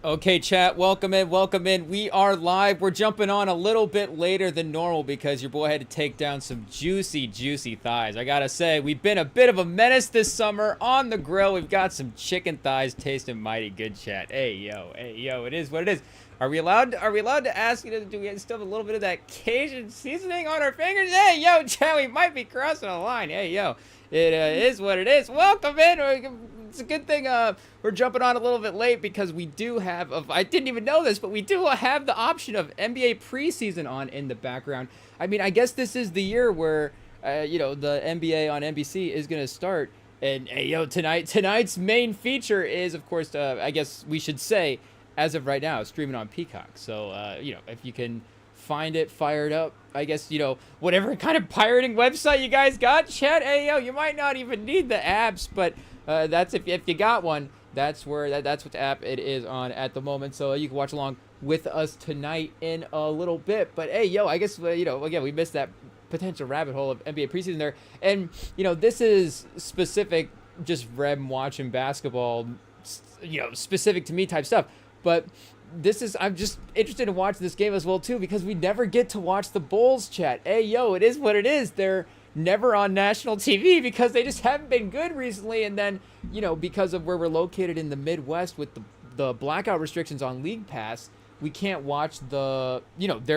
Okay, chat, welcome in, welcome in. We are live. We're jumping on a little bit later than normal because your boy had to take down some juicy, juicy thighs. I gotta say, we've been a bit of a menace this summer on the grill. We've got some chicken thighs tasting mighty good, chat. Hey, yo, it is what it is. Are we allowed to ask you, do we still have a little bit of that Cajun seasoning on our fingers? Hey, yo, chat, we might be crossing a line. Hey, yo, it is what it is. Welcome in. It's a good thing we're jumping on a little bit late because we do have, I didn't even know this, but we do have the option of NBA preseason on in the background. I mean, I guess this is the year where, the NBA on NBC is going to start. And, hey, yo, tonight's main feature is, of course, I guess we should say, as of right now, streaming on Peacock. So, if you can find it fired up, I guess, whatever kind of pirating website you guys got, chat, hey, yo, you might not even need the apps, but that's if you got one, that's where that's what app it is on at the moment. So you can watch along with us tonight in a little bit. But hey, yo, I guess again we missed that potential rabbit hole of NBA preseason there, and this is specific, just Rem watching basketball, specific to me type stuff. But I'm just interested in watching this game as well too because we never get to watch the Bulls, chat. Hey, yo, it is what it is. They're never on national TV because they just haven't been good recently. And then, because of where we're located in the Midwest with the blackout restrictions on League Pass, we can't watch their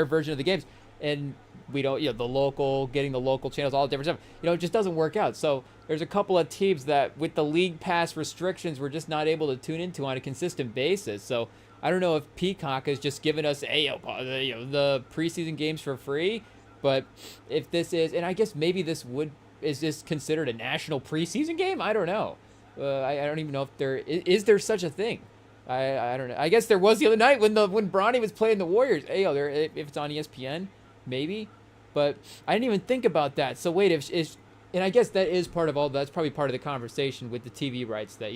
version of the games. And we don't, getting the local channels, all the different stuff, it just doesn't work out. So there's a couple of teams that with the League Pass restrictions, we're just not able to tune into on a consistent basis. So I don't know if Peacock has just given us, the preseason games for free. But if this is, and I guess maybe is this considered a national preseason game? I don't know. I don't even know if is there such a thing. I don't know. I guess there was the other night when Bronny was playing the Warriors. Hey, if it's on ESPN, maybe. But I didn't even think about that. So wait, and I guess that is that's probably part of the conversation with the TV rights that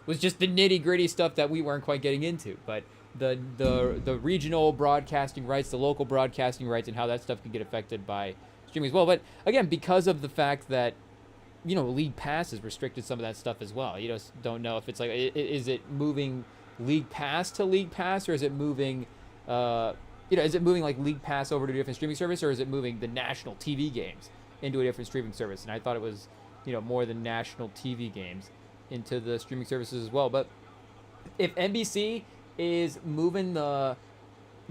was just the nitty gritty stuff that we weren't quite getting into, but. The regional broadcasting rights, the local broadcasting rights, and how that stuff can get affected by streaming as well. But again, because of the fact that League Pass has restricted some of that stuff as well. You just don't know if it's like, is it moving League Pass to League Pass, or is it moving, is it moving like League Pass over to a different streaming service, or is it moving the national TV games into a different streaming service? And I thought it was, more than national TV games into the streaming services as well. But if NBC is moving the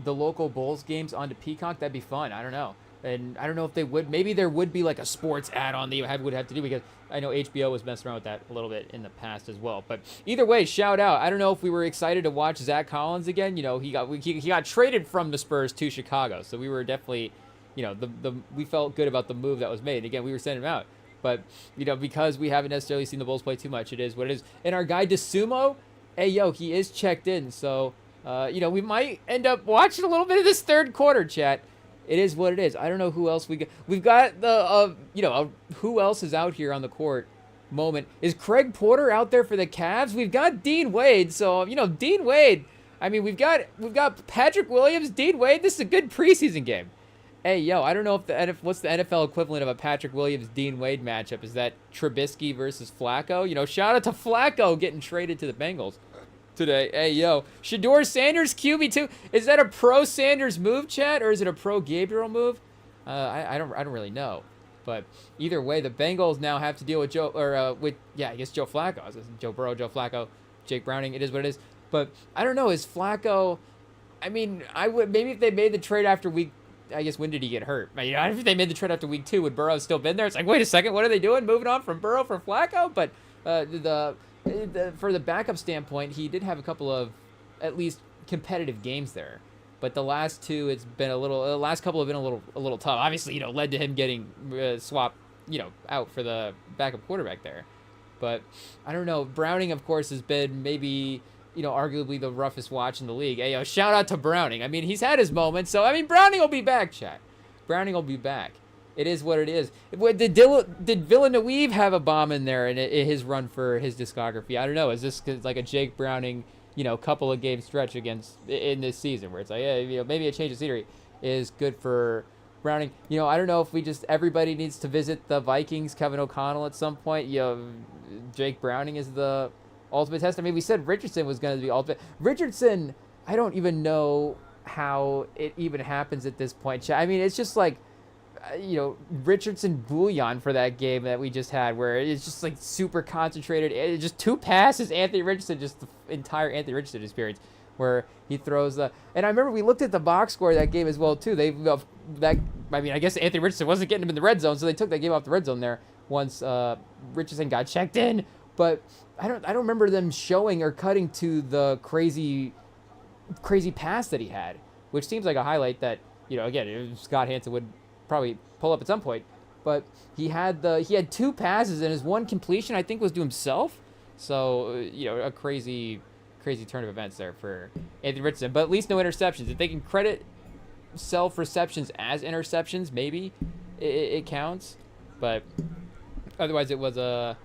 local Bulls games onto Peacock, that'd be fun. I don't know. And I don't know if they would. Maybe there would be like a sports add-on that you would have to do, because I know HBO was messing around with that a little bit in the past as well. But either way, shout out. I don't know if we were excited to watch Zach Collins again. He got traded from the Spurs to Chicago, so we were definitely, we felt good about the move that was made. Again, we were sending him out. But, because we haven't necessarily seen the Bulls play too much, it is what it is. And our guy DeSumo, hey, yo, he is checked in, so, we might end up watching a little bit of this third quarter, chat. It is what it is. I don't know who else we got. We've got who else is out here on the court moment. Is Craig Porter out there for the Cavs? We've got Dean Wade, so, Dean Wade, I mean, we've got Patrick Williams, Dean Wade. This is a good preseason game. Hey, yo, I don't know if what's the NFL equivalent of a Patrick Williams Dean Wade matchup? Is that Trubisky versus Flacco? Shout out to Flacco getting traded to the Bengals today. Hey, yo, Shedeur Sanders QB2. Is that a pro Sanders move, chat, or is it a pro Gabriel move? I don't really know. But either way, the Bengals now have to deal with Joe Flacco. I was listening to Joe Burrow, Joe Flacco, Jake Browning. It is what it is. But I don't know. Is Flacco? I mean, I would maybe if they made the trade after week. I guess when did he get hurt? If they made the trade after week 2, would Burrow have still been there? It's like, wait a second, what are they doing? Moving on from Burrow for Flacco? But for the backup standpoint, he did have a couple of at least competitive games there. But the last two, the last couple have been a little tough. Obviously, led to him getting swapped, out for the backup quarterback there. But I don't know. Browning, of course, has been maybe, arguably the roughest watch in the league. Hey, shout out to Browning. I mean, he's had his moments. So, Browning will be back, chat. Browning will be back. It is what it is. Did Villeneuve have a bomb in there in his run for his discography? I don't know. Is this like a Jake Browning, couple of game stretch in this season where it's like, maybe a change of scenery is good for Browning? I don't know if everybody needs to visit the Vikings, Kevin O'Connell at some point. Jake Browning is the ultimate test. I mean, we said Richardson was going to be ultimate. Richardson, I don't even know how it even happens at this point. I mean, it's just like, Richardson bouillon for that game that we just had, where it's just like super concentrated. It's just 2 passes, Anthony Richardson, just the entire Anthony Richardson experience, where he throws the. And I remember we looked at the box score of that game as well too. I guess Anthony Richardson wasn't getting him in the red zone, so they took that game off the red zone there once Richardson got checked in. But I don't remember them showing or cutting to the crazy pass that he had, which seems like a highlight that, again, Scott Hansen would probably pull up at some point. But he had 2 passes, and his one completion, I think, was to himself. So, a crazy turn of events there for Anthony Richardson. But at least no interceptions. If they can credit self-receptions as interceptions, maybe it counts. But otherwise, it was a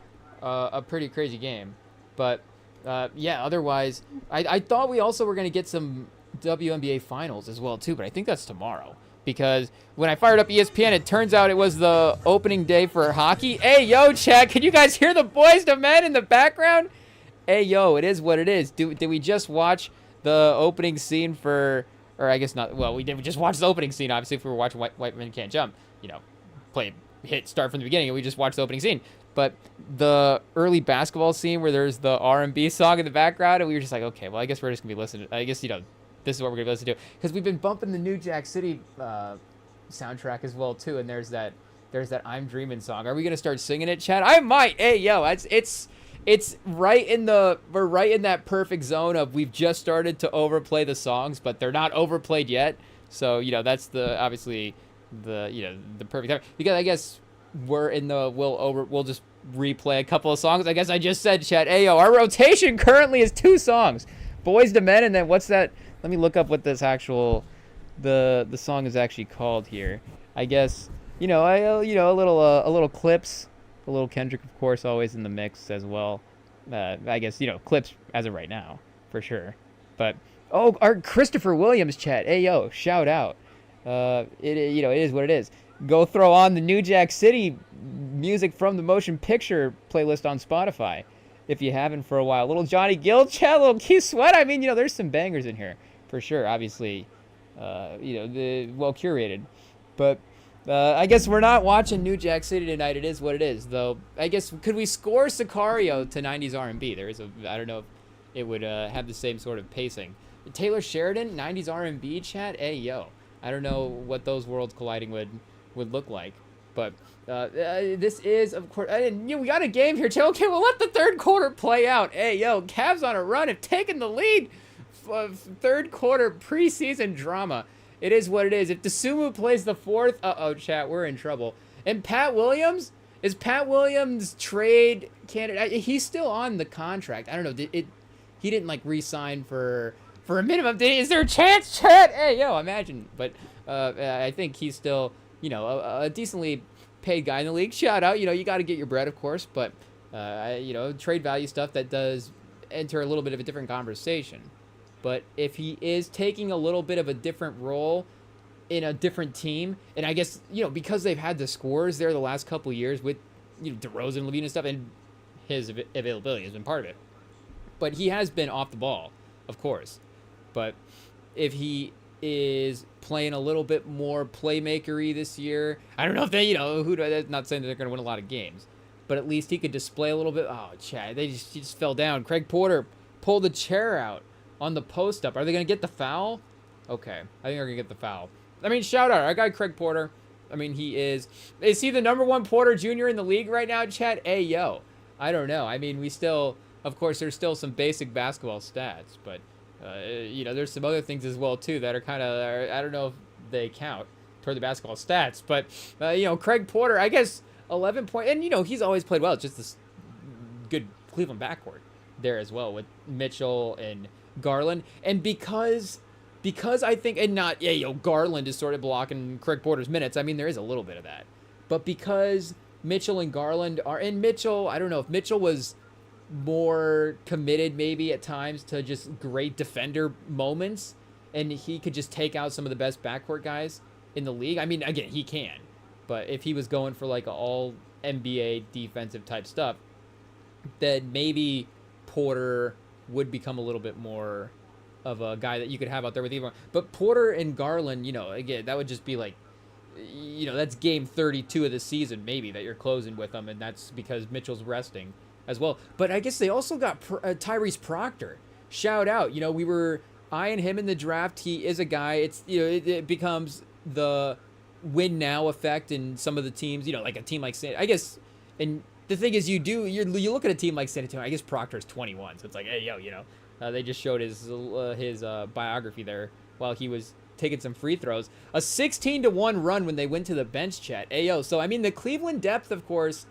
pretty crazy game. But otherwise, I thought we also were going to get some WNBA finals as well too, but I think that's tomorrow, because when I fired up ESPN, it turns out it was the opening day for hockey. Hey, yo, chat, can you guys hear the boys to men in the background? Hey, yo, it is what it is. Did we just watch the opening scene or I guess not, well, we just watch the opening scene, obviously, if we were watching White Men Can't Jump, start from the beginning, and we just watched the opening scene. But the early basketball scene where there's the R&B song in the background, and we were just like, okay, well, I guess we're just going to be listening. I guess, this is what we're going to listen to. Because we've been bumping the New Jack City soundtrack as well, too. And there's that I'm Dreaming song. Are we going to start singing it, Chad? I might. Hey, yo, it's we're right in that perfect zone of we've just started to overplay the songs, but they're not overplayed yet. So, that's obviously the perfect time. Because I guess we'll just replay a couple of songs. I guess I just said, Chad, hey, yo, our rotation currently is 2 songs. Boys to Men, and then what's that? Let me look up what this the song is actually called here. I guess, a little Clips, a little Kendrick, of course, always in the mix as well. I guess, Clips as of right now, for sure. But, our Christopher Williams, chat. Hey, yo, shout out. It is what it is. Go throw on the New Jack City music from the motion picture playlist on Spotify if you haven't for a while. Little Johnny Gill, chat, little Keith Sweat. I mean, there's some bangers in here for sure. Obviously, the well curated. But I guess we're not watching New Jack City tonight. It is what it is, though. I guess, could we score Sicario to 90s R&B? I don't know if it would have the same sort of pacing. Taylor Sheridan, 90s R&B, chat. Hey, yo. I don't know what those worlds colliding would look like. But this is, of course, we got a game here, too. Okay, we'll let the third quarter play out. Hey, yo, Cavs on a run have taken the lead. Third quarter preseason drama. It is what it is. If DeSumo plays the fourth, chat, we're in trouble. And Pat Williams? Is Pat Williams trade candidate? He's still on the contract. I don't know. He didn't, re-sign for a minimum. Is there a chance, chat? Hey, yo, imagine. But I think he's still, a decently paid guy in the league. Shout out. You got to get your bread, of course. But, trade value stuff that does enter a little bit of a different conversation. But if he is taking a little bit of a different role in a different team, and I guess, because they've had the scores there the last couple of years with, DeRozan, Levine and stuff, and his availability has been part of it. But he has been off the ball, of course. But if he is playing a little bit more playmaker-y this year, I don't know if they, not saying that they're going to win a lot of games, but at least he could display a little bit. Oh, Chad, he just fell down. Craig Porter pulled the chair out on the post-up. Are they going to get the foul? Okay, I think they're going to get the foul. I mean, shout out our guy Craig Porter. I mean, is he the number 1 Porter Jr. in the league right now, Chad? Hey, yo. I don't know. I mean, of course, there's still some basic basketball stats, but, there's some other things as well, too, that are kind of, I don't know if they count toward the basketball stats, but, Craig Porter, I guess, 11 points, and, he's always played well. It's just this good Cleveland backcourt there as well with Mitchell and Garland. And because I think, and not, Garland is sort of blocking Craig Porter's minutes. I mean, there is a little bit of that. But because Mitchell and Garland and Mitchell, I don't know if Mitchell was more committed maybe at times to just great defender moments, and he could just take out some of the best backcourt guys in the league. I mean, again, he can. But if he was going for all NBA defensive type stuff, then maybe Porter would become a little bit more of a guy that you could have out there with Evan. But Porter and Garland, again, that would just be like, that's game 32 of the season maybe that you're closing with them, and that's because Mitchell's resting as well. But I guess they also got Tyrese Proctor. Shout out. We were eyeing him in the draft. He is a guy. It's it becomes the win now effect in some of the teams. Like a team like I guess. And the thing is, you look at a team like San Antonio. I guess Proctor's 21, so it's like, hey yo, they just showed his biography there while he was taking some free throws. A 16-1 run when they went to the bench, chat. Ayo. So, I mean, the Cleveland depth, of course,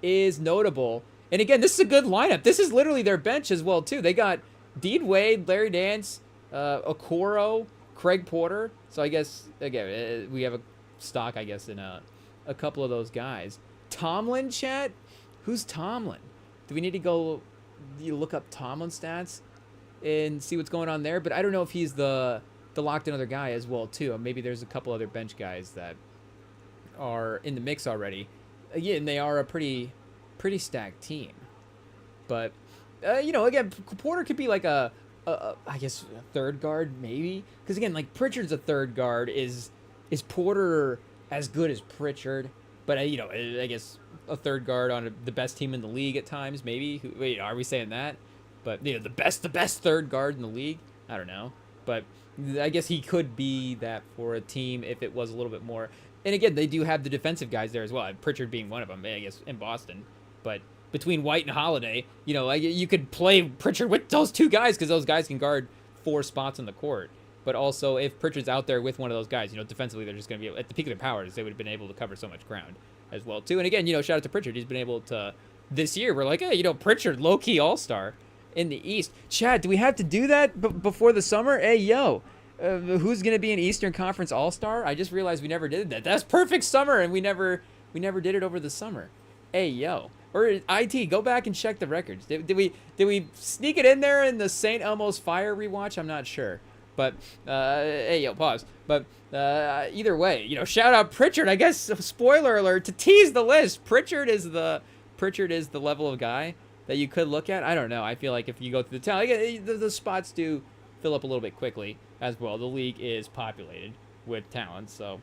is notable. And again, this is a good lineup. This is literally their bench as well, too. They got Dean Wade, Larry Nance, Okoro, Craig Porter. So I guess, again, we have a stock, I guess, in a couple of those guys. Tomlin, chat? Who's Tomlin? Do we need to go look up Tomlin stats and see what's going on there? But I don't know if he's the locked in other guy as well too. Maybe there's a couple other bench guys that are in the mix already. Again, they are a pretty stacked team. But again, Porter could be like I guess a third guard maybe, because again, like Pritchard's a third guard. Is Porter as good as Pritchard? But I guess a third guard on the best team in the league at times maybe. Wait, are we saying that? But the best third guard in the league. I don't know, but I guess he could be that for a team if it was a little bit more. And again, they do have the defensive guys there as well. Pritchard being one of them, I guess, in Boston. But between White and Holiday, you could play Pritchard with those two guys because those guys can guard 4 spots on the court. But also, if Pritchard's out there with one of those guys, defensively they're just going to be at the peak of their powers. They would have been able to cover so much ground as well too. And again, shout out to Pritchard. He's been able to. This year, we're like, hey, Pritchard, low key all-star in the East. Chad, do we have to do that before the summer? Hey, yo. Who's going to be an Eastern Conference All-Star? I just realized we never did that. That's perfect summer, and we never did it over the summer. Hey, yo. Or IT, go back and check the records. Did we sneak it in there in the St. Elmo's Fire rewatch? I'm not sure. But, hey, yo, pause. But either way, shout out Pritchard. I guess, spoiler alert, to tease the list, Pritchard is the level of guy that you could look at. I don't know. I feel like if you go through the town, the spots do fill up a little bit quickly as well. The league is populated with talent, so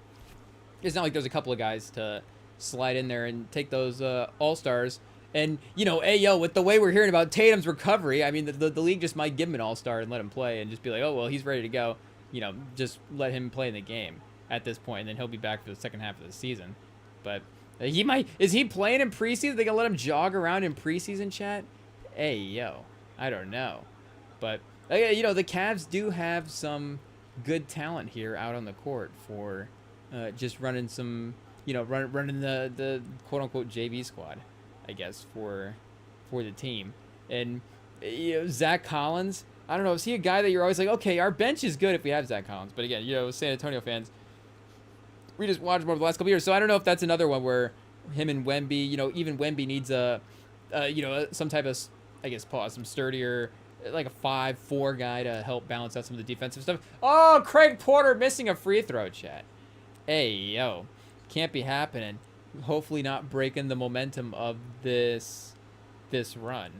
it's not like there's a couple of guys to slide in there and take those all-stars. And, hey, yo, with the way we're hearing about Tatum's recovery, I mean, the league just might give him an all-star and let him play and just be like, oh, well, he's ready to go. Just let him play in the game at this point, and then he'll be back for the second half of the season. But is he playing in preseason? They gonna let him jog around in preseason, chat? Hey, yo, I don't know. But, the Cavs do have some good talent here out on the court for just running some, running the quote-unquote JV squad, I guess, for the team. And, Zach Collins, I don't know, is he a guy that you're always like, okay, our bench is good if we have Zach Collins. But again, San Antonio fans, we just watched him over the last couple years. So I don't know if that's another one where him and Wemby, even Wemby needs some type of, I guess, some sturdier, like a 5'4" guy to help balance out some of the defensive stuff. Oh, Craig Porter missing a free throw, chat. Hey, yo, can't be happening. Hopefully not breaking the momentum of this run.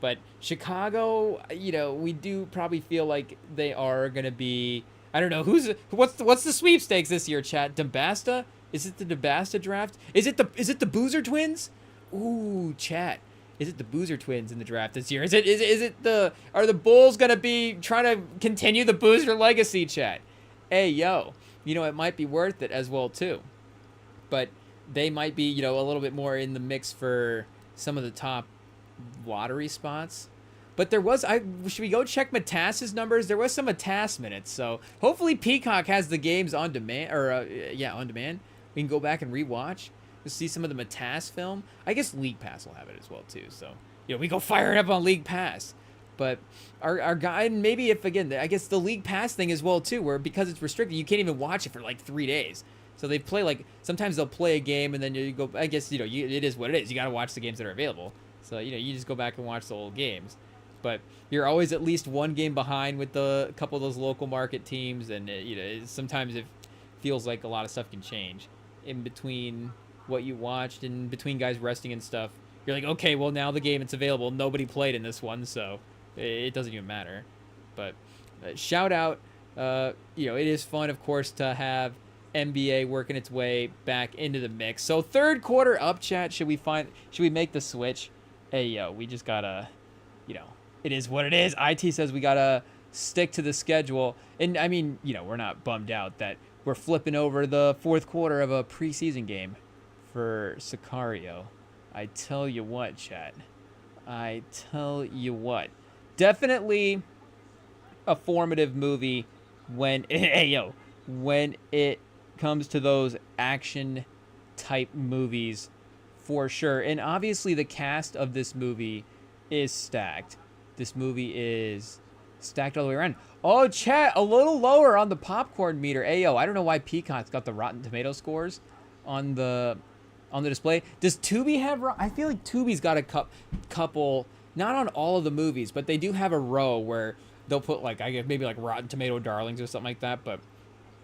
But Chicago, we do probably feel like they are going to be, I don't know, what's the sweepstakes this year, chat? Dembasta? Is it the Dembasta draft? Is it the Boozer twins? Ooh, chat. Is it the Boozer twins in the draft this year? Are the Bulls going to be trying to continue the Boozer legacy, chat? Hey, yo, it might be worth it as well too. But they might be, a little bit more in the mix for some of the top lottery spots. But should we go check Matas's numbers? There was some Matas minutes, so hopefully Peacock has the games on demand, on demand. We can go back and rewatch to see some of the Matas film. I guess League Pass will have it as well too, so we go fire it up on League Pass. But our guy, maybe if, again, I guess the League Pass thing as well too, where because it's restricted, you can't even watch it for like 3 days. So they play sometimes they'll play a game and then you go, I guess, it is what it is. You got to watch the games that are available. So, you just go back and watch the old games. But you're always at least one game behind with a couple of those local market teams. And, sometimes it feels like a lot of stuff can change in between what you watched and between guys resting and stuff. you're like, okay, well, now the game it's available. Nobody played in this one, so it doesn't even matter. But shout out. It is fun, of course, to have NBA working its way back into the mix. So third quarter up, chat. Should we make the switch? Hey, yo, we just gotta, it is what it is. IT says we gotta stick to the schedule. And I mean, we're not bummed out that we're flipping over the fourth quarter of a preseason game for Sicario. I tell you what, chat. I tell you what. Definitely a formative movie when when it comes to those action type movies, for sure. And obviously the cast of this movie is stacked. This movie is stacked all the way around. Oh, chat, a little lower on the popcorn meter. Ayo, I don't know why Peacock's got the Rotten Tomato scores on the display. Does Tubi have? I feel like Tubi's got a couple, not on all of the movies, but they do have a row where they'll put like, I guess maybe like Rotten Tomato Darlings or something like that. But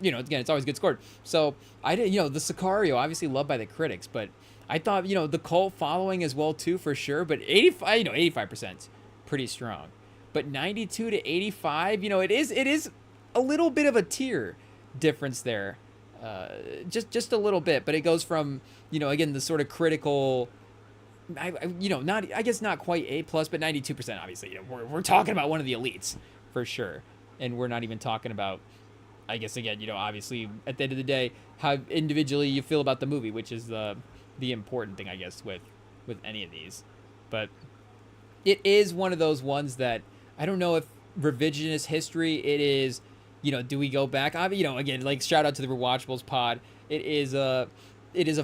again, it's always good scored. So I did, the Sicario, obviously loved by the critics, but I thought, the cult following as well too, for sure. But 85%, pretty strong. But 92 to 85, it is a little bit of a tier difference there, just a little bit. But it goes from, again, the sort of critical, I guess not quite A plus, but 92%. Obviously, we're talking about one of the elites for sure, and we're not even talking about, I guess, again, obviously at the end of the day, how individually you feel about the movie, which is the important thing, I guess, with any of these. But it is one of those ones that I don't know if revisionist history it is, do we go back? Again, like shout out to the Rewatchables pod. It is a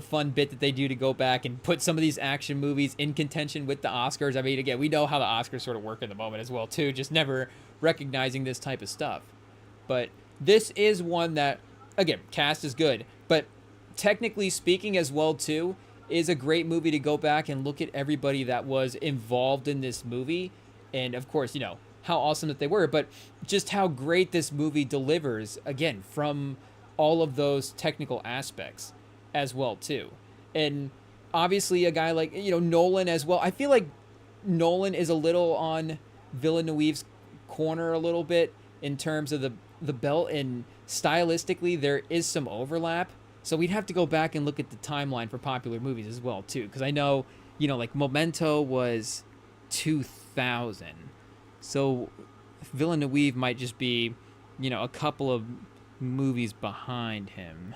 fun bit that they do to go back and put some of these action movies in contention with the Oscars. I mean, again, we know how the Oscars sort of work in the moment as well too, just never recognizing this type of stuff. But this is one that, again, cast is good, but technically speaking as well too, is a great movie to go back and look at everybody that was involved in this movie. And of course, how awesome that they were, but just how great this movie delivers, again, from all of those technical aspects as well too. And obviously a guy like, Nolan as well. I feel like Nolan is a little on Villeneuve's corner a little bit in terms of the belt, and stylistically there is some overlap. So we'd have to go back and look at the timeline for popular movies as well too, because I know, like Memento was 2000. So Villeneuve might just be, a couple of movies behind him.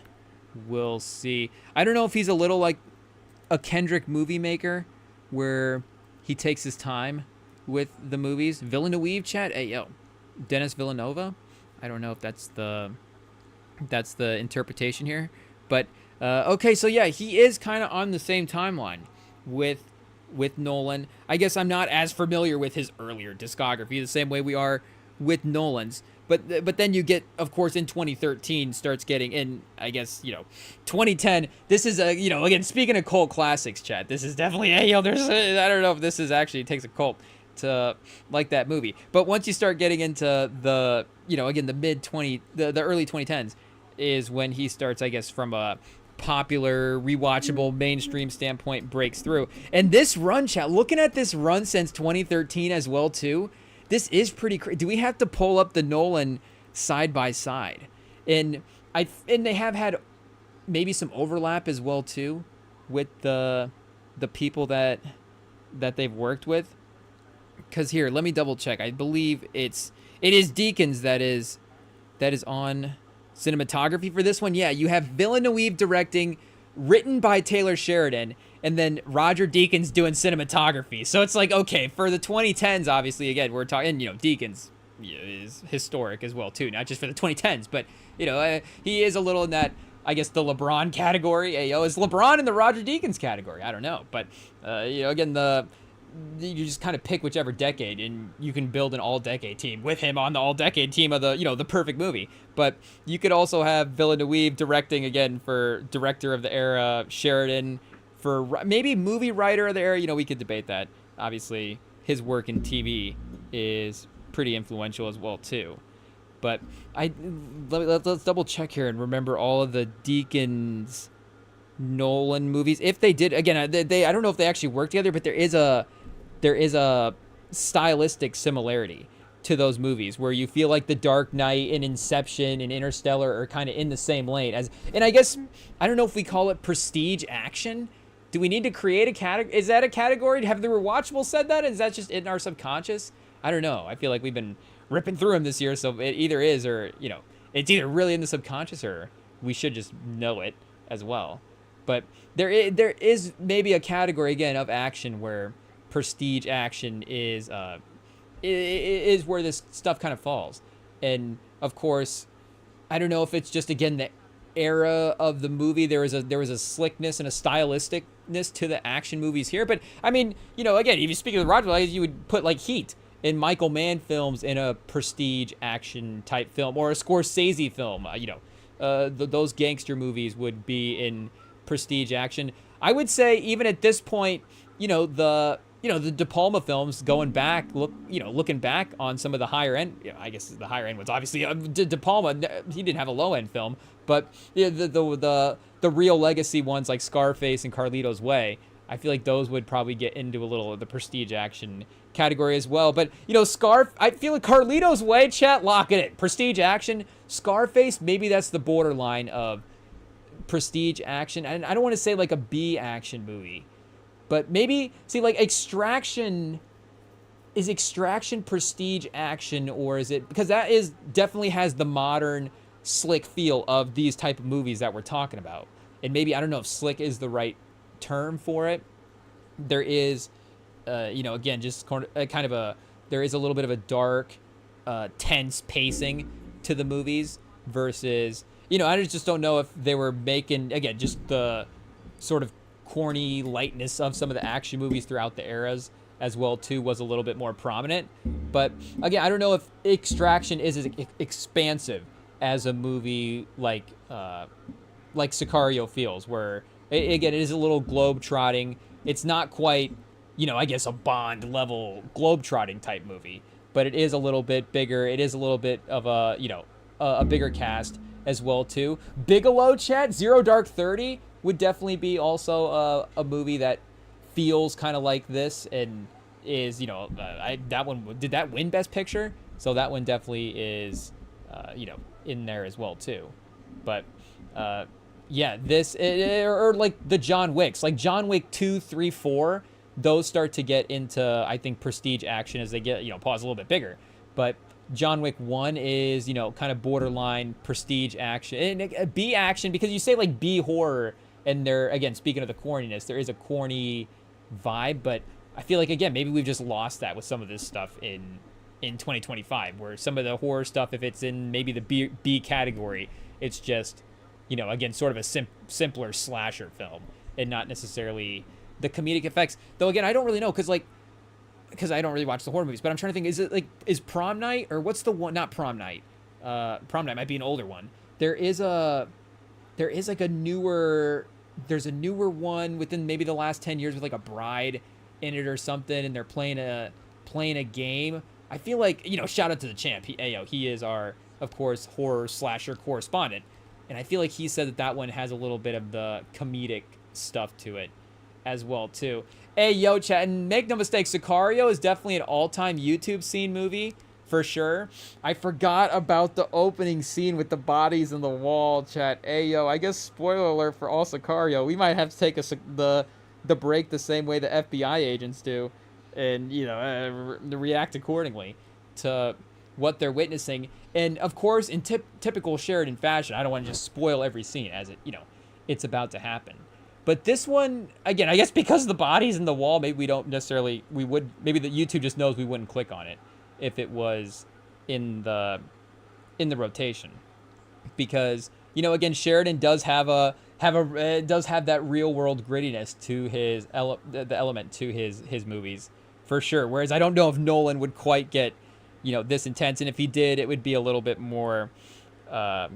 We'll see. I don't know if he's a little like a Kendrick movie maker where he takes his time with the movies. Villeneuve, chat? Hey, yo. Dennis Villanova? I don't know if that's the interpretation here. But, okay, so yeah, he is kind of on the same timeline with Nolan. I guess I'm not as familiar with his earlier discography the same way we are with Nolan's. But then you get, of course, in 2013 starts getting in, I guess, 2010. This is again, speaking of cult classics, chat, this is definitely, I don't know if this is actually, it takes a cult to like that movie. But once you start getting into the, again, the early 2010s is when he starts, I guess, from a popular, rewatchable, mainstream standpoint breaks through. And this run, chat, looking at this run since 2013 as well, too, this is pretty crazy. Do we have to pull up the Nolan side by side? And they have had maybe some overlap as well too with the people that they've worked with. Cause here, let me double check. I believe it is Deakins that is on cinematography for this one. Yeah, you have Villeneuve directing, written by Taylor Sheridan, and then Roger Deakins doing cinematography. So it's like, okay, for the 2010s, obviously, again, we're talking, Deakins is historic as well, too. Not just for the 2010s, but, he is a little in that, I guess, the LeBron category. Is LeBron in the Roger Deakins category? I don't know. But, again, you just kind of pick whichever decade, and you can build an all-decade team with him on the all-decade team of the, the perfect movie. But you could also have Villeneuve directing, again, for director of the era, Sheridan for maybe movie writer of the era. We could debate that. Obviously, his work in TV is pretty influential as well, too. But let's double check here and remember all of the Deakins Nolan movies. If they did, again, I don't know if they actually work together, but there is a stylistic similarity to those movies where you feel like The Dark Knight and Inception and Interstellar are kind of in the same lane as, and I guess I don't know if we call it prestige action. Do we need to create a category? Is that a category? Have the rewatchable said that? Is that just in our subconscious? I don't know. I feel like we've been ripping through them this year, so it either is, or it's either really in the subconscious or we should just know it as well. But there is maybe a category again of action where prestige action is where this stuff kind of falls. And of course, I don't know if it's just again the era of the movie. There was a slickness and a stylisticness to the action movies here. But I mean, again, if you speak of the Roger, you would put like Heat and Michael Mann films in a prestige action type film, or a Scorsese film. Those gangster movies would be in prestige action. I would say even at this point, the De Palma films looking back on some of the higher end. I guess the higher end was obviously De Palma. He didn't have a low end film, but the real legacy ones like Scarface and Carlito's Way, I feel like those would probably get into a little of the prestige action category as well. But I feel like Carlito's Way, chat, lock it. Prestige action. Scarface, maybe that's the borderline of prestige action, and I don't want to say like a B action movie, but maybe like Extraction. Is Extraction prestige action, or is it, because that is definitely has the modern slick feel of these type of movies that we're talking about. And maybe, I don't know if slick is the right term for it. There is again, just kind of there is a little bit of a dark, tense pacing to the movies versus, I just don't know if they were making, again, just the sort of corny lightness of some of the action movies throughout the eras as well too was a little bit more prominent. But again, I don't know if Extraction is as expansive as a movie like Sicario feels, where again, it is a little globe-trotting. It's not quite, I guess a Bond level globe-trotting type movie, but it is a little bit bigger. It is a little bit of a bigger cast as well too. Bigelow, chat, Zero Dark 30 would definitely be also a movie that feels kind of like this, and is, that one, did that win Best Picture? So that one definitely is, in there as well too. But yeah, this, or like the John Wicks, like John Wick 2, 3, 4, those start to get into, I think, prestige action as they get, pause a little bit bigger. But John Wick 1 is, kind of borderline prestige action, and B action, because you say like B horror, and there, again, speaking of the corniness, there is a corny vibe, but I feel like, again, maybe we've just lost that with some of this stuff in 2025, where some of the horror stuff, if it's in maybe the B category, it's just, again, sort of a simpler slasher film, and not necessarily the comedic effects. Though, again, I don't really know, because I don't really watch the horror movies, but I'm trying to think, is Prom Night, or what's the one, not Prom Night, Prom Night might be an older one. There's like a newer one within maybe the last 10 years with like a bride in it or something, and they're playing a game. I feel like, shout out to the champ. He is our, of course, horror slasher correspondent, and I feel like he said that one has a little bit of the comedic stuff to it as well too. Hey, yo, chat, and make no mistake, Sicario is definitely an all-time YouTube scene movie, for sure. I forgot about the opening scene with the bodies in the wall, chat. Hey, yo, I guess spoiler alert for all Sicario. We might have to take the break the same way the FBI agents do, and, react accordingly to what they're witnessing. And, of course, in typical Sheridan fashion, I don't want to just spoil every scene as it, it's about to happen. But this one, again, I guess because of the bodies in the wall, maybe we don't necessarily, maybe the YouTube just knows we wouldn't click on it if it was in the rotation, because again, Sheridan does have that real world grittiness to his the element to his movies, for sure. Whereas I don't know if Nolan would quite get this intense, and if he did, it would be a little bit more chat,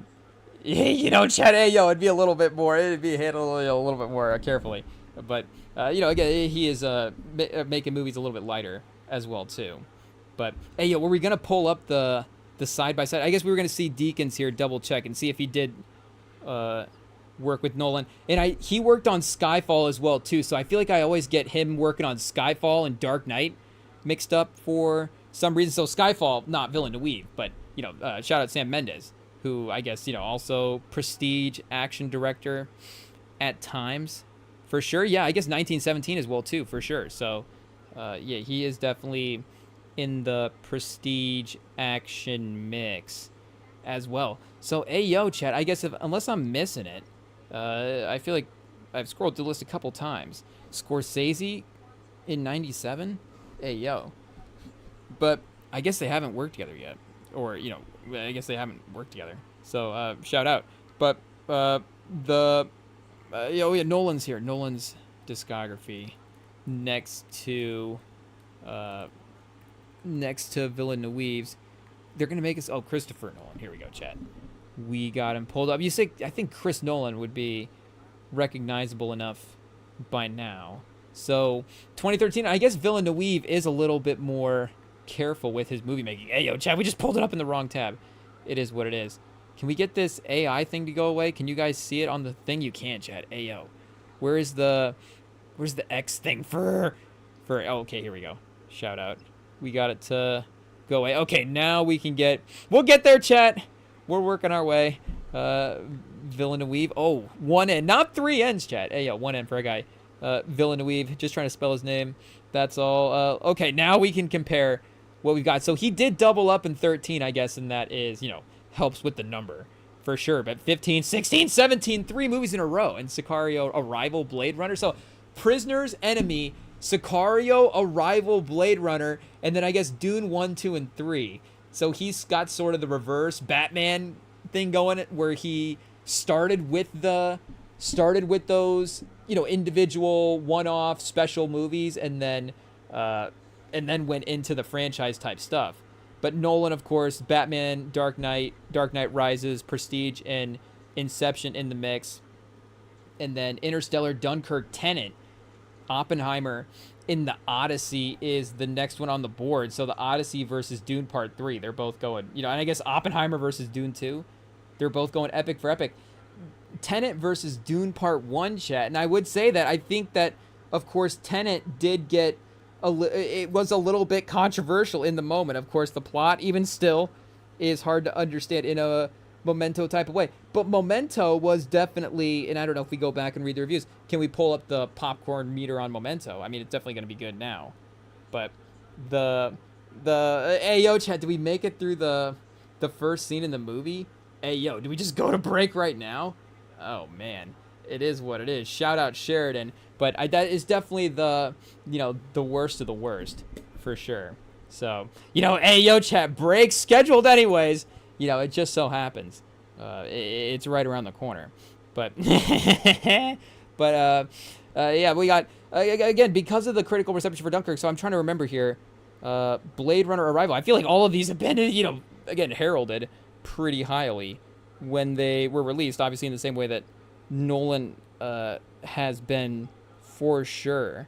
hey, yo, it'd be a little bit more, it'd be handled a little bit more carefully. But again, he is making movies a little bit lighter as well too. But hey, yo, were we gonna pull up the side by side? I guess we were gonna see Deacons here, double check and see if he did work with Nolan. And he worked on Skyfall as well, too. So I feel like I always get him working on Skyfall and Dark Knight mixed up for some reason. So Skyfall, not Villeneuve, but, shout out Sam Mendes, who I guess, also prestige action director at times. For sure. Yeah, I guess 1917 as well, too, for sure. So, he is definitely in the prestige action mix as well. So, chat, I guess unless I'm missing it, I feel like I've scrolled through the list a couple times. Scorsese in 97? But I guess they haven't worked together yet. Or, I guess they haven't worked together. So, shout out. But, Nolan's here. Nolan's discography next to Villeneuve's. They're going to make us... Oh, Christopher Nolan. Here we go, chat. We got him pulled up. You say, I think Chris Nolan would be recognizable enough by now. So, 2013, I guess Villeneuve is a little bit more careful with his movie making. Hey, chat, we just pulled it up in the wrong tab. It is what it is. Can we get this AI thing to go away? Can you guys see it on the thing? You can, chat. Where's the X thing for oh, okay, here we go. Shout out. We got it to go away. Okay, now we'll get there, chat. We're working our way. Villeneuve. Oh, 1 N, not 3 N's, chat. 1 N for a guy. Villeneuve, just trying to spell his name. That's all. Okay, now we can compare what we've got. So he did double up in 13, I guess, and that is, helps with the number for sure. But 15, 16, 17, 3 movies in a row. And Sicario, Arrival, Blade Runner. So Prisoners, Enemy, Sicario, Arrival, Blade Runner, and then I guess Dune 1, 2, and 3. So he's got sort of the reverse Batman thing going, where he started with those, individual one-off special movies, and then went into the franchise type stuff. But Nolan, of course, Batman, Dark Knight Rises, Prestige, and Inception in the mix. And then Interstellar, Dunkirk, Tenet, Oppenheimer in the Odyssey is the next one on the board. So the Odyssey versus Dune Part 3, they're both going, and I guess Oppenheimer versus Dune 2, they're both going epic for epic. Tenet versus Dune Part 1, chat. And I would say that I think that, of course, Tenet did get it was a little bit controversial in the moment. Of course, the plot, even still, is hard to understand in a Memento type of way. But Memento was definitely, and I don't know if we go back and read the reviews, can we pull up the popcorn meter on Memento? I mean, it's definitely going to be good now. But hey, chat, did we make it through the first scene in the movie? Hey, do we just go to break right now? Oh, man. It is what it is. Shout out Sheridan. But that is definitely the worst of the worst, for sure. So, hey, chat, break scheduled anyways. It just so happens. It's right around the corner. But, yeah, we got, again, because of the critical reception for Dunkirk, so I'm trying to remember here, Blade Runner, Arrival. I feel like all of these have been, again, heralded pretty highly when they were released, obviously in the same way that Nolan has been for sure.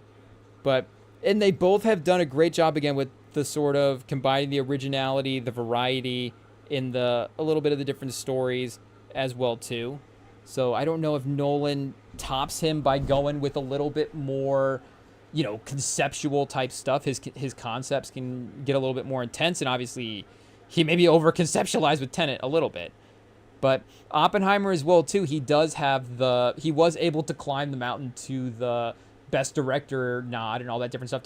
And they both have done a great job, again, with the sort of combining the originality, the variety, in a little bit of the different stories as well too. So I don't know if Nolan tops him by going with a little bit more, conceptual type stuff. His concepts can get a little bit more intense, and obviously he maybe over-conceptualized with Tenet a little bit. But Oppenheimer as well too, he was able to climb the mountain to the best director nod and all that different stuff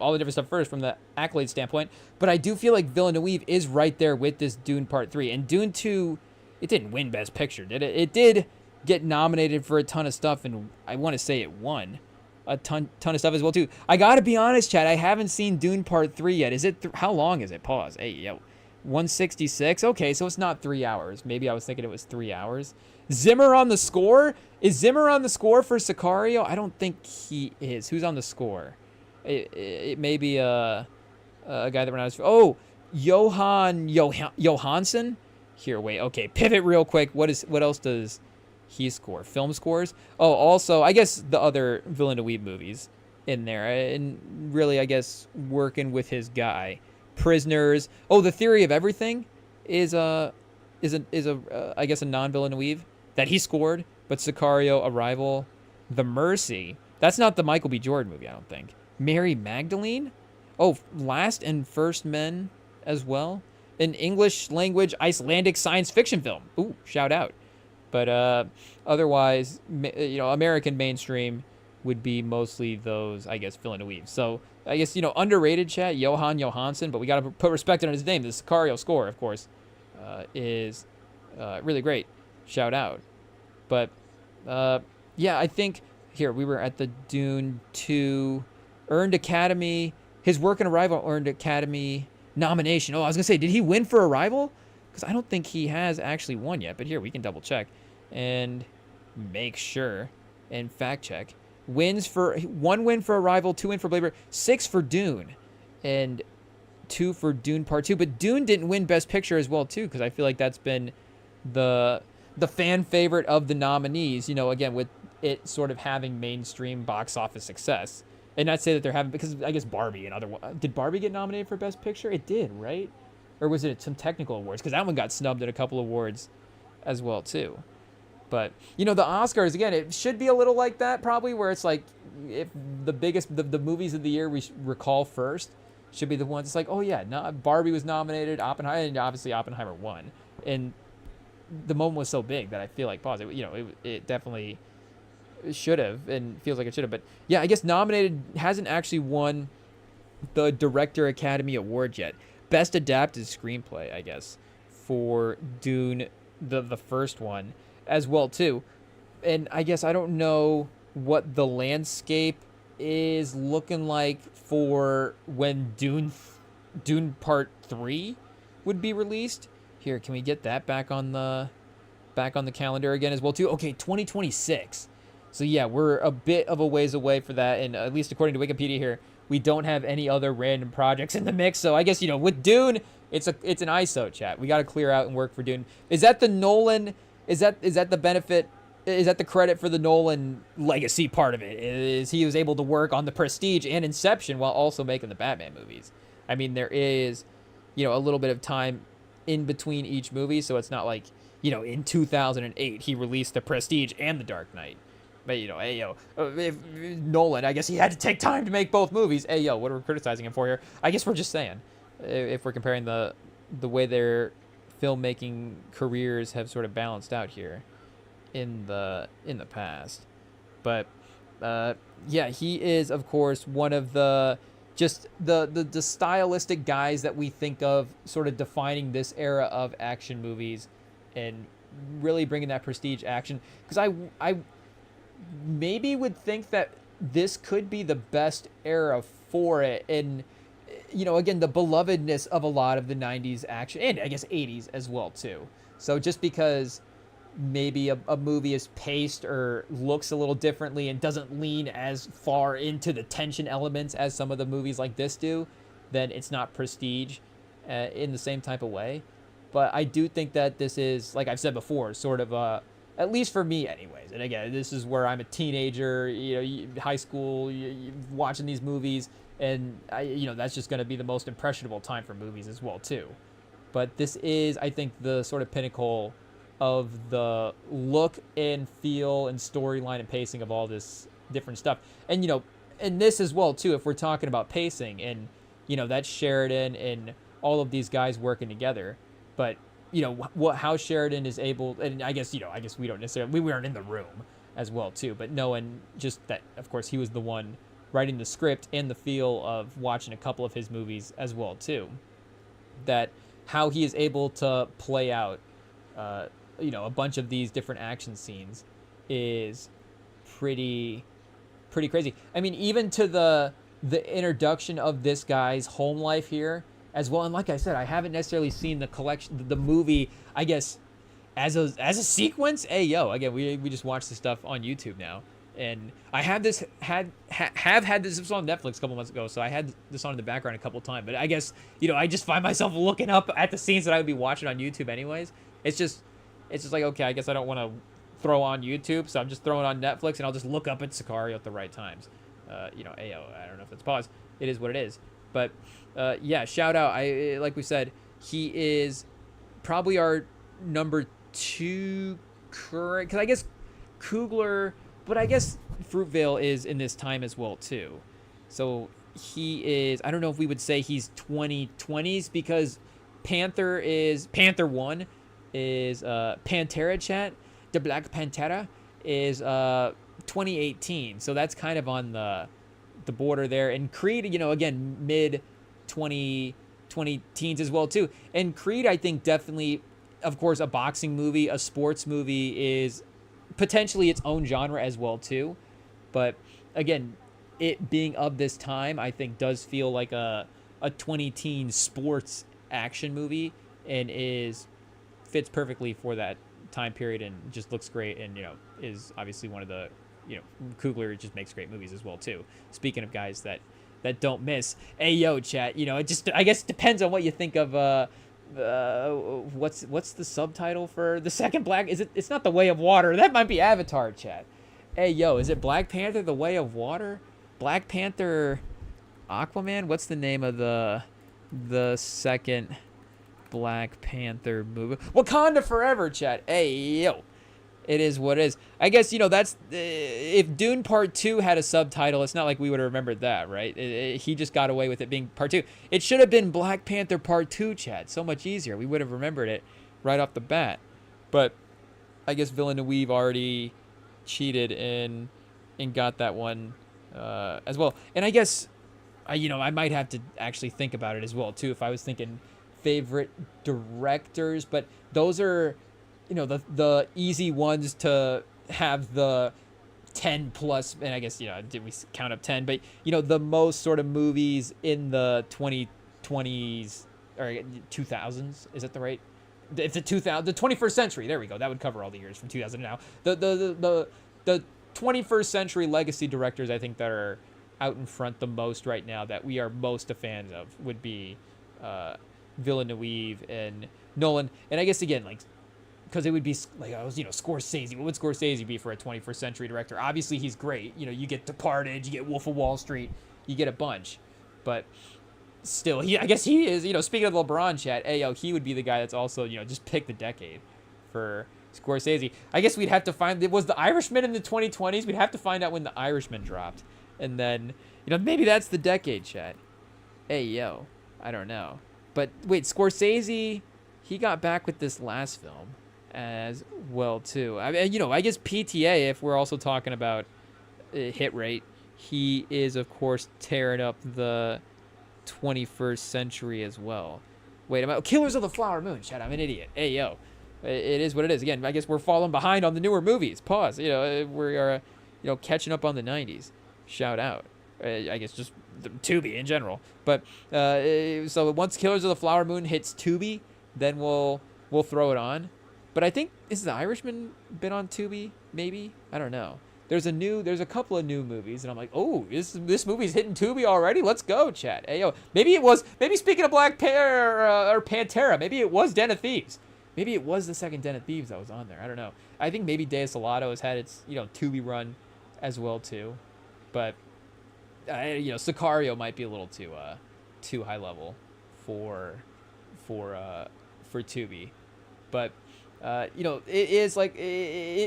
all the different stuff first from the accolade standpoint. But I do feel like Villeneuve is right there with this Dune Part 3. And Dune 2, it didn't win Best Picture, did it? It did get nominated for a ton of stuff, and I want to say it won a ton of stuff as well too. I gotta be honest, chat, I haven't seen Dune Part 3 yet. Is it, how long is it? Pause. Hey, 166? Okay, so it's not 3 hours. Maybe I was thinking it was 3 hours. Zimmer on the score? Is Zimmer on the score for Sicario? I don't think he is. Who's on the score? It may be a guy that we're not... Oh, Johansson? Here, wait. Okay, pivot real quick. What else does he score? Film scores? Oh, also, I guess the other Villeneuve movies in there. And really, I guess, working with his guy. Prisoners. Oh, The Theory of Everything is I guess a non-Villeneuve that he scored. But Sicario, Arrival, The Mercy. That's not the Michael B. Jordan movie, I don't think. Mary Magdalene? Oh, Last and First Men as well. An English language Icelandic science fiction film. Ooh, shout out. But otherwise, American mainstream would be mostly those, I guess, fill in the weave. So I guess, underrated chat, Johan Johansson, but we got to put respect on his name. The Sicario score, of course, is really great. Shout out. But yeah, I think here we were at the Dune 2 earned Academy. His work in Arrival earned Academy nomination. Oh, I was gonna say, did he win for Arrival? Because I don't think he has actually won yet. But here we can double check and make sure and fact check. One win for Arrival, 2 win for Blade Runner, 6 for Dune, and 2 for Dune Part 2. But Dune didn't win Best Picture as well too, because I feel like that's been the fan favorite of the nominees. Again, with it sort of having mainstream box office success. And not say that they're having, because I guess Barbie and other one. Did Barbie get nominated for Best Picture? It did, right? Or was it some technical awards? Because that one got snubbed at a couple awards as well too. But the Oscars, again, it should be a little like that probably, where it's like if the movies of the year we recall first should be the ones. It's like, oh yeah, Barbie was nominated, Oppenheimer, and obviously Oppenheimer won. And the moment was so big that I feel like pause. It definitely should have, and feels like it should have. But yeah, I guess nominated, hasn't actually won the Director Academy Award yet. Best Adapted Screenplay, I guess, for Dune, the first one as well too. And I guess I don't know what the landscape is looking like for when Dune Part 3 would be released. Here, can we get that back on the calendar again as well too? Okay, 2026. So yeah, we're a bit of a ways away for that, and at least according to Wikipedia here, we don't have any other random projects in the mix. So I guess with Dune, it's an ISO chat. We got to clear out and work for Dune. Is that the Nolan? Is that the benefit? Is that the credit for the Nolan legacy part of it? Is he was able to work on The Prestige and Inception while also making the Batman movies? I mean, there is, a little bit of time in between each movie, so it's not like, in 2008 he released The Prestige and The Dark Knight. But if Nolan, I guess he had to take time to make both movies. What are we criticizing him for here? I guess we're just saying, if we're comparing the way their filmmaking careers have sort of balanced out here in the past. But yeah, he is of course one of the stylistic guys that we think of sort of defining this era of action movies and really bringing that prestige action. Because I maybe would think that this could be the best era for it. And, again, the belovedness of a lot of the 90s action and I guess 80s as well, too. So just because maybe a movie is paced or looks a little differently and doesn't lean as far into the tension elements as some of the movies like this do, then it's not prestige in the same type of way. But I do think that this is, like I've said before, sort of at least for me anyways. And again, this is where I'm a teenager, high school, watching these movies, and that's just going to be the most impressionable time for movies as well too. But this is, I think, the sort of pinnacle of the look and feel and storyline and pacing of all this different stuff. And and this as well too, if we're talking about pacing and that's Sheridan and all of these guys working together. But how Sheridan is able, and I guess we don't necessarily, we weren't in the room as well too, but knowing just that, of course, he was the one writing the script and the feel of watching a couple of his movies as well too, that how he is able to play out a bunch of these different action scenes is pretty crazy. I mean, even to the introduction of this guy's home life here as well. And like I said, I haven't necessarily seen the collection, the movie, I guess, as a sequence. Again, we just watched this stuff on YouTube now, and I have this had this was on Netflix a couple months ago, so I had this on in the background a couple times. But I guess I just find myself looking up at the scenes that I would be watching on YouTube anyways. It's just like, okay, I guess I don't want to throw on YouTube, so I'm just throwing on Netflix, and I'll just look up at Sicario at the right times. I don't know if it's paused. It is what it is. But yeah, shout out. Like we said, he is probably our number 2 current, because I guess Coogler, but I guess Fruitvale is in this time as well too. So he is. I don't know if we would say he's 2020s because Panther 1 is Pantera chat. The Black Pantera is 2018. So that's kind of on the border there. And Creed, again, mid 20 teens as well too. And Creed, I think, definitely, of course, a boxing movie, a sports movie is potentially its own genre as well too. But again, it being of this time, I think does feel like a 20-teen sports action movie, and fits perfectly for that time period, and just looks great, and is obviously one of the Coogler just makes great movies as well too. Speaking of guys that don't miss, hey yo chat, it just, I guess, depends on what you think of what's the subtitle for the second Black? It's not The Way of Water. That might be Avatar chat. Hey yo, is it Black Panther The Way of Water? Black Panther Aquaman? What's the name of the second Black Panther movie? Wakanda Forever chat. Hey yo. It is what it is. I guess, that's if Dune Part 2 had a subtitle, it's not like we would have remembered that, right? He just got away with it being Part 2. It should have been Black Panther Part 2, Chad. So much easier. We would have remembered it right off the bat. But I guess Villeneuve already cheated and got that one as well. And I guess, I might have to actually think about it as well, too, if I was thinking favorite directors. But those are, the easy ones to have the 10 plus, and I guess, did we count up 10? But, the most sort of movies in the 2020s or 2000s, is that the right? It's the 21st century. There we go. That would cover all the years from 2000 to now. The 21st century legacy directors, I think, that are out in front the most right now, that we are most a fans of, would be Villeneuve and Nolan. And I guess, again, like, because it would be like, Scorsese. What would Scorsese be for a 21st century director? Obviously, he's great. You get Departed, you get Wolf of Wall Street, you get a bunch. But still, I guess he is, speaking of LeBron chat, he would be the guy that's also, just pick the decade for Scorsese. I guess we'd have to find, was The Irishman in the 2020s? We'd have to find out when The Irishman dropped. And then, maybe that's the decade, chat. I don't know. But wait, Scorsese, he got back with this last film as well too. I mean, I guess PTA, if we're also talking about hit rate, he is of course tearing up the 21st century as well. Wait, Killers of the Flower Moon. Shut up, I'm an idiot. It is what it is. Again, I guess we're falling behind on the newer movies. Pause. We are catching up on the 90s. Shout out. I guess just the Tubi in general. But so once Killers of the Flower Moon hits Tubi, then we'll throw it on. But I think, is The Irishman been on Tubi? Maybe? I don't know. There's a couple of new movies, and I'm like, oh, this movie's hitting Tubi already? Let's go, chat. Maybe speaking of Black Panther or Pantera, maybe it was Den of Thieves. Maybe it was the second Den of Thieves that was on there. I don't know. I think maybe De Salato has had its, Tubi run as well too. But, Sicario might be a little too high level for Tubi. But, it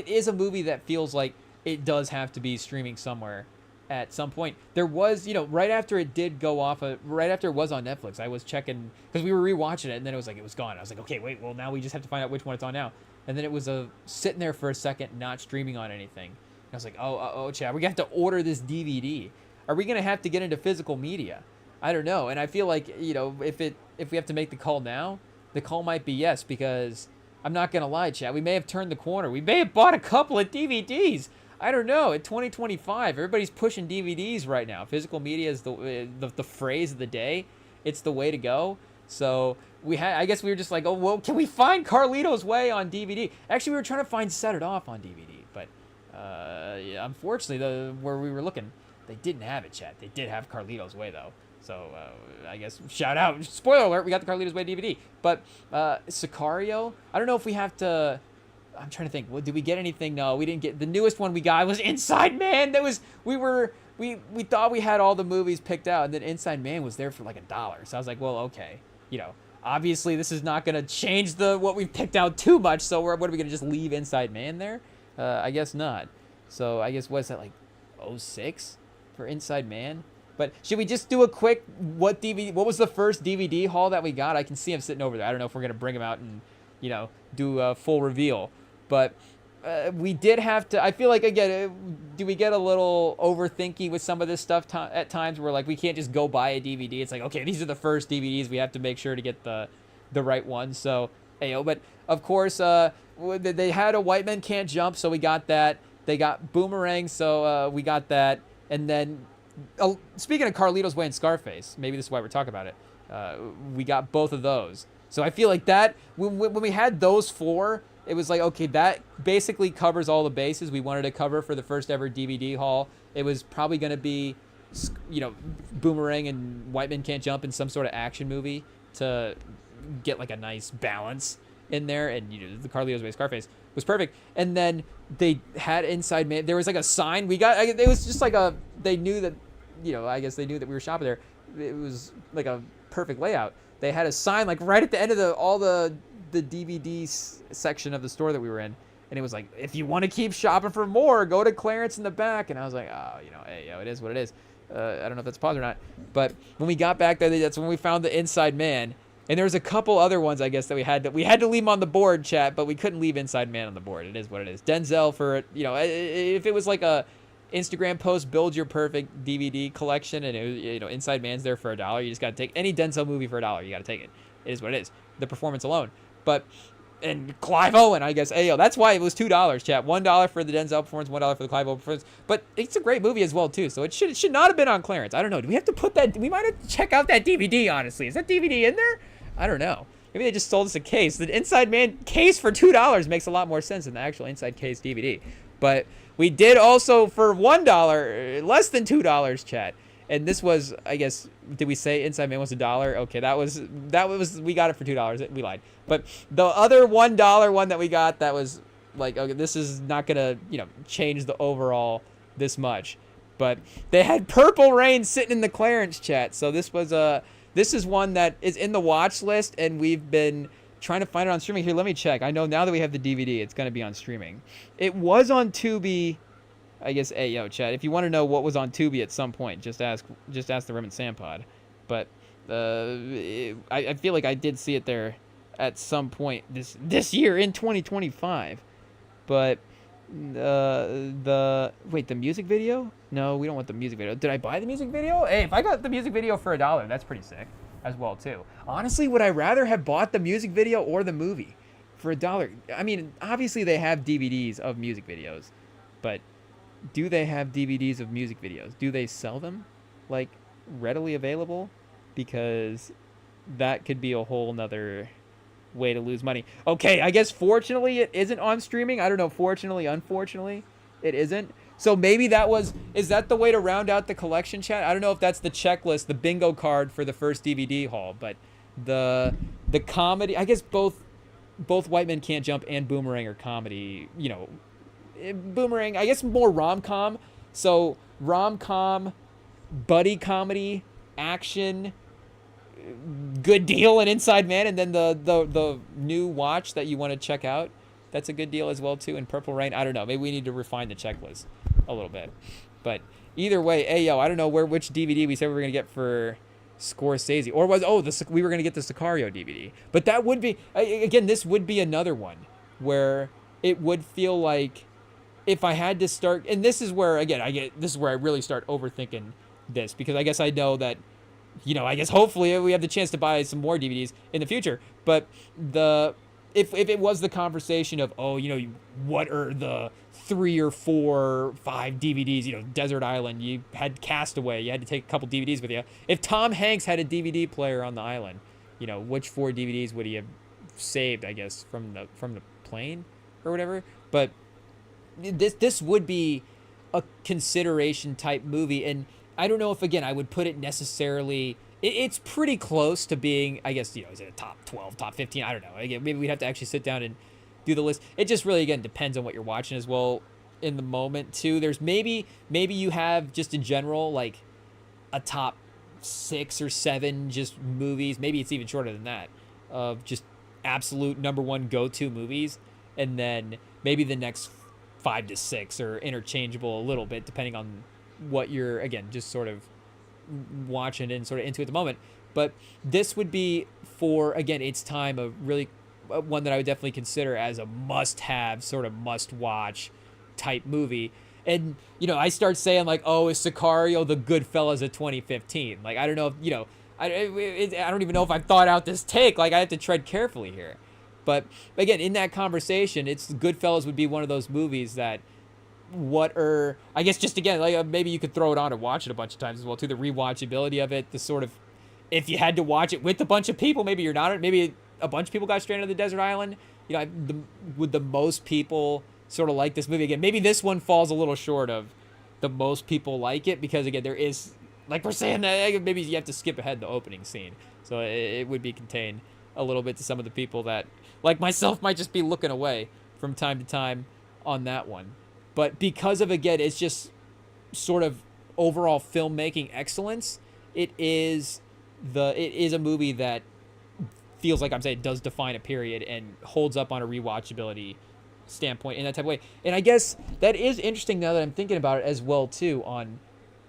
is a movie that feels like it does have to be streaming somewhere at some point. There was, right after it did go off, right after it was on Netflix, I was checking, because we were rewatching it, and then it was gone. I was like, okay, wait, well, now we just have to find out which one it's on now. And then it was sitting there for a second, not streaming on anything. And I was like, oh, Chad, we have to order this DVD. Are we going to have to get into physical media? I don't know. And I feel like, if we have to make the call now, the call might be yes, because I'm not going to lie, Chad, we may have turned the corner. We may have bought a couple of DVDs. I don't know. At 2025, everybody's pushing DVDs right now. Physical media is the phrase of the day. It's the way to go. So I guess we were just like, oh, well, can we find Carlito's Way on DVD? Actually, we were trying to find Set It Off on DVD, but unfortunately, where we were looking, they didn't have it, chat. They did have Carlito's Way though. So I guess shout out, spoiler alert, we got the Carlito's Way DVD. But Sicario, I don't know if we have to. I'm trying to think. Well, did we get anything? No, we didn't get. The newest one we got was Inside Man. We thought we had all the movies picked out, and then Inside Man was there for like $1. So I was like, well, okay, obviously this is not gonna change what we've picked out too much. So what are we gonna just leave Inside Man there? I guess not. So I guess what's that, like 06 for Inside Man? But should we just do a quick what was the first DVD haul that we got? I can see him sitting over there. I don't know if we're gonna bring him out and do a full reveal, but we did have to. I feel like again, do we get a little overthinky with some of this stuff at times? Where like we can't just go buy a DVD. It's like, okay, these are the first DVDs. We have to make sure to get the right ones. So but of course, they had a White Men Can't Jump, so we got that. They got Boomerang, so we got that. And then, speaking of Carlito's Way and Scarface, maybe this is why we're talking about it. We got both of those. So I feel like that when we had those four, it was like, okay, that basically covers all the bases we wanted to cover for the first ever DVD haul. It was probably going to be, Boomerang and White Men Can't Jump in some sort of action movie to get like a nice balance in there. And the Carlito's Way Scarface was perfect. And then they had Inside Man. There was like a sign we got. It was just like they knew that, I guess they knew that we were shopping there. It was like a perfect layout. They had a sign like right at the end of all the DVD section of the store that we were in. And it was like, if you want to keep shopping for more, go to clearance in the back. And I was like, oh, hey, it is what it is. I don't know if that's paused or not. But when we got back there, that's when we found the Inside Man. And there was a couple other ones, I guess, that we had to leave them on the board, chat, but we couldn't leave Inside Man on the board. It is what it is. Denzel for, if it was like a Instagram post, build your perfect DVD collection, and it was, Inside Man's there for $1. You just got to take any Denzel movie for $1. You got to take it. It is what it is. The performance alone. And Clive Owen, I guess. That's why it was $2, chat. $1 for the Denzel performance, $1 for the Clive Owen performance. But it's a great movie as well, too. So it should not have been on clearance. I don't know. Do we have to put that? We might have to check out that DVD, honestly. Is that DVD in there? I don't know. Maybe they just sold us a case. The Inside Man case for $2 makes a lot more sense than the actual Inside Case DVD. But we did also for $1, less than $2, chat. And this was, I guess, did we say Inside Man was $1? Okay, that was we got it for $2. We lied. But the other $1 one that we got, that was like, okay, this is not gonna, change the overall this much. But they had Purple Rain sitting in the clearance, chat. So this is one that is in the watch list, and we've been trying to find it on streaming. Here, let me check. I know now that we have the DVD, it's going to be on streaming. It was on Tubi. I guess, chat, if you want to know what was on Tubi at some point, just ask the Rem and Sam pod. But I feel like I did see it there at some point this year in 2025. But the music video? No, we don't want the music video. Did I buy the music video? Hey, if I got the music video for $1, that's pretty sick as well too. Honestly, would I rather have bought the music video or the movie for $1? I mean, obviously they have DVDs of music videos, but do they have DVDs of music videos? Do they sell them like readily available? Because that could be a whole nother way to lose money. Okay, I guess fortunately it isn't on streaming. I don't know, fortunately, unfortunately, it isn't. So maybe is that the way to round out the collection, chat? I don't know if that's the checklist, the bingo card for the first DVD haul, but the comedy, I guess both White Men Can't Jump and Boomerang are comedy, Boomerang, I guess more rom-com. So rom-com, buddy comedy, action, good deal, and Inside Man, and then the new watch that you want to check out, that's a good deal as well too. And Purple Rain, I don't know, maybe we need to refine the checklist a little bit. But either way, I don't know which DVD we said we were gonna get for Scorsese, or we were gonna get the Sicario DVD. But that would be, again, this would be another one where it would feel like if I had to start, and this is where this is where I really start overthinking this, because I guess I know that, I guess hopefully we have the chance to buy some more DVDs in the future. But if it was the conversation of, what are the 3 or 4 or 5 DVDs, Desert Island, you had Castaway, you had to take a couple DVDs with you. If Tom Hanks had a DVD player on the island, which 4 DVDs would he have saved, I guess, from the plane or whatever? But this would be a consideration type movie, and I don't know if, again, I would put it necessarily, it's pretty close to being, I guess, is it a top 12, top 15? I don't know. Again, maybe we'd have to actually sit down and do the list. It just really, again, depends on what you're watching as well in the moment too. There's maybe you have just in general like a top 6 or 7 just movies. Maybe it's even shorter than that, of just absolute number 1 go-to movies. And then maybe the next 5 to 6 or interchangeable a little bit depending on what you're, again, just sort of watching and sort of into at the moment. But this would be, for, again, its time, a really one that I would definitely consider as a must-have, sort of must-watch type movie. And, you know, I start saying, like, oh, is Sicario the Goodfellas of 2015? Like, I don't know if, you know, I don't even know if I've thought out this take. Like, I have to tread carefully here. But, again, in that conversation, Goodfellas would be one of those movies that, I guess, just again, like, maybe you could throw it on and watch it a bunch of times as well, too. The rewatchability of it, the sort of, if you had to watch it with a bunch of people, maybe you're not, maybe a bunch of people got stranded on the desert island. You know, would the most people sort of like this movie? Again, maybe this one falls a little short of the most people like it, because, again, there is, like we're saying, maybe you have to skip ahead the opening scene. So it would be contained a little bit to some of the people that, like myself, might just be looking away from time to time on that one. But because of, again, it's just sort of overall filmmaking excellence, it is a movie that feels like, I'm saying, does define a period and holds up on a rewatchability standpoint in that type of way. And I guess that is interesting now that I'm thinking about it as well, too, on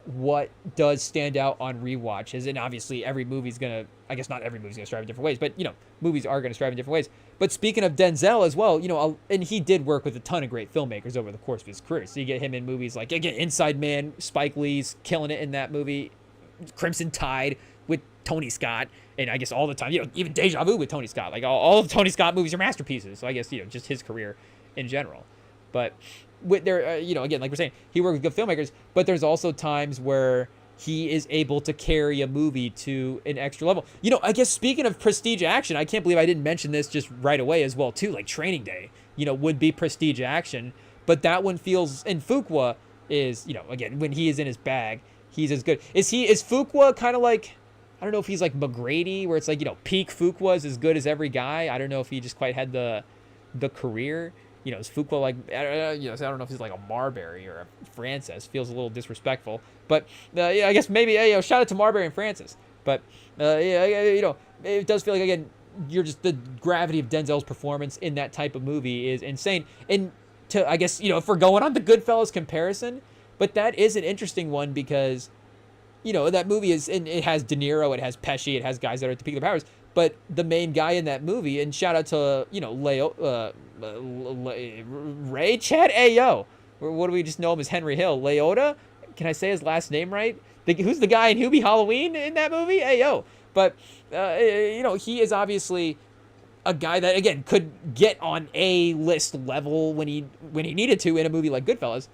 what does stand out on rewatches. And obviously every movie's gonna, I guess not every movie's gonna strive in different ways, but, you know, movies are gonna strive in different ways. But speaking of Denzel as well, you know, and he did work with a ton of great filmmakers over the course of his career. So you get him in movies like, again, Inside Man, Spike Lee's killing it in that movie, Crimson Tide with Tony Scott, and I guess all the time, you know, even Deja Vu with Tony Scott. Like, all of Tony Scott movies are masterpieces. So I guess, you know, just his career in general. But with there, you know, again, like we're saying, he worked with good filmmakers, but there's also times where he is able to carry a movie to an extra level. You know, I guess speaking of prestige action, I can't believe I didn't mention this just right away as well, too. Like Training Day, you know, would be prestige action, but that one feels, and Fuqua is, you know, again, when he is in his bag, he's as good. Is Fuqua kind of like, I don't know if he's like McGrady, where it's like, you know, peak Fuqua is as good as every guy. I don't know if he just quite had the career. You know, is Fuqua like, you know, I don't know if he's like a Marbury or a Francis. Feels a little disrespectful. But, yeah, I guess maybe, you know, shout out to Marbury and Francis. But, yeah, you know, it does feel like, again, the gravity of Denzel's performance in that type of movie is insane. And to, I guess, you know, if we're going on the Goodfellas comparison, but that is an interesting one because, you know, that movie it has De Niro, it has Pesci, it has guys that are at the peak of their powers. But the main guy in that movie, and shout out to, you know, Ray Chad Ayo. What do we just know him as? Henry Hill. Leota? Can I say his last name right? Who's the guy in Hubie Halloween in that movie? Ayo. But, you know, he is obviously a guy that, again, could get on A-list level when he needed to in a movie like Goodfellas,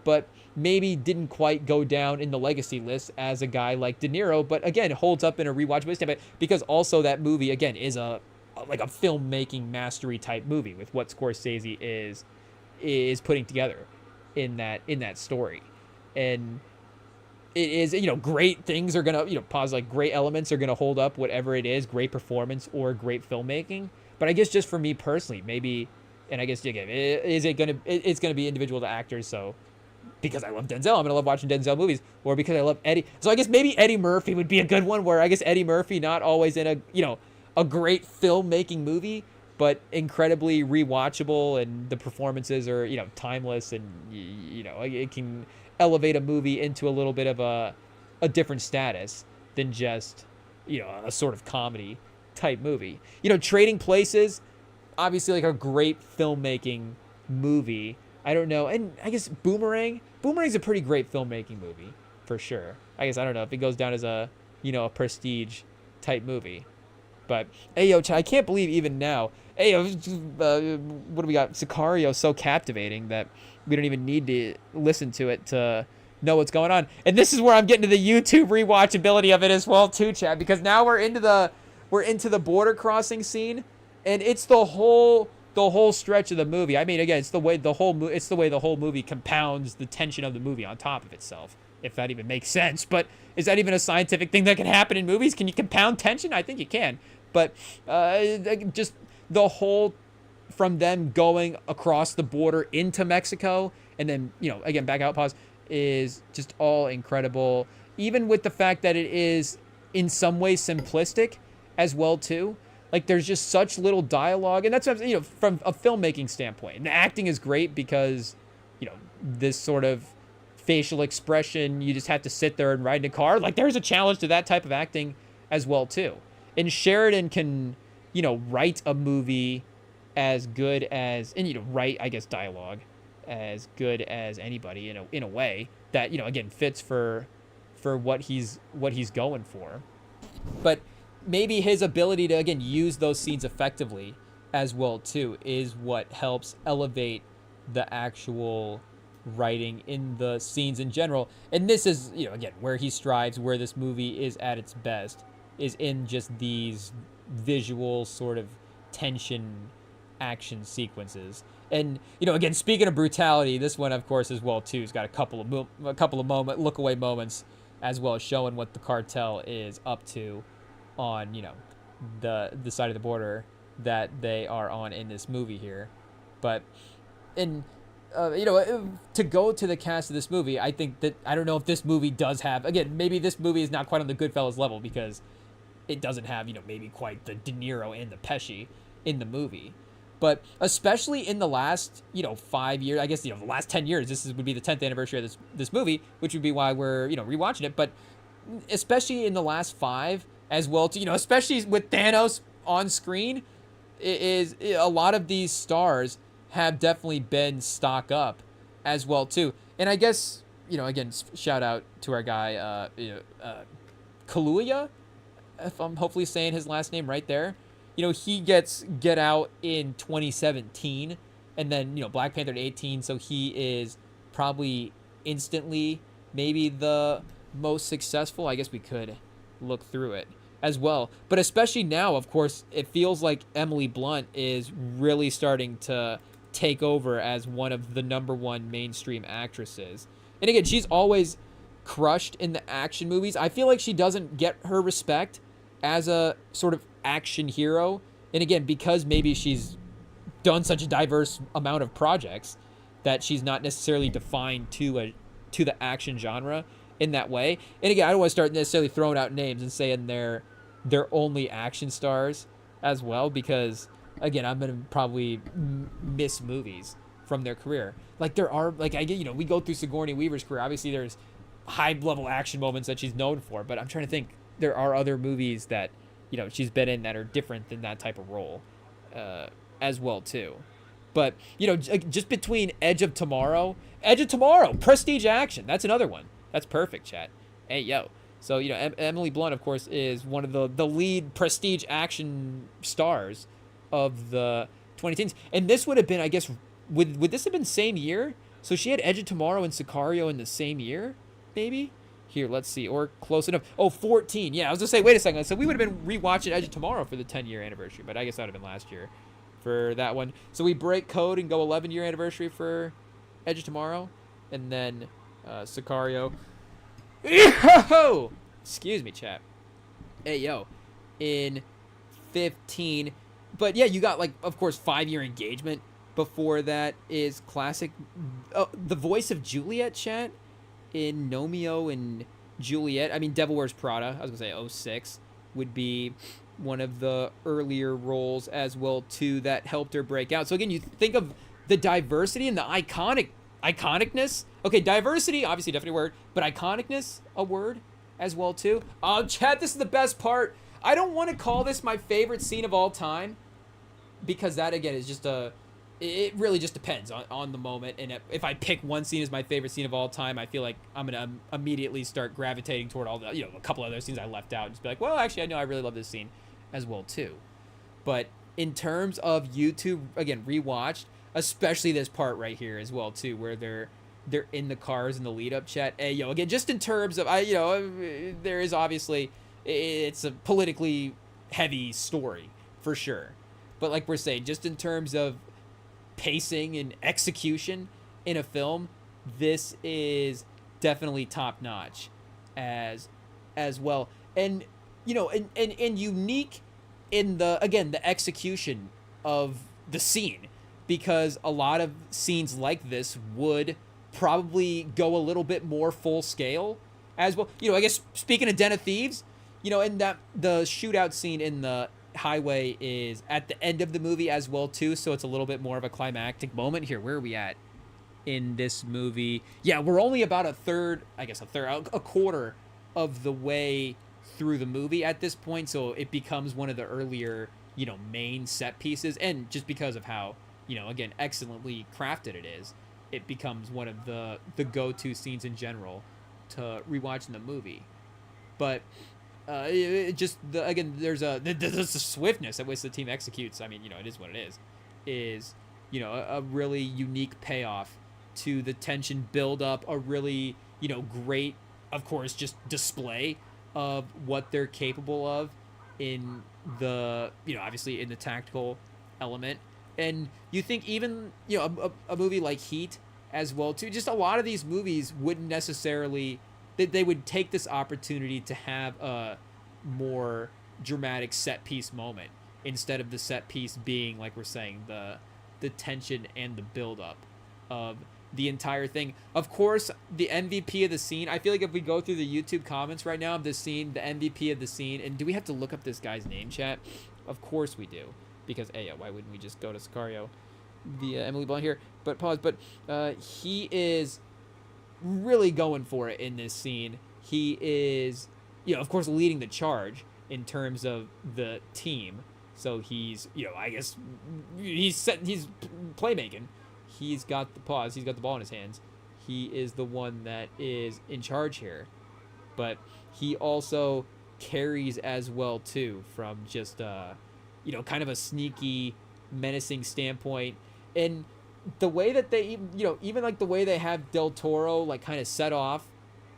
but maybe didn't quite go down in the legacy list as a guy like De Niro, but again, holds up in a rewatchability standpoint because also that movie, again, is like a filmmaking mastery type movie with what Scorsese is putting together in that story. And it is, you know, great things are going to, you know, like great elements are going to hold up whatever it is, great performance or great filmmaking. But I guess just for me personally, maybe, and I guess, again, it's going to be individual to actors, so because I love Denzel, I'm going to love watching Denzel movies, or because I love Eddie. So I guess maybe Eddie Murphy would be a good one, where I guess Eddie Murphy not always in a great filmmaking movie, but incredibly rewatchable, and the performances are, you know, timeless, and, you know, it can elevate a movie into a little bit of a different status than just, you know, a sort of comedy type movie. You know, Trading Places, obviously like a great filmmaking movie. I don't know. And I guess Boomerang's a pretty great filmmaking movie, for sure. I guess, I don't know if it goes down as a, you know, a prestige type movie. But, hey, yo, I can't believe even now, hey, yo, what do we got? Sicario so captivating that we don't even need to listen to it to know what's going on. And this is where I'm getting to the YouTube rewatchability of it as well, too, Chad, because now we're into the border crossing scene, and it's the whole stretch of the movie. I mean, again, it's the way the whole movie compounds the tension of the movie on top of itself, if that even makes sense. But is that even a scientific thing that can happen in movies? Can you compound tension? I think you can. But just the whole, from them going across the border into Mexico and then, you know, again, back out, pause, is just all incredible. Even with the fact that it is in some ways simplistic as well, too. Like, there's just such little dialogue, and that's what I'm, you know, from a filmmaking standpoint. And the acting is great because this sort of facial expression. You just have to sit there and ride in a car. Like, there's a challenge to that type of acting as well, too. And Sheridan can, write a movie as good as, and, write, I guess, dialogue as good as anybody in a way that, again, fits for what he's going for. But maybe his ability to, again, use those scenes effectively as well, too, is what helps elevate the actual writing in the scenes in general. And this is, again, where he strives, where this movie is at its best, is in just these visual sort of tension action sequences. And, again, speaking of brutality, this one, of course, as well, too, has got a couple of look away moments as well, as showing what the cartel is up to on, the side of the border that they are on in this movie here. But to go to the cast of this movie, I think that, I don't know if this movie does have, again, maybe this movie is not quite on the Goodfellas level because it doesn't have, maybe quite the De Niro and the Pesci in the movie. But especially in the last, 5 years, I guess, the last 10 years, would be the 10th anniversary of this movie, which would be why we're, rewatching it. But especially in the last 5 as well, to, especially with Thanos on screen, is a lot of these stars have definitely been stock up as well, too. And I guess, again, shout out to our guy, Kaluuya, if I'm hopefully saying his last name right there. He gets Get Out in 2017, and then, Black Panther in 2018, so he is probably instantly maybe the most successful. I guess we could look through it as well. But especially now, of course, it feels like Emily Blunt is really starting to take over as one of the #1 mainstream actresses. And again, she's always crushed in the action movies. I feel like she doesn't get her respect as a sort of action hero. And again, because maybe she's done such a diverse amount of projects that she's not necessarily defined to the action genre in that way. And again, I don't want to start necessarily throwing out names and saying they're only action stars as well, because again, I'm gonna probably miss movies from their career. Like, there are, like, I get, we go through Sigourney Weaver's career. Obviously, there's high level action moments that she's known for, but I'm trying to think. There are other movies that she's been in that are different than that type of role as well, too. But just between Edge of Tomorrow, Prestige Action, that's another one. That's perfect, chat. Hey, yo. So, Emily Blunt, of course, is one of the lead Prestige Action stars of the 2010s. And this would have been, I guess, would this have been same year? So she had Edge of Tomorrow and Sicario in the same year, maybe? Here, let's see, or close enough. Oh, 14. Yeah, I was going to say, wait a second. So we would have been rewatching Edge of Tomorrow for the 10-year anniversary, but I guess that would have been last year for that one. So we break code and go 11-year anniversary for Edge of Tomorrow, and then Sicario. Excuse me, chat. Hey, yo. In 15. But yeah, you got, like, of course, 5-year Engagement. Before that is classic. The Voice of Juliet, chat. In Romeo and Juliet. I mean, Devil Wears Prada. I was going to say 06 would be one of the earlier roles as well, too, that helped her break out. So, again, you think of the diversity and the iconicness. Okay, diversity, obviously, definitely a word. But iconicness, a word as well, too. Chat, this is the best part. I don't want to call this my favorite scene of all time, because that, again, is just it really just depends on the moment. And if I pick one scene as my favorite scene of all time, I feel like I'm going to immediately start gravitating toward all the, a couple other scenes I left out and just be like, well, actually, I know I really love this scene as well, too. But in terms of YouTube, again, rewatched, especially this part right here as well, too, where they're in the cars in the lead up, chat. Hey, yo, again, just in terms of, there is obviously, it's a politically heavy story for sure. But like we're saying, just in terms of pacing and execution in a film, this is definitely top notch as well. And and unique in the execution of the scene, because a lot of scenes like this would probably go a little bit more full scale as well. I guess speaking of Den of Thieves, and that the shootout scene in the highway is at the end of the movie as well, too, so it's a little bit more of a climactic moment. Here, where are we at? in this movie. Yeah, we're only about a quarter of the way through the movie at this point, so it becomes one of the earlier, main set pieces. And just because of how, again, excellently crafted it is, it becomes one of the go-to scenes in general to rewatch in the movie. But there's a swiftness at which the team executes. I mean, it is what it is a really unique payoff to the tension build up, a really, great, of course, just display of what they're capable of in the, obviously in the tactical element. And you think even, a movie like Heat as well too, just a lot of these movies wouldn't necessarily, they would take this opportunity to have a more dramatic set piece moment instead of the set piece being, like we're saying, the tension and the build up of the entire thing. Of course, the MVP of the scene, I feel like if we go through the YouTube comments right now of this scene, the MVP of the scene, and do we have to look up this guy's name, chat? Of course we do, because why wouldn't we just go to Sicario via Emily Blunt here? But pause. But he is really going for it in this scene. He is, of course, leading the charge in terms of the team. So he's, I guess he's playmaking. He's got the pause. He's got the ball in his hands. He is the one that is in charge here. But he also carries as well too, from just kind of a sneaky, menacing standpoint. And the way that they, even like the way they have Del Toro like kind of set off,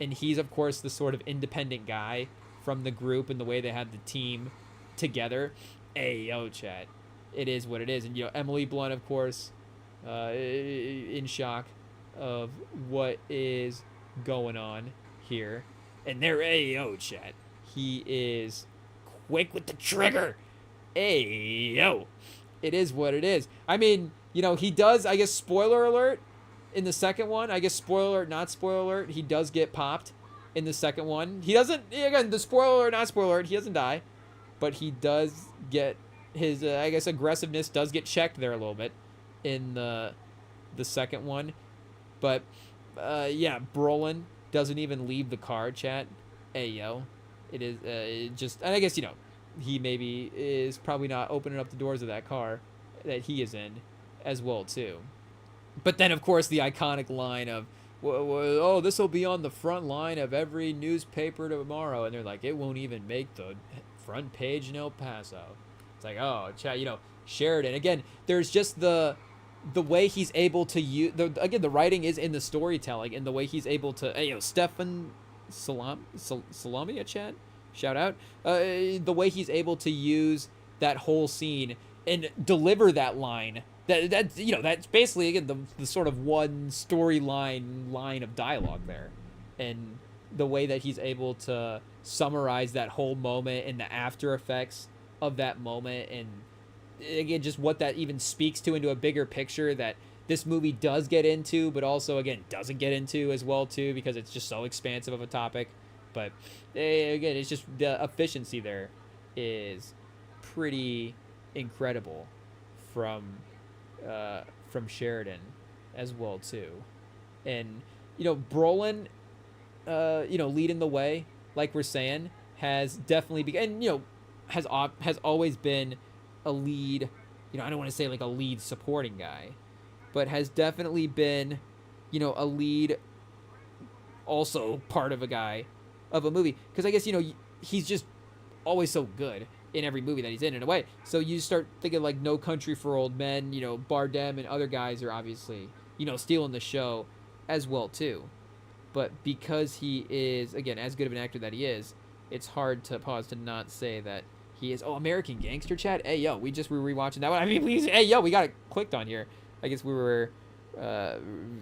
and he's of course the sort of independent guy from the group, and the way they have the team together. Chat, it is what it is. And Emily Blunt, of course, in shock of what is going on here. And there, chat, he is quick with the trigger. It is what it is. I mean, he does, I guess, spoiler alert in the second one. I guess spoiler alert, not spoiler alert, he does get popped in the second one. He doesn't, again, the spoiler alert, not spoiler alert, he doesn't die. But he does get his, I guess, aggressiveness does get checked there a little bit in the second one. But, Brolin doesn't even leave the car, chat. It is just, and I guess, he maybe is probably not opening up the doors of that car that he is in as well, too. But then, of course, the iconic line of, oh, this will be on the front line of every newspaper tomorrow. And they're like, it won't even make the front page in El Paso. It's like, oh, chat, Sheridan. Again, there's just the way he's able to use, the writing is in the storytelling, and the way he's able to, Stefan Salami, chat, shout out, the way he's able to use that whole scene and deliver that line. That's basically, again, the sort of one line of dialogue there. And the way that he's able to summarize that whole moment and the after effects of that moment, and again, just what that even speaks to into a bigger picture that this movie does get into, but also, again, doesn't get into as well too, because it's just so expansive of a topic. But again, it's just the efficiency there is pretty incredible from Sheridan as well too. And Brolin, leading the way, like we're saying, has definitely begun, has always been a lead, I don't want to say like a lead supporting guy, but has definitely been, a lead, also part of a movie. Because I guess, he's just always so good in every movie that he's in a way. So you start thinking like No Country for Old Men, Bardem and other guys are obviously, stealing the show as well too. But because he is, again, as good of an actor that he is, it's hard to pause to not say that he is. Oh, American Gangster, chat. We just were rewatching that one. I mean, we got it clicked on here. I guess we were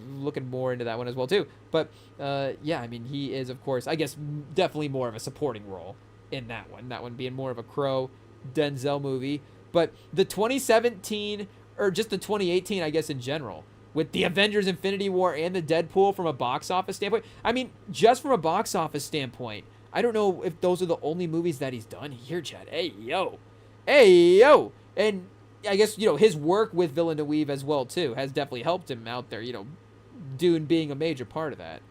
looking more into that one as well too. But I mean, he is, of course, I guess, definitely more of a supporting role in that one. That one being more of a Crow Denzel movie. But the 2017, or just the 2018, I guess, in general, with the Avengers Infinity War and the Deadpool from a box office standpoint. I mean, just from a box office standpoint, I don't know if those are the only movies that he's done here, Chad. And I guess, his work with Villeneuve as well, too, has definitely helped him out there, Dune being a major part of that.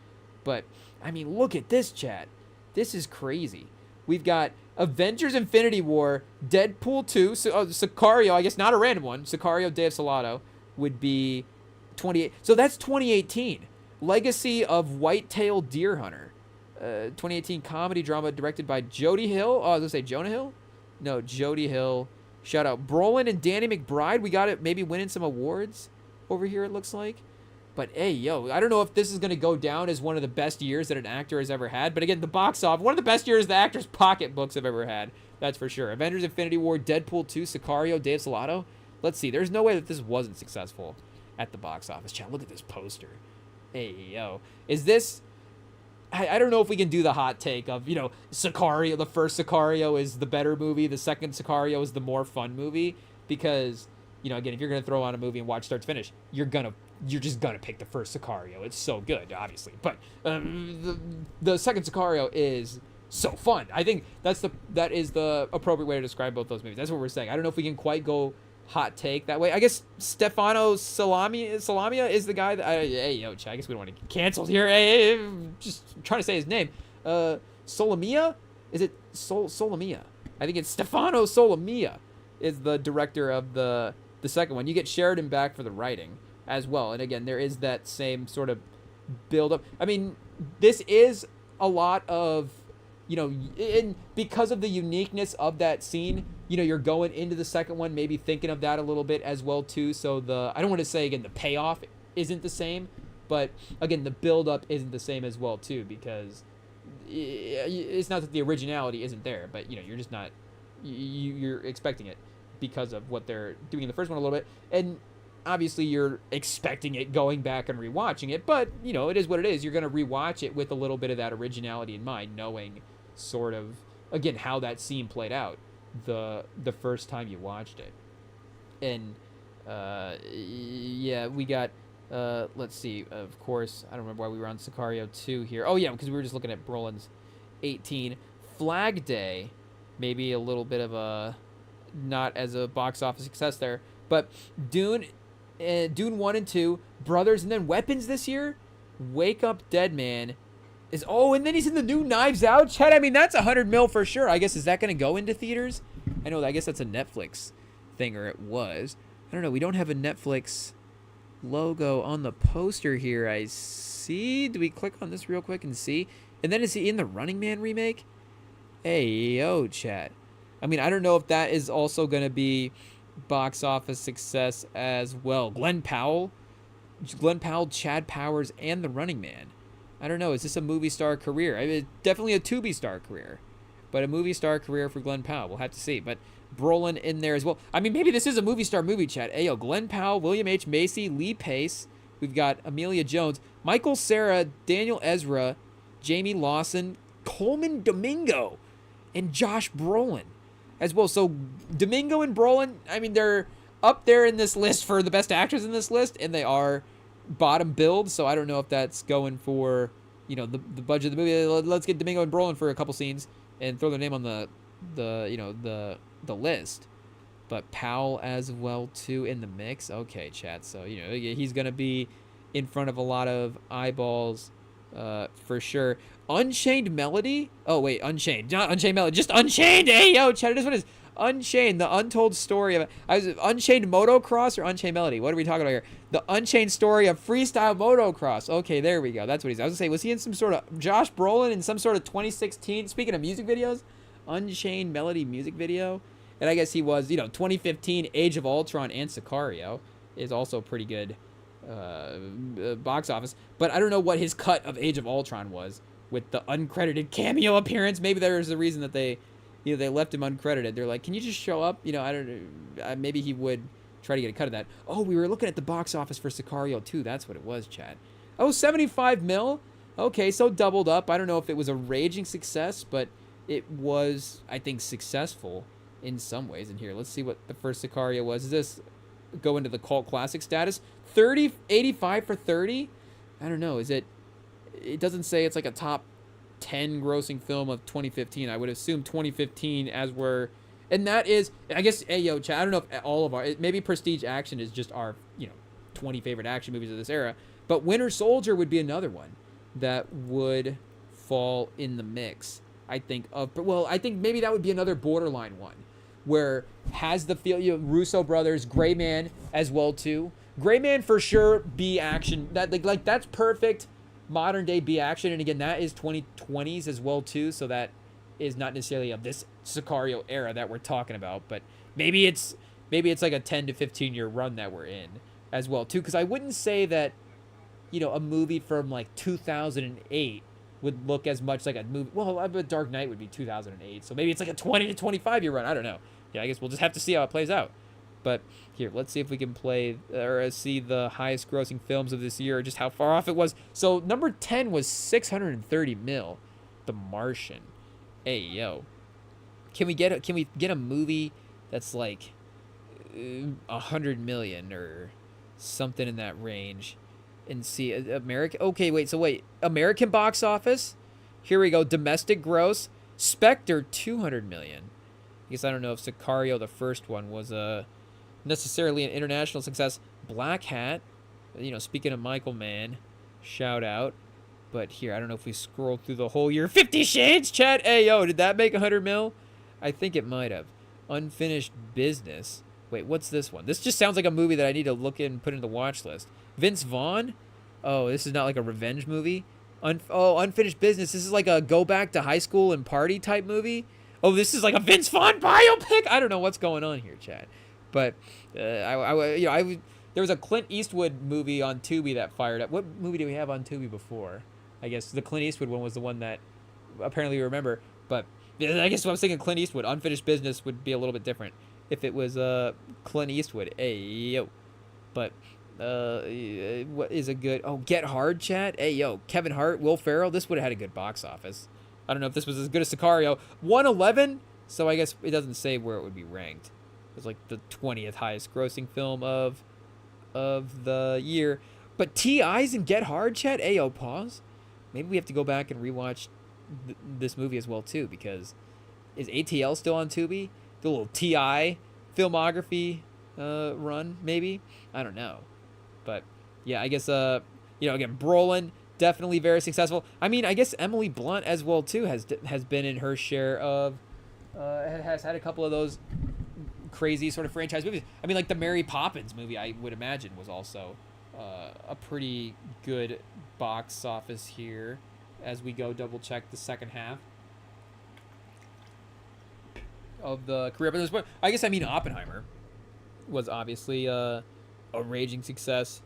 But, I mean, look at this, chat. This is crazy. We've got Avengers Infinity War, Deadpool 2, Sicario, I guess not a random one, Sicario Day of Salado would be 28. So that's 2018. Legacy of White-tailed Deer Hunter. 2018 comedy drama directed by Jody Hill. Oh, I was going to say Jonah Hill? No, Jody Hill. Shout out. Brolin and Danny McBride. We got it maybe winning some awards over here, it looks like. But, hey, yo, I don't know if this is going to go down as one of the best years that an actor has ever had. But, again, the box office, one of the best years the actor's pocketbooks have ever had. That's for sure. Avengers Infinity War, Deadpool 2, Sicario, Day of Salado. Let's see. There's no way that this wasn't successful at the box office. Chat, look at this poster. Hey, yo. Is this... I don't know if we can do the hot take of, Sicario, the first Sicario is the better movie, the second Sicario is the more fun movie, because, again, if you're going to throw on a movie and watch start to finish, you're just going to pick the first Sicario. It's so good, obviously, but the second Sicario is so fun. I think that is the appropriate way to describe both those movies. That's what we're saying. I don't know if we can quite go hot take that way. I guess Stefano Salamia is the guy that I guess we don't want to get canceled here. Hey, just trying to say his name. Solamia? Is it Solamia? I think it's Stefano Solamia is the director of the second one. You get Sheridan back for the writing as well. And again, there is that same sort of build up. I mean, this is a lot of, because of the uniqueness of that scene, you're going into the second one maybe thinking of that a little bit as well too. So I don't want to say, again, the payoff isn't the same, but again, the build up isn't the same as well too, because it's not that the originality isn't there, but you're just not, you're expecting it because of what they're doing in the first one a little bit. And obviously you're expecting it going back and rewatching it, but it is what it is. You're going to rewatch it with a little bit of that originality in mind, knowing sort of, again, how that scene played out the first time you watched it. And we got let's see, of course, I don't remember why we were on Sicario 2 here. Oh yeah, because we were just looking at Brolin's 18. Flag Day, maybe a little bit of a not as a box office success there, but Dune 1 and 2, Brothers, and then Weapons this year. Wake Up Dead Man and then he's in the new Knives Out. Chat, I mean, that's $100 million for sure. I guess, is that going to go into theaters? I guess that's a Netflix thing, or it was. I don't know. We don't have a Netflix logo on the poster here. I see. Do we click on this real quick and see? And then is he in the Running Man remake? Hey, yo, chat. I mean, I don't know if that is also going to be box office success as well. Glenn Powell, Chad Powers, and the Running Man. I don't know. Is this a movie star career? I mean, definitely a Tubi star career, but a movie star career for Glenn Powell. We'll have to see. But Brolin in there as well. I mean, maybe this is a movie star movie, chat. Ayo, Glenn Powell, William H. Macy, Lee Pace. We've got Amelia Jones, Michael Cera, Daniel Ezra, Jamie Lawson, Coleman Domingo, and Josh Brolin as well. So Domingo and Brolin, I mean, they're up there in this list for the best actors in this list, and they are bottom billed, so I don't know if that's going for the budget of the movie. Let's get Domingo and Brolin for a couple scenes and throw their name on the list. But Powell as well too in the mix. Okay, chat. So he's gonna be in front of a lot of eyeballs for sure. Unchained Melody. Oh wait, Unchained, not Unchained Melody, just Unchained. Hey yo, chat. It is what it is. Unchained, the untold story of Unchained Motocross or Unchained Melody. What are we talking about here? The Unchained story of freestyle motocross. Okay, there we go. That's what he's. I was gonna say, was he in some sort of Josh Brolin in some sort of 2016? Speaking of music videos, Unchained Melody music video, and I guess he was. 2015 Age of Ultron and Sicario is also pretty good box office. But I don't know what his cut of Age of Ultron was with the uncredited cameo appearance. Maybe there's a reason that they left him uncredited. They're like, can you just show up? I don't know. Maybe he would try to get a cut of that. Oh, we were looking at the box office for Sicario 2. That's what it was, chat. Oh, 75 mil. Okay, so doubled up. I don't know if it was a raging success, but it was, I think, successful in some ways. And here, let's see what the first Sicario was. Does this go into the cult classic status? 85 for 30? I don't know. It doesn't say it's like a top 10 grossing film of 2015. I would assume 2015 and that is, I guess, hey yo chat, I don't know if all of maybe Prestige Action is just our 20 favorite action movies of this era. But Winter Soldier would be another one that would fall in the mix, I think. I think maybe that would be another borderline one where has the feel, Russo brothers, Gray Man as well too. Gray Man for sure, B action. Like that's perfect modern day B action, and again that is 2020s as well too. So that is not necessarily of this Sicario era that we're talking about, but maybe it's like a 10 to 15 year run that we're in as well too. Because I wouldn't say that a movie from like 2008 would look as much like a movie. Well, I bet Dark Knight would be 2008, so maybe it's like a 20 to 25 year run. I don't know. Yeah, I guess we'll just have to see how it plays out. But here, let's see if we can play or see the highest grossing films of this year, just how far off it was. So number 10 was 630 mil, The Martian. Hey yo, can we get a movie that's like 100 million or something in that range? And see American. Okay, wait. American box office. Here we go. Domestic gross. Spectre 200 million. I guess I don't know if Sicario, the first one, was necessarily an international success. Black Hat. Speaking of Michael Mann, shout out. But here, I don't know if we scroll through the whole year. 50 Shades, chat. Hey yo, did that make 100 mil? I think it might have. Unfinished Business. Wait, what's this one? This just sounds like a movie that I need to look in and put in the watch list. Vince Vaughn? Oh, this is not like a revenge movie? Unfinished Business. This is like a go back to high school and party type movie? Oh, this is like a Vince Vaughn biopic? I don't know what's going on here, Chad. But there was a Clint Eastwood movie on Tubi that fired up. What movie did we have on Tubi before? I guess the Clint Eastwood one was the one that apparently we remember. But I guess what I was thinking, Clint Eastwood. Unfinished Business would be a little bit different if it was Clint Eastwood. Hey, yo. But what is a good... Oh, Get Hard, chat? Hey, yo. Kevin Hart, Will Ferrell. This would have had a good box office. I don't know if this was as good as Sicario. 111? So I guess it doesn't say where it would be ranked. It was like the 20th highest grossing film of the year. But T.I.'s and Get Hard, chat? Hey, yo, pause. Maybe we have to go back and rewatch this movie as well, too, because is ATL still on Tubi? The little T.I. filmography run, maybe? I don't know. But, yeah, I guess, again, Brolin, definitely very successful. I mean, I guess Emily Blunt as well, too, has been in her share of, has had a couple of those crazy sort of franchise movies. I mean, like the Mary Poppins movie, I would imagine, was also a pretty good box office here as we go double check the second half of the career. But there's, I guess, I mean, Oppenheimer was obviously a raging success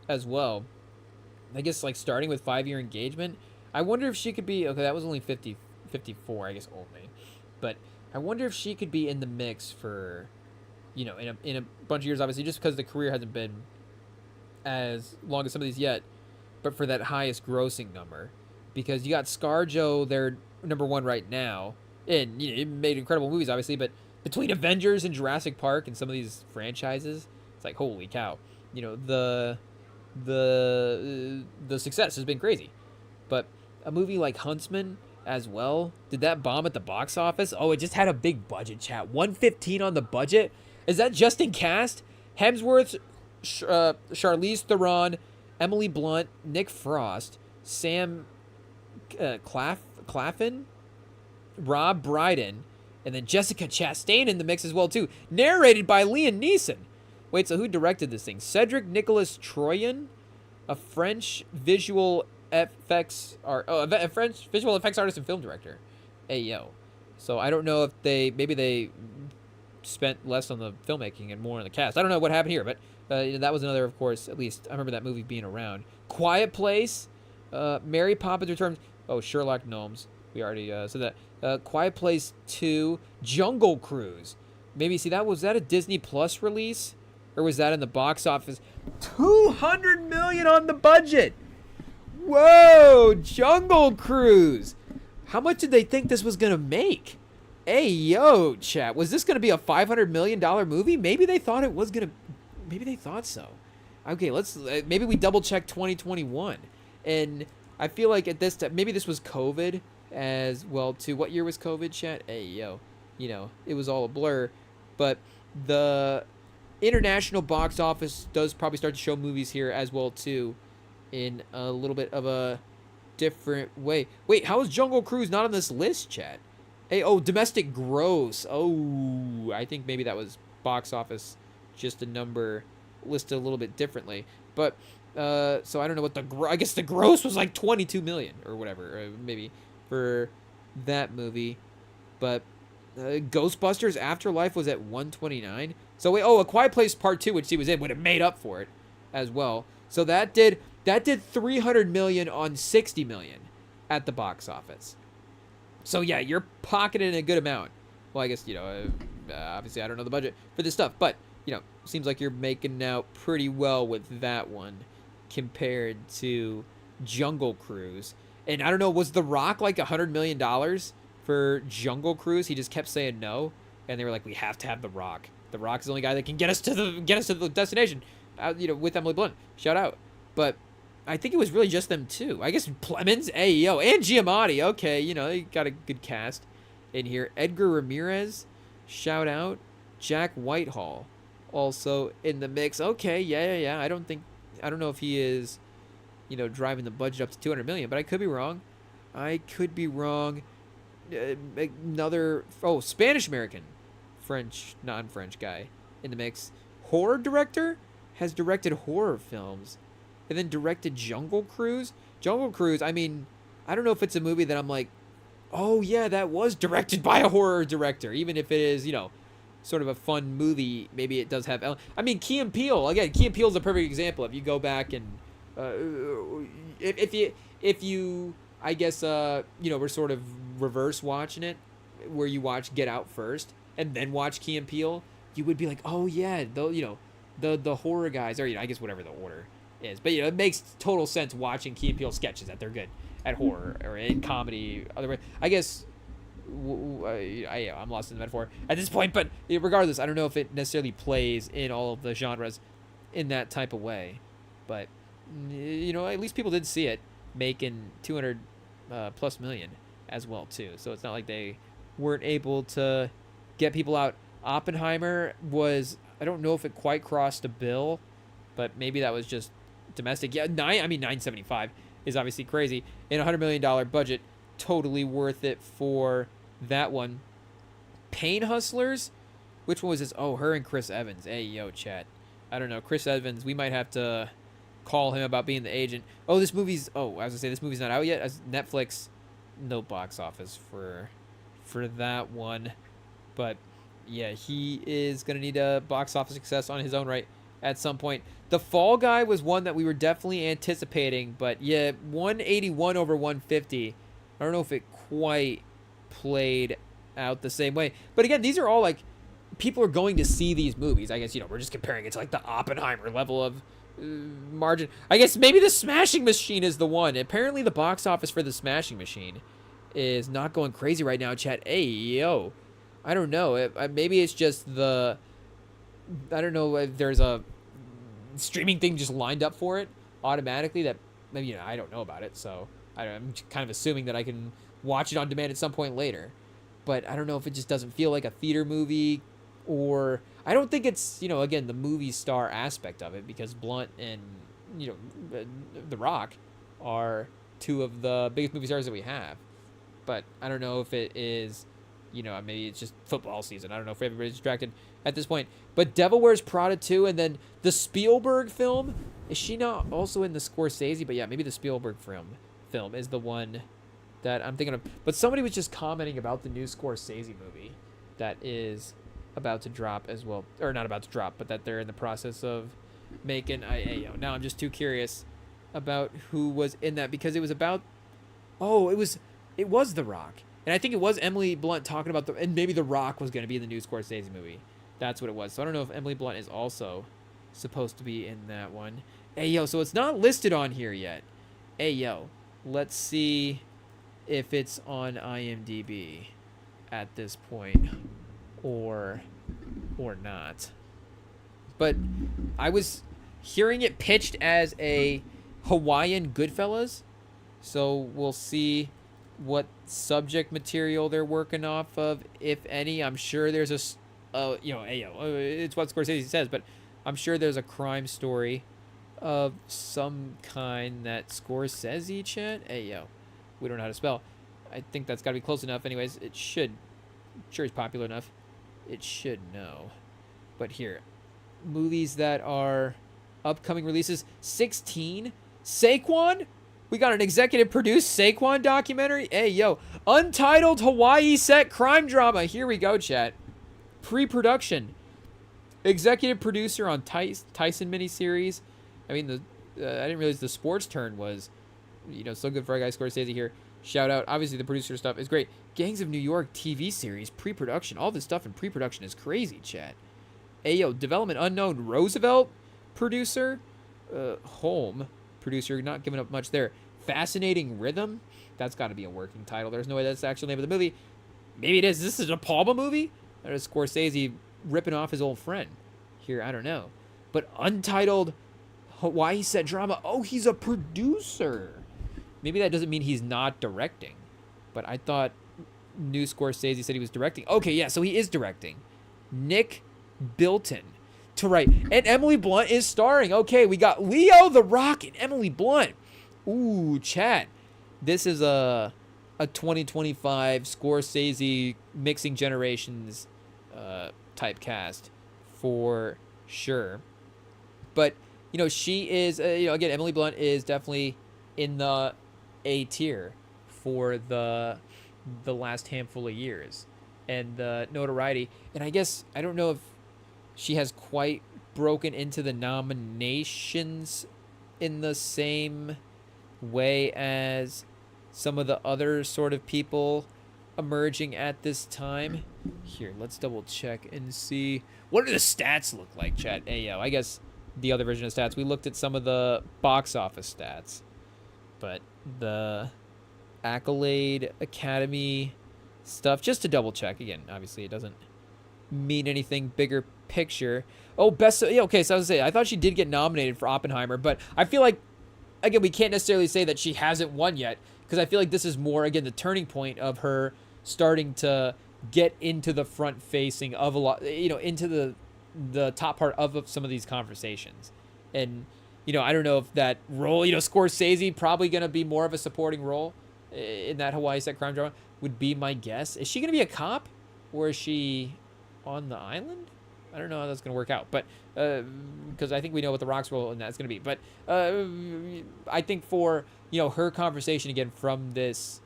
as well. I guess, like, starting with 5-year engagement, I wonder if she could be, okay, that was only 54, I guess, only. But I wonder if she could be in the mix for, in a bunch of years, obviously, just because the career hasn't been as long as some of these yet, but for that highest grossing number. Because you got ScarJo, they're number one right now, and, it made incredible movies, obviously, but between Avengers and Jurassic Park and some of these franchises, it's like, holy cow. The success has been crazy. But a movie like Huntsman as well, did that bomb at the box office? Oh, it just had a big budget, chat. 115 on the budget. Is that just in cast? Hemsworth, Charlize Theron, Emily Blunt, Nick Frost, Sam Claflin, Rob Brydon, and then Jessica Chastain in the mix as well too. Narrated by Liam Neeson. Wait, so who directed this thing? Cedric Nicolas Troyan, a French visual effects artist and film director. Hey yo. So I don't know if maybe they spent less on the filmmaking and more on the cast. I don't know what happened here, but that was another, of course, at least I remember that movie being around. Quiet Place, Mary Poppins Returns. Oh, Sherlock Gnomes. We already said that. Quiet Place 2, Jungle Cruise. Maybe, see, was that a Disney Plus release? Or was that in the box office? 200 million on the budget. Whoa, Jungle Cruise. How much did they think this was going to make? Hey, yo, chat. Was this going to be a $500 million movie? Maybe they thought it was going to. Maybe they thought so. Okay, let's. Maybe we double check 2021. And I feel like at this time, maybe this was COVID as well, too. What year was COVID, chat? Hey, yo. It was all a blur. But international box office does probably start to show movies here as well too, in a little bit of a different way. Wait, how is Jungle Cruise not on this list, chat? Hey, oh, domestic gross. Oh, I think maybe that was box office, just a number listed a little bit differently. But so I don't know what I guess the gross was like 22 million or whatever, maybe for that movie. But Ghostbusters Afterlife was at 129. So wait, oh, A Quiet Place Part 2, which he was in, would have made up for it as well. So that did 300 million on 60 million at the box office. So yeah, you're pocketing a good amount. Well, I guess, obviously I don't know the budget for this stuff, but seems like you're making out pretty well with that one compared to Jungle Cruise. And I don't know, was The Rock like $100 million for Jungle Cruise? He just kept saying no, and they were like, we have to have The Rock. The Rock is the only guy that can get us to the destination. With Emily Blunt, shout out. But I think it was really just them two. I guess Plemons, Ayo, and Giamatti. Okay, you got a good cast in here. Edgar Ramirez, shout out. Jack Whitehall, also in the mix. Okay, yeah. I don't know if he is, driving the budget up to 200 million, but I could be wrong. Another Spanish American, French, non-French guy in the mix. Horror director, has directed horror films, and then directed Jungle Cruise. Jungle Cruise, I mean, I don't know if it's a movie that I'm like, oh yeah, that was directed by a horror director, even if it is, sort of a fun movie. Maybe it does have, I mean, Key and Peele, again, Key and Peele is a perfect example. If you go back and if you I guess we're sort of reverse watching it, where you watch Get Out first and then watch Key and Peele, you would be like, oh yeah, the horror guys, or I guess whatever the order is, but it makes total sense watching Key and Peele sketches that they're good at horror or in comedy. Otherwise, I guess I'm lost in the metaphor at this point, but regardless, I don't know if it necessarily plays in all of the genres in that type of way, but at least people did see it making 200 plus million as well too. So it's not like they weren't able to get people out. Oppenheimer was, I don't know if it quite crossed a bill, but maybe that was just domestic. Yeah, 975 is obviously crazy. In a $100 million budget, totally worth it for that one. Pain Hustlers, which one was this? Oh, her and Chris Evans. Hey, yo, chat. I don't know. Chris Evans, we might have to call him about being the agent. Oh, this movie's not out yet. As Netflix, no box office for that one. But yeah, he is going to need a box office success on his own right at some point. The Fall Guy was one that we were definitely anticipating, but yeah, 181 over 150. I don't know if it quite played out the same way. But again, these are all like, people are going to see these movies. I guess, we're just comparing it to like the Oppenheimer level of margin. I guess maybe the Smashing Machine is the one. Apparently the box office for the Smashing Machine is not going crazy right now, chat. Hey, yo. I don't know. Maybe it's just I don't know if there's a streaming thing just lined up for it automatically that maybe, I don't know about it. So I'm kind of assuming that I can watch it on demand at some point later. But I don't know if it just doesn't feel like a theater movie, or I don't think it's, again, the movie star aspect of it, because Blunt and, The Rock are two of the biggest movie stars that we have. But I don't know if it is, maybe it's just football season. I don't know if everybody's distracted at this point. But Devil Wears Prada 2, and then the Spielberg film, is she not also in the Scorsese? But yeah, maybe the Spielberg film is the one that I'm thinking of. But somebody was just commenting about the new Scorsese movie that is about to drop as well, or not about to drop, but that they're in the process of making. Now I'm just too curious about who was in that, because it was about, it was The Rock, and I think it was Emily Blunt talking about and maybe The Rock was going to be in the new Scorsese movie. That's what it was. So I don't know if Emily Blunt is also supposed to be in that one. So it's not listed on here yet. Let's see if it's on IMDb at this point or not. But I was hearing it pitched as a Hawaiian Goodfellas, so we'll see what subject material they're working off of, if any. I'm sure there's it's what Scorsese says, but I'm sure there's a crime story of some kind that Scorsese, chat. Hey, yo, we don't know how to spell. I think that's got to be close enough. Anyways, it should. I'm sure he's popular enough. It should know. But here, movies that are upcoming releases. 16. Saquon? We got an executive produced Saquon documentary. Hey, yo. Untitled Hawaii set crime drama. Here we go, chat. Pre-production. Executive producer on Tyson miniseries. I mean, I didn't realize the sports turn was, so good for our guy Scorsese here. Shout out. Obviously, the producer stuff is great. Gangs of New York TV series, pre-production. All this stuff in pre-production is crazy, chat. Ayo, development unknown. Roosevelt producer. Home producer. Not giving up much there. Fascinating Rhythm. That's got to be a working title. There's no way that's the actual name of the movie. Maybe it is. This is a Palma movie? Or is Scorsese ripping off his old friend? Here, I don't know. But Untitled Hawaii set drama. Oh, he's a producer. Maybe that doesn't mean he's not directing. But I thought new Scorsese said he was directing. Okay, yeah, so he is directing. Nick Bilton to write. And Emily Blunt is starring. Okay, we got Leo the Rock and Emily Blunt. Ooh, chat. This is a 2025 Scorsese mixing generations type cast for sure. But, she is, again, Emily Blunt is definitely in the A tier for the last handful of years. And the notoriety. And I guess, I don't know if she has quite broken into the nominations in the same way as some of the other sort of people emerging at this time. Here, let's double check and see. What do the stats look like, chat? Ayo, I guess the other version of stats. We looked at some of the box office stats. But the Accolade Academy stuff, just to double check. Again, obviously it doesn't mean anything bigger picture. Oh, okay, so I was going to say, I thought she did get nominated for Oppenheimer, but I feel like, again, we can't necessarily say that she hasn't won yet, because I feel like this is more, again, the turning point of her starting to get into the front facing of a lot, into the top part of some of these conversations. And, I don't know if that role, Scorsese probably going to be more of a supporting role in that Hawaii set crime drama would be my guess. Is she going to be a cop, or is she on the island? I don't know how that's going to work out, but because I think we know what the Rock's role in that's going to be. But I think for her conversation again from those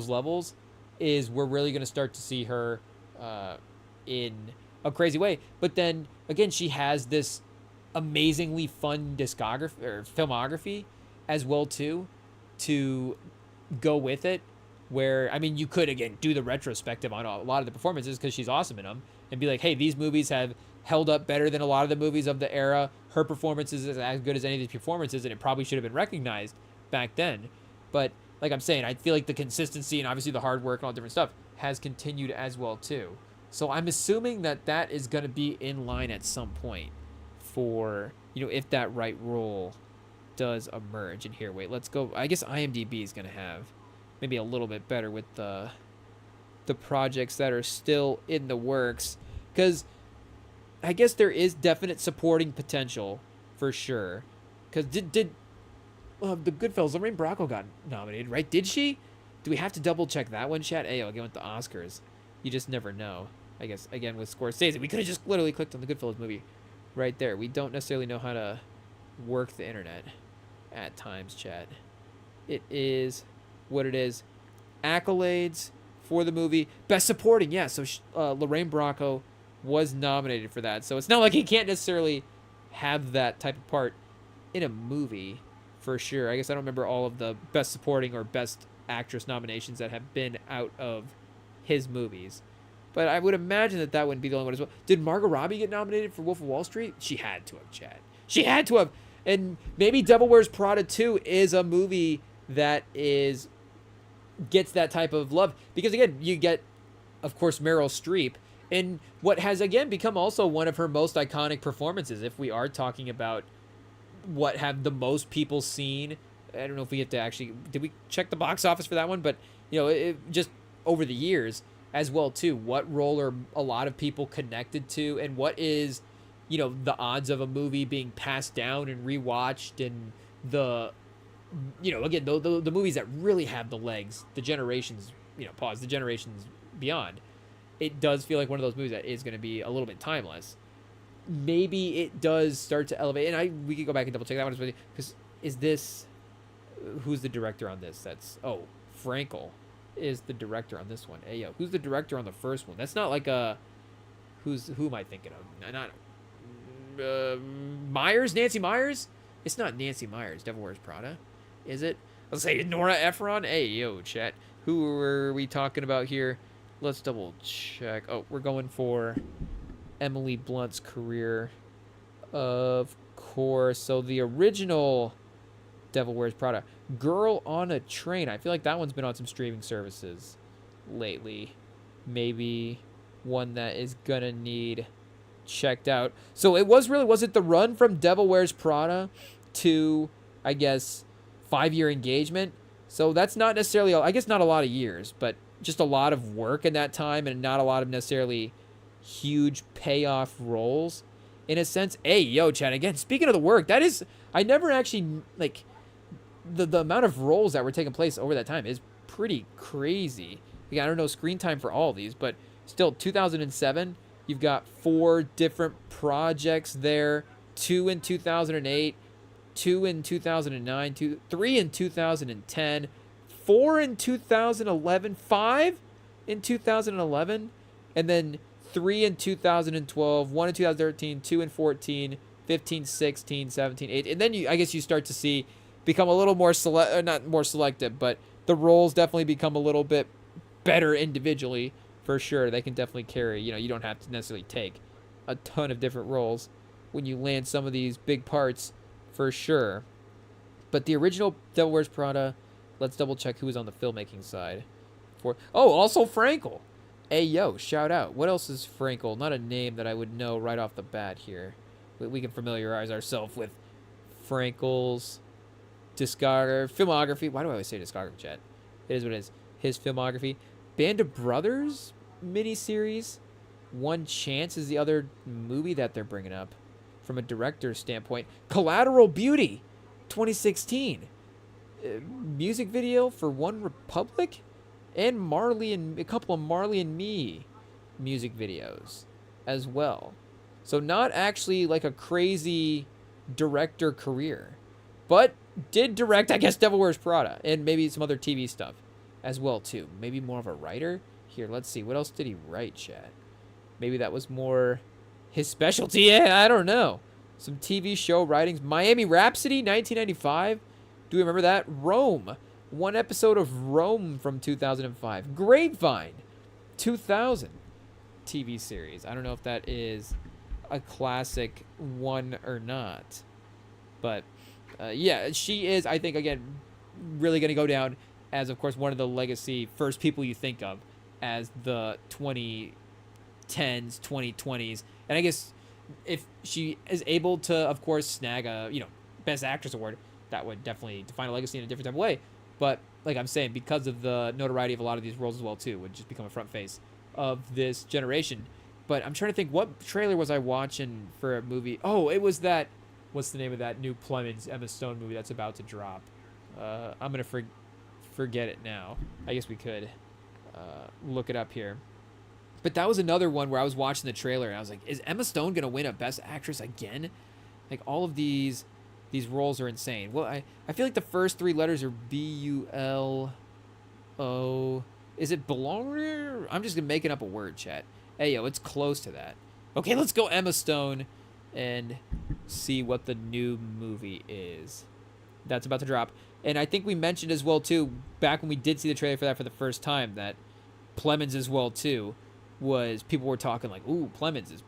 levels is we're really going to start to see her in a crazy way. But then again, she has this amazingly fun discography or filmography as well too to go with it. Where, I mean, you could, again, do the retrospective on a lot of the performances because she's awesome in them and be like, hey, these movies have held up better than a lot of the movies of the era. Her performance is as good as any of these performances, and it probably should have been recognized back then. But like I'm saying, I feel like the consistency and obviously the hard work and all different stuff has continued as well, too. So I'm assuming that is going to be in line at some point for, if that right role does emerge. And here, wait, let's go. I guess IMDb is going to have maybe a little bit better with the projects that are still in the works, because I guess there is definite supporting potential for sure. Because did the Goodfellas, Lorraine Bracco got nominated, right? Did she? Do we have to double check that one, chat? Ayo, again with the Oscars, you just never know. I guess again with Scorsese, we could have just literally clicked on the Goodfellas movie right there. We don't necessarily know how to work the internet at times, chat. It is what it is. Accolades for the movie. Best Supporting, yeah. So Lorraine Bracco was nominated for that. So it's not like he can't necessarily have that type of part in a movie for sure. I guess I don't remember all of the Best Supporting or Best Actress nominations that have been out of his movies. But I would imagine that wouldn't be the only one as well. Did Margot Robbie get nominated for Wolf of Wall Street? She had to have, Chad. She had to have. And maybe Devil Wears Prada 2 is a movie that gets that type of love. Because, again, you get, of course, Meryl Streep in what has, again, become also one of her most iconic performances. If we are talking about what have the most people seen, I don't know if we have to actually... Did we check the box office for that one? But, just over the years, as well too. What role are a lot of people connected to, and what is, the odds of a movie being passed down and rewatched, and the, again, the movies that really have the legs, the generations, the generations beyond. It does feel like one of those movies that is going to be a little bit timeless. Maybe it does start to elevate, and we could go back and double check that one because is this, who's the director on this? That's Frankel is the director on this one. Hey yo, who's the director on the first one? That's not like who am I thinking of? Not Myers, Nancy Myers. It's not Nancy Myers. Devil Wears Prada, is it? Let's say Nora Ephron. Hey yo, chat. Who are we talking about here? Let's double check. Oh, we're going for Emily Blunt's career, of course. So the original Devil Wears Prada, Girl on a Train. I feel like that one's been on some streaming services lately. Maybe one that is gonna need checked out. So was it the run from Devil Wears Prada to, I guess, 5-year engagement? So that's not necessarily, I guess, not a lot of years, but just a lot of work in that time, and not a lot of necessarily huge payoff roles in a sense. Hey yo, Chad, again, speaking of the work, that is, I never actually, like, the amount of roles that were taking place over that time is pretty crazy. Again, I don't know screen time for all of these, but still, 2007, you've got 4 different projects there, 2 in 2008, 2 in 2009, 3 in 2010, 4 in 2011, 5 in 2011, and then 3 in 2012, 1 in 2013, 2 in 14, 15, 16, 17, 18. And then I guess you start to see become a little more not more selective, but the roles definitely become a little bit better individually, for sure. They can definitely carry, you don't have to necessarily take a ton of different roles when you land some of these big parts, for sure. But the original Devil Wears Prada, let's double check who was on the filmmaking side. Also Frankel. Hey, yo, shout out. What else is Frankel? Not a name that I would know right off the bat here. We can familiarize ourselves with Frankel's filmography. Why do I always say discography, chat? It is what it is. His filmography. Band of Brothers miniseries. One Chance is the other movie that they're bringing up from a director's standpoint. Collateral Beauty, 2016. Music video for One Republic, and a couple of Marley and Me music videos as well. So not actually like a crazy director career, but did direct, I guess, Devil Wears Prada, and maybe some other TV stuff as well too. Maybe more of a writer. Here, let's see. What else did he write, chat? Maybe that was more his specialty. Yeah, I don't know. Some TV show writings. Miami Rhapsody, 1995. Do we remember that? Rome. One episode of Rome from 2005. Grapevine, 2000. TV series. I don't know if that is a classic one or not. But, yeah, she is, I think, again, really going to go down as, of course, one of the legacy first people you think of as the 2010s, 2020s. And I guess if she is able to, of course, snag a, Best Actress award, that would definitely define a legacy in a different type of way. But, like I'm saying, because of the notoriety of a lot of these roles as well, too, would just become a front face of this generation. But I'm trying to think, what trailer was I watching for a movie? Oh, it was that, what's the name of that new Clemens, Emma Stone movie that's about to drop? I'm going to forget it now. I guess we could look it up here. But that was another one where I was watching the trailer, and I was like, is Emma Stone going to win a Best Actress again? Like, all of these roles are insane. Well, I feel like the first 3 letters are B-U-L-O. Is it belong? I'm just making up a word, chat. Hey, yo, it's close to that. Okay, let's go Emma Stone and see what the new movie is that's about to drop. And I think we mentioned as well, too, back when we did see the trailer for that for the first time, that Plemons as well, too, was people were talking like, ooh, Plemons,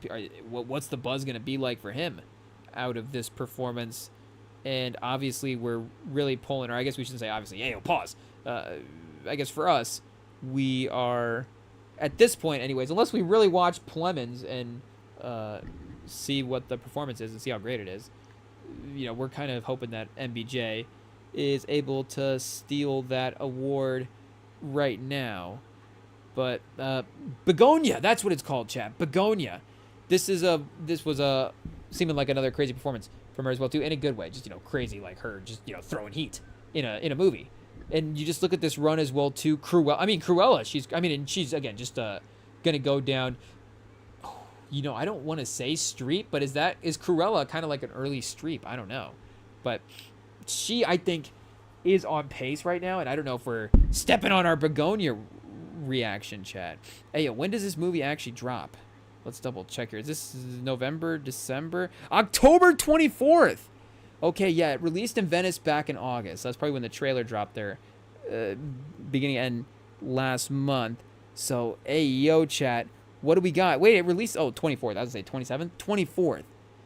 what's the buzz going to be like for him out of this performance? And obviously we're really pulling, or I guess we shouldn't say obviously, hey, pause. I guess for us, we are, at this point anyways, unless we really watch Plemons and see what the performance is and see how great it is, we're kind of hoping that MBJ is able to steal that award right now. But Begonia, that's what it's called, chat. Begonia. This was a seeming like another crazy performance from her as well too, in a good way. Just crazy like her, just throwing heat in a movie. And you just look at this run as well too. Cruella. She's again just gonna go down. I don't want to say Streep, but is Cruella kind of like an early Streep? I don't know, but she, I think, is on pace right now, and I don't know if we're stepping on our Begonia reaction, chat. Hey, when does this movie actually drop? Let's double check here. Is this November, December? October 24th! Okay, yeah, it released in Venice back in August. That's probably when the trailer dropped there, beginning and last month. So, hey, yo, chat. What do we got? Wait, it released... Oh, 24th. I was going to say 27th? 24th.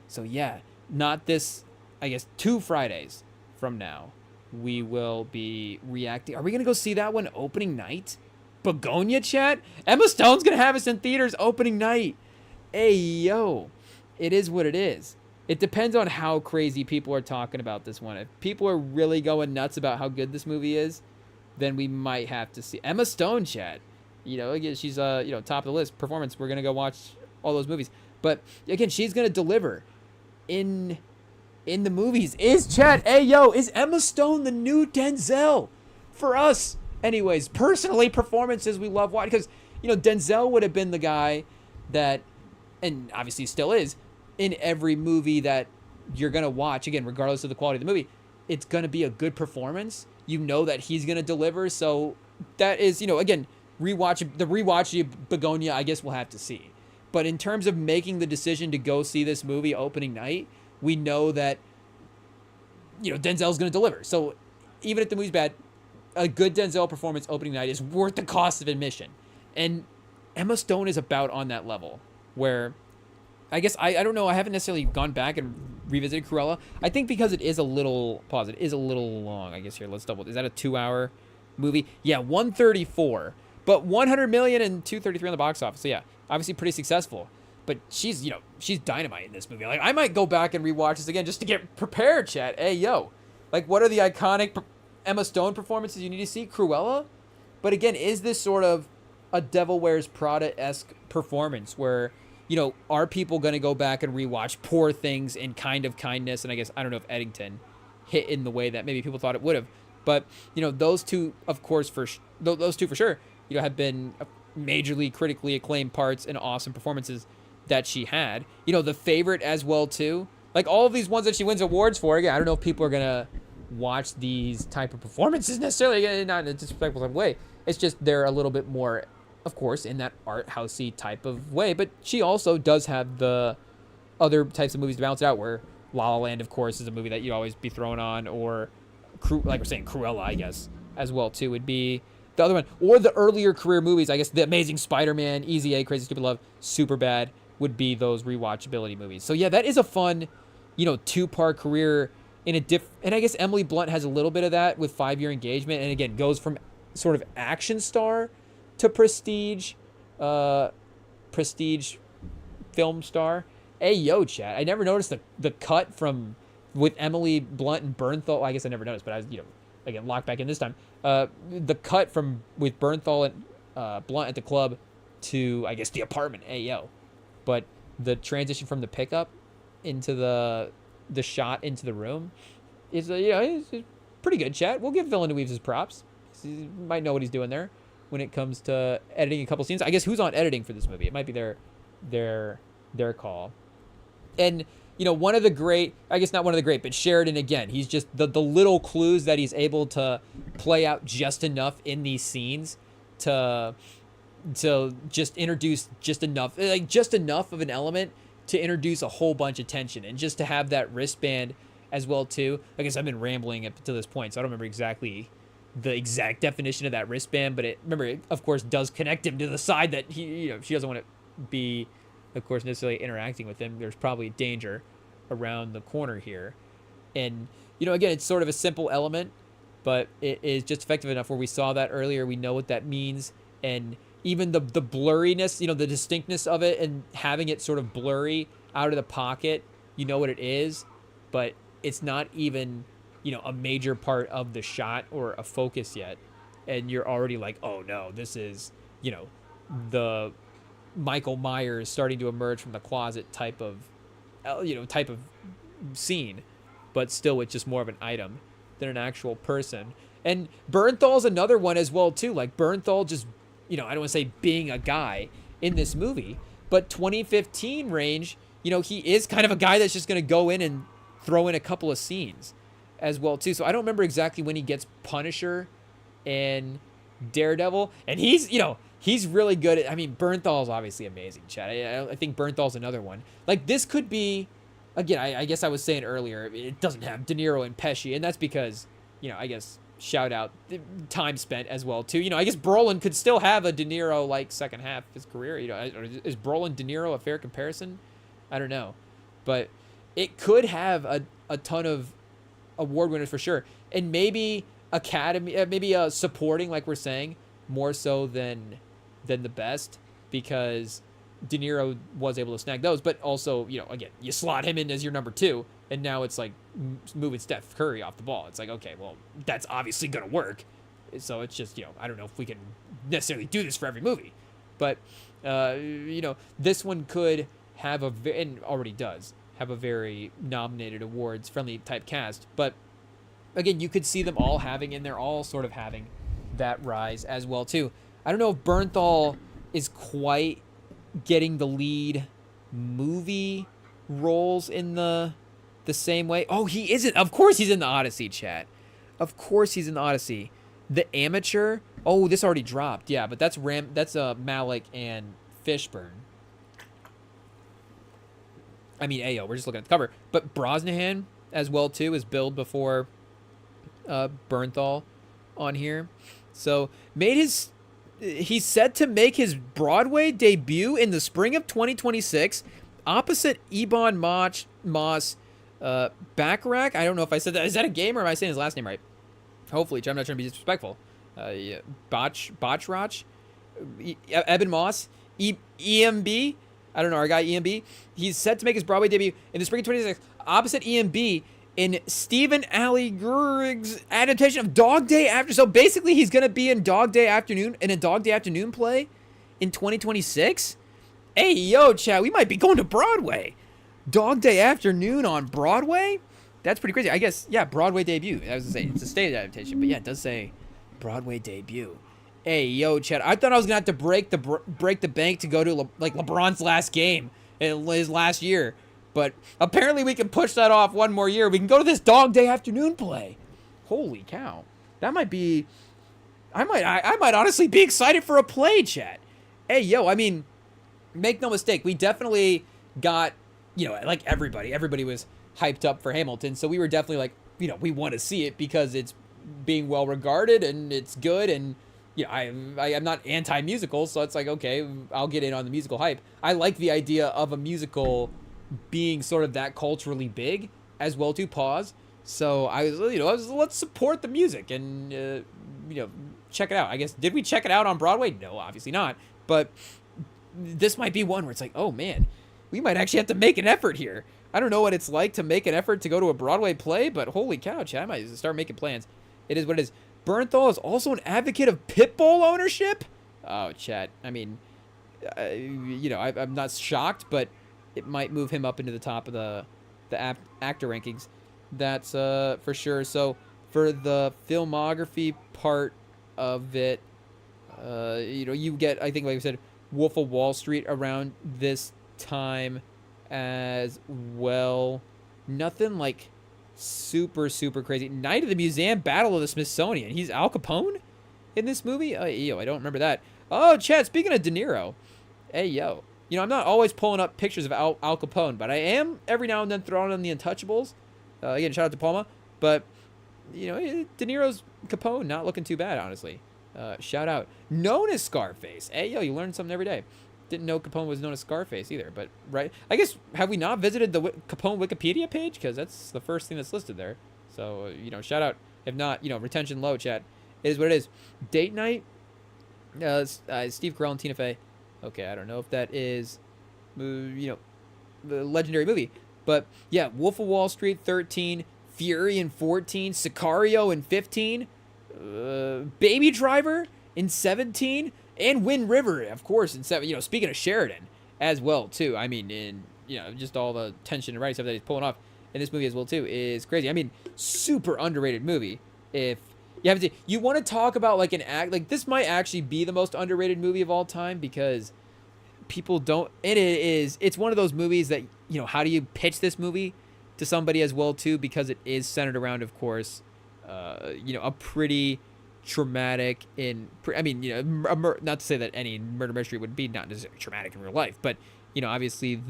So, yeah, not this... I guess 2 Fridays from now, we will be reacting. Are we going to go see that one opening night? Begonia, chat? Emma Stone's going to have us in theaters opening night. Hey, yo. It is what it is. It depends on how crazy people are talking about this one. If people are really going nuts about how good this movie is, then we might have to see... Emma Stone, chat. Again, she's top of the list performance. We're gonna go watch all those movies, but again, she's gonna deliver in the movies. Is Emma Stone the new Denzel for us? Anyways, personally, performances we love watching because Denzel would have been the guy that, and obviously still is, in every movie that you're gonna watch. Again, regardless of the quality of the movie, it's gonna be a good performance. That he's gonna deliver. So that is again. Rewatch Begonia, I guess we'll have to see. But in terms of making the decision to go see this movie opening night, we know that Denzel's going to deliver. So even if the movie's bad, a good Denzel performance opening night is worth the cost of admission. And Emma Stone is about on that level where I guess I don't know, I haven't necessarily gone back and revisited Cruella. I think because it is a little long, I guess here. Let's double. Is that a 2-hour movie? Yeah, 134. But 100 million and 233 on the box office. So yeah, obviously pretty successful. But she's dynamite in this movie. Like I might go back and rewatch this again just to get prepared, chat. Hey, yo. Like what are the iconic Emma Stone performances you need to see? Cruella? But again, is this sort of a Devil Wears Prada-esque performance where, are people going to go back and rewatch Poor Things and Kind of Kindness? And I guess, I don't know if Eddington hit in the way that maybe people thought it would have. But, those two, of course, those two for sure, have been majorly critically acclaimed parts and awesome performances that she had. The Favorite as well, too. Like, all of these ones that she wins awards for, again, I don't know if people are going to watch these type of performances necessarily, again, not in a disrespectful way. It's just they're a little bit more, of course, in that art housey type of way. But she also does have the other types of movies to balance it out, where La La Land, of course, is a movie that you'd always be throwing on, or, like we're saying, Cruella, I guess, as well, too, would be... The other one, or the earlier career movies, I guess The Amazing Spider-Man, Easy A, Crazy Stupid Love, Superbad would be those rewatchability movies. So yeah, that is a fun, 2-part career in a and I guess Emily Blunt has a little bit of that with 5-Year Engagement, and again goes from sort of action star to prestige film star. Hey yo, chat! I never noticed the cut from with Emily Blunt and Bernthal. I guess I never noticed, but I was again locked back in this time. The cut from with Bernthal and Blunt at the club to I guess the apartment. Hey yo, but the transition from the pickup into the shot into the room is is pretty good, chat. We'll give Villeneuve his props. He might know what he's doing there when it comes to editing a couple scenes. I guess who's on editing for this movie? It might be their call. And one of the great, I guess not one of the great, but Sheridan again, he's just the little clues that he's able to play out just enough in these scenes to just introduce just enough of an element to introduce a whole bunch of tension, and just to have that wristband as well too. I guess I've been rambling up to this point, so I don't remember exactly the exact definition of that wristband, but it of course does connect him to the side that he she doesn't want to be, of course, necessarily interacting with him. There's probably danger around the corner here. And, again, it's sort of a simple element, but it is just effective enough where we saw that earlier. We know what that means. And even the blurriness, the distinctness of it and having it sort of blurry out of the pocket, what it is, but it's not even, a major part of the shot or a focus yet. And you're already like, oh no, this is, you know, the Michael Myers starting to emerge from the closet type of, type of scene, but still with just more of an item than an actual person. And Bernthal's another one as well too. Like Bernthal just, I don't want to say being a guy in this movie, but 2015 range, he is kind of a guy that's just going to go in and throw in a couple of scenes as well too. So I don't remember exactly when he gets Punisher and Daredevil, and he's really good at, Bernthal's obviously amazing, Chad. I think Bernthal's another one. Like, this could be, again, I guess I was saying earlier, it doesn't have De Niro and Pesci, and that's because, I guess, shout out, time spent as well, too. I guess Brolin could still have a De Niro-like second half of his career. Is Brolin De Niro a fair comparison? I don't know. But it could have a ton of award winners for sure. And maybe supporting, like we're saying, more so than the best, because De Niro was able to snag those. But also, again, you slot him in as your number 2, and now it's like moving Steph Curry off the ball. It's like, okay, well, that's obviously going to work. So it's just, I don't know if we can necessarily do this for every movie. But, this one could have and already does, have a very nominated awards friendly type cast. But again, you could see them all having, and they're all sort of having that rise as well too. I don't know if Bernthal is quite getting the lead movie roles in the same way. Oh, he isn't. Of course he's in the Odyssey, chat. Of course he's in the Odyssey. The Amateur. Oh, this already dropped. Yeah, but that's Malik and Fishburne. Ayo, we're just looking at the cover. But Brosnahan as well too is billed before Bernthal on here. So he's set to make his Broadway debut in the spring of 2026 opposite Ebon Moss Bacharach. I don't know if I said that. Is that a game, or am I saying his last name right? Hopefully, I'm not trying to be disrespectful. Bachrach, Eben Moss, EMB. I don't know, our guy EMB. He's set to make his Broadway debut in the spring of 2026 opposite EMB in Stephen Alley Gurig's adaptation of Dog Day After. So basically, he's going to be in Dog Day Afternoon, in a Dog Day Afternoon play in 2026. Hey, yo, Chad, we might be going to Broadway. Dog Day Afternoon on Broadway? That's pretty crazy. I guess, yeah, Broadway debut. I was going to say, it's a stage adaptation, but yeah, it does say Broadway debut. Hey, yo, Chad, I thought I was going to have to break the bank to go to LeBron's last game in his last year. But apparently we can push that off one more year. We can go to this Dog Day Afternoon play. Holy cow. That might be... I might honestly be excited for a play, chat. Hey, yo, make no mistake. We definitely got, like everybody. Everybody was hyped up for Hamilton. So we were definitely like, we want to see it because it's being well regarded and it's good. And, I'm not anti-musical. So it's like, okay, I'll get in on the musical hype. I like the idea of a musical being sort of that culturally big as well to pause. So I was let's support the music and check it out. I guess, did we check it out on Broadway? No, obviously not. But this might be one where it's like, oh man, we might actually have to make an effort here. I don't know what it's like to make an effort to go to a Broadway play, but holy cow, Chad, I might start making plans. It is what it is. Bernthal is also an advocate of pit bull ownership. Oh, Chad, I'm not shocked, but it might move him up into the top of the actor rankings. That's for sure. So for the filmography part of it, you get, I think, like I said, Wolf of Wall Street around this time as well. Nothing like super crazy. Night of the Museum, Battle of the Smithsonian. He's Al Capone in this movie? Yo, I don't remember that. Oh, Chad, speaking of De Niro. Hey, yo. I'm not always pulling up pictures of Al Capone, but I am every now and then throwing on the Untouchables. Again, shout out to Palma. But, De Niro's Capone not looking too bad, honestly. Shout out. Known as Scarface. Hey, yo, you learn something every day. Didn't know Capone was known as Scarface either, but, right? I guess, have we not visited the Capone Wikipedia page? Because that's the first thing that's listed there. So, shout out. If not, retention low, chat. It is what it is. Date night. Steve Carell and Tina Fey. Okay, I don't know if that is, the legendary movie. But, yeah, Wolf of Wall Street, 13. Fury in 14. Sicario in 15. Baby Driver in 17. and Wind River, of course, and speaking of Sheridan as well too. I mean, just all the tension and writing stuff that he's pulling off in this movie as well too is crazy. I mean, super underrated movie. If you haven't seen, you want to talk about like an act, like this might actually be the most underrated movie of all time because people don't. It's one of those movies that how do you pitch this movie to somebody as well too, because it is centered around, of course, a pretty traumatic not to say that any murder mystery would be not necessarily traumatic in real life, but obviously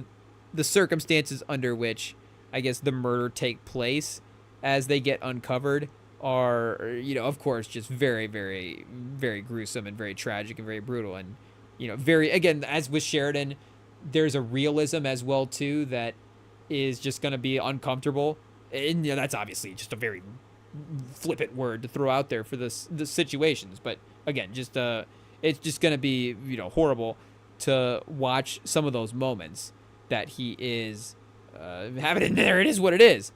the circumstances under which I guess the murder take place as they get uncovered are of course just very, very, very gruesome and very tragic and very brutal, and very, again, as with Sheridan, there's a realism as well too that is just going to be uncomfortable, and that's obviously just a very flippant word to throw out there for the situations, but again, just it's just going to be horrible to watch some of those moments that he is having in there. It is what it is,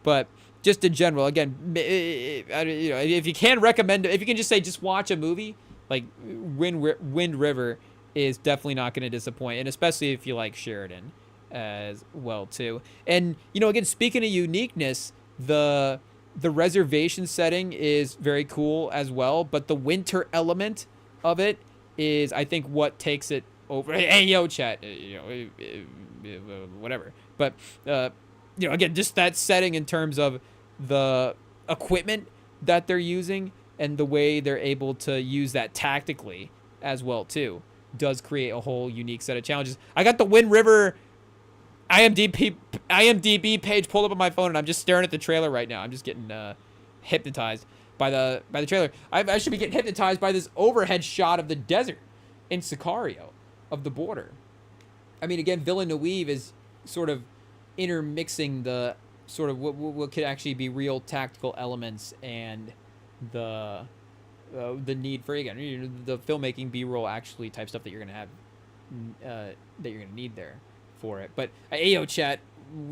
but just in general, again, if you can recommend, if you can just say just watch a movie, like Wind River is definitely not going to disappoint, and especially if you like Sheridan as well too. And again, speaking of uniqueness, the reservation setting is very cool as well, but the winter element of it is, I think, what takes it over. Hey, yo, chat, whatever. But again, just that setting in terms of the equipment that they're using and the way they're able to use that tactically as well too does create a whole unique set of challenges. I got the Wind River IMDb page pulled up on my phone, and I'm just staring at the trailer right now. I'm just getting hypnotized by the trailer. I should be getting hypnotized by this overhead shot of the desert in Sicario, of the border. I mean, again, Villeneuve is sort of intermixing the sort of what could actually be real tactical elements and the need for, again, the filmmaking, B-roll actually type stuff that you're gonna have that you're gonna need there for it. But Ayo chat,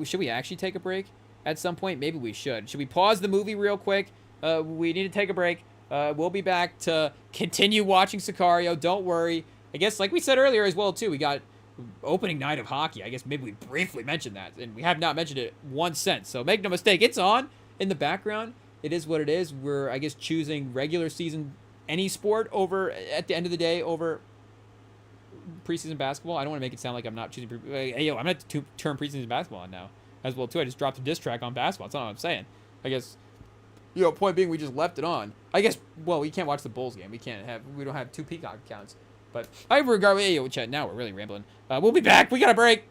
should we actually take a break at some point? Maybe we should. Should we pause the movie real quick? We need to take a break. We'll be back to continue watching Sicario. Don't worry. I guess, like we said earlier as well too, we got opening night of hockey. I guess maybe we briefly mentioned that, and we have not mentioned it once since. So make no mistake, it's on in the background. It is what it is. We're, I guess, choosing regular season, any sport over, at the end of the day, over preseason basketball. I don't want to make it sound like I'm not choosing. Hey, yo, I'm going to turn preseason basketball on now as well too. I just dropped a diss track on basketball. That's not what I'm saying. I guess, point being, we just left it on. I guess, well, we can't watch the Bulls game. We don't have two Peacock accounts. But I regard, hey, yo, chat, now we're really rambling. We'll be back. We got a break.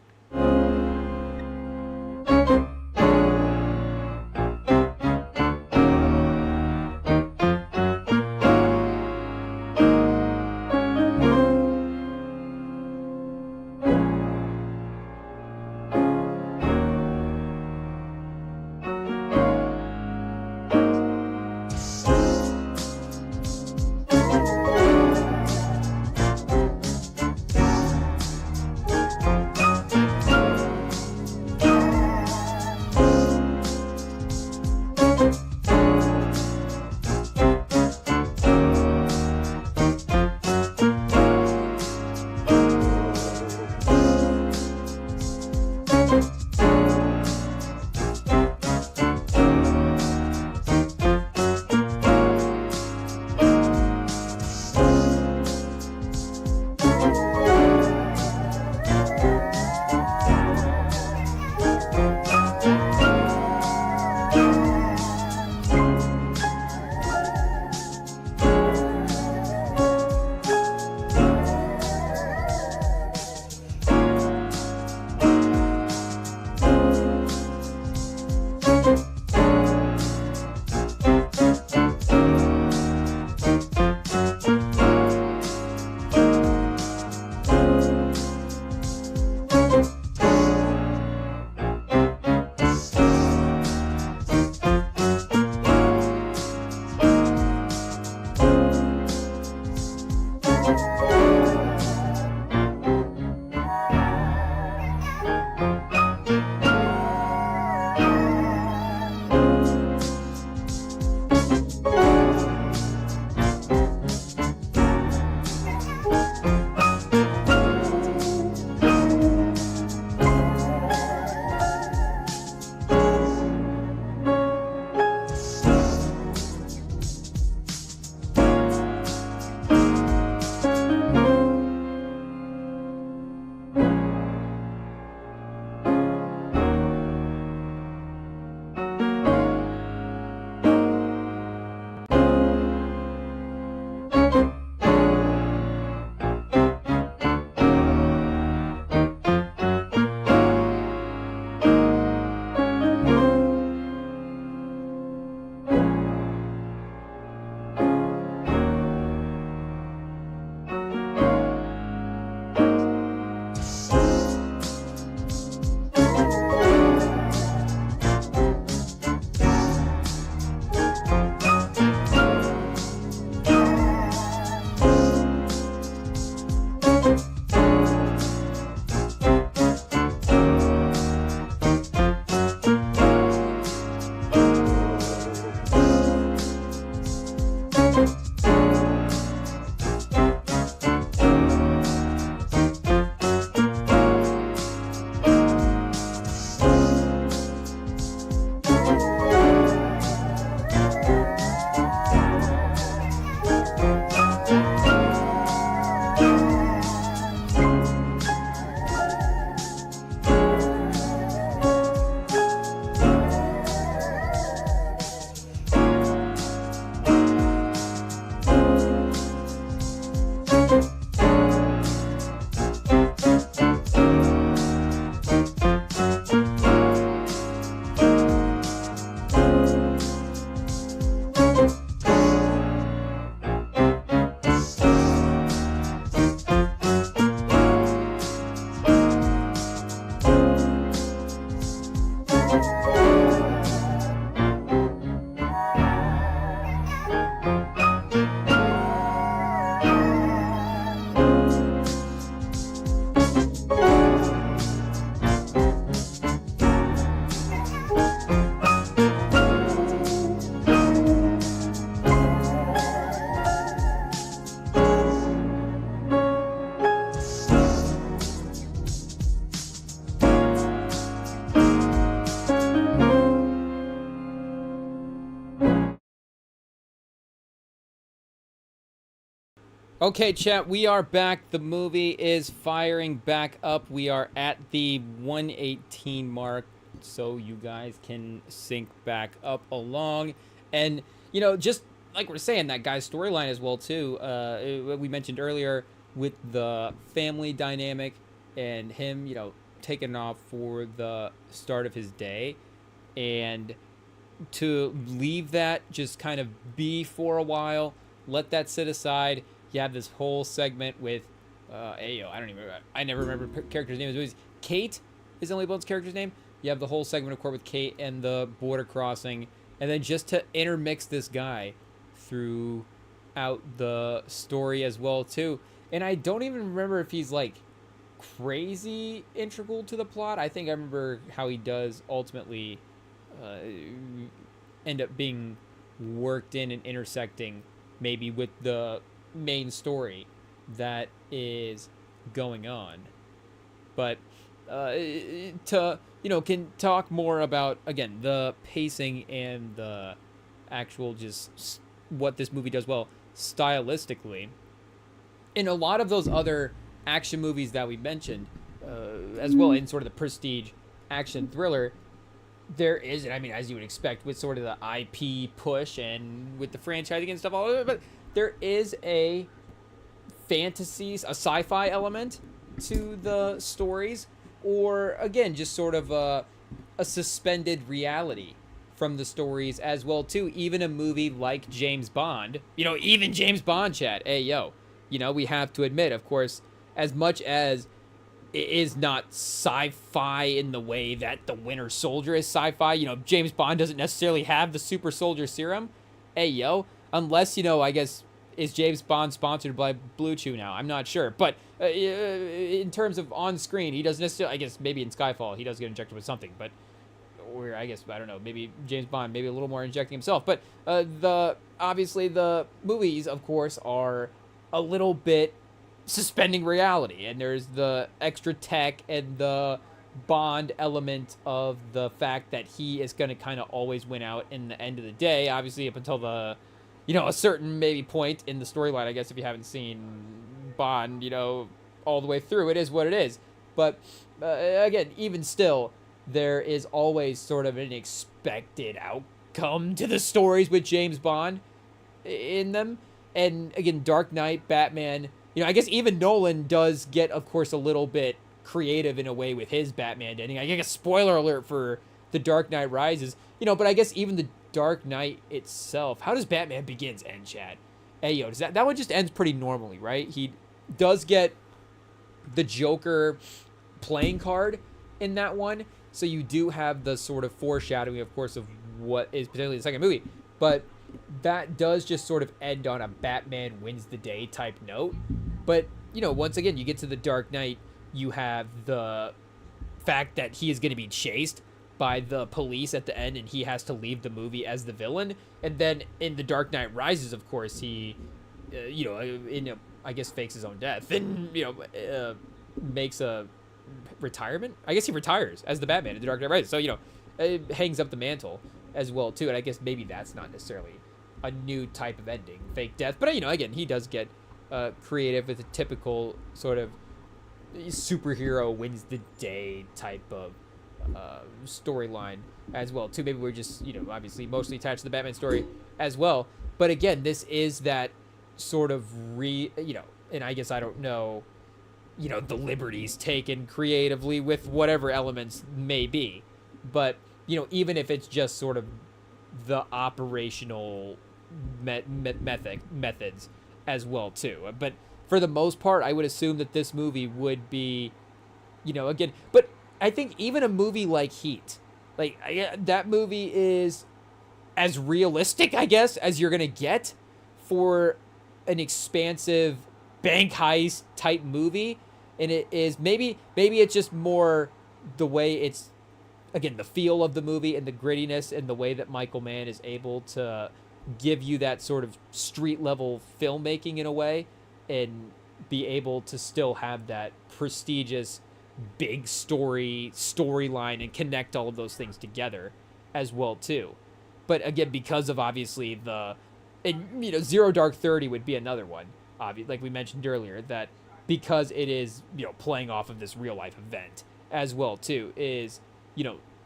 Okay, chat, we are back. The movie is firing back up. We are at the 118 mark, so you guys can sync back up along. And, just like we're saying, that guy's storyline as well, too. We mentioned earlier with the family dynamic and him, taking off for the start of his day. And to leave that just kind of be for a while, let that sit aside. You have this whole segment with, I never remember character's name. It was Kate is Emily Blunt's character's name. You have the whole segment, of course, with Kate and the border crossing, and then just to intermix this guy throughout the story as well, too. And I don't even remember if he's like crazy integral to the plot. I think I remember how he does ultimately end up being worked in and intersecting maybe with the main story that is going on. But can talk more about, again, the pacing and the actual just what this movie does well stylistically. In a lot of those other action movies that we mentioned, as well, in sort of the prestige action thriller, there is, I mean, as you would expect, with sort of the IP push and with the franchising and stuff, all of it, but there is a fantasy, a sci-fi element to the stories, or again, just sort of a suspended reality from the stories as well too. Even a movie like James Bond, even James Bond, chat. Hey, yo, we have to admit, of course, as much as it is not sci-fi in the way that the Winter Soldier is sci-fi. James Bond doesn't necessarily have the super soldier serum. Hey, yo, unless, I guess, is James Bond sponsored by Blue Chew now? I'm not sure. But in terms of on-screen, he doesn't necessarily, I guess maybe in Skyfall, he does get injected with something. But, or I guess, I don't know, maybe James Bond, maybe a little more injecting himself. But obviously the movies, of course, are a little bit suspending reality, and there's the extra tech and the Bond element of the fact that he is going to kind of always win out in the end of the day, obviously up until the a certain maybe point in the storyline. I guess if you haven't seen Bond all the way through, it is what it is. But again, even still, there is always sort of an expected outcome to the stories with James Bond in them. And again, Dark Knight, Batman, I guess even Nolan does get, of course, a little bit creative in a way with his Batman ending. I guess spoiler alert for The Dark Knight Rises, but I guess even The Dark Knight itself, how does Batman Begins end, Chad? Hey, yo, does that one just ends pretty normally, right? He does get the Joker playing card in that one, so you do have the sort of foreshadowing, of course, of what is potentially the second movie, but that does just sort of end on a Batman wins the day type note. But, once again, you get to The Dark Knight, you have the fact that he is going to be chased by the police at the end, and he has to leave the movie as the villain. And then in The Dark Knight Rises, of course, he, I guess fakes his own death and, makes a retirement. I guess he retires as the Batman in The Dark Knight Rises. So, hangs up the mantle as well, too. And I guess maybe that's not necessarily a new type of ending, fake death. But, again, he does get creative with a typical sort of superhero wins the day type of storyline as well, too. Maybe we're just, obviously mostly attached to the Batman story as well. But, again, this is that sort of and I guess I don't know, the liberties taken creatively with whatever elements may be. But, even if it's just sort of the operational methods as well too. But for the most part, I would assume that this movie would be, again, but I think even a movie like Heat, like that movie is as realistic, I guess, as you're going to get for an expansive bank heist type movie. And it is maybe it's just more the way it's, again, the feel of the movie and the grittiness and the way that Michael Mann is able to give you that sort of street level filmmaking in a way and be able to still have that prestigious big storyline and connect all of those things together as well too. But again, because of obviously Zero Dark 30 would be another one. like we mentioned earlier, that because it is, playing off of this real life event as well too, is,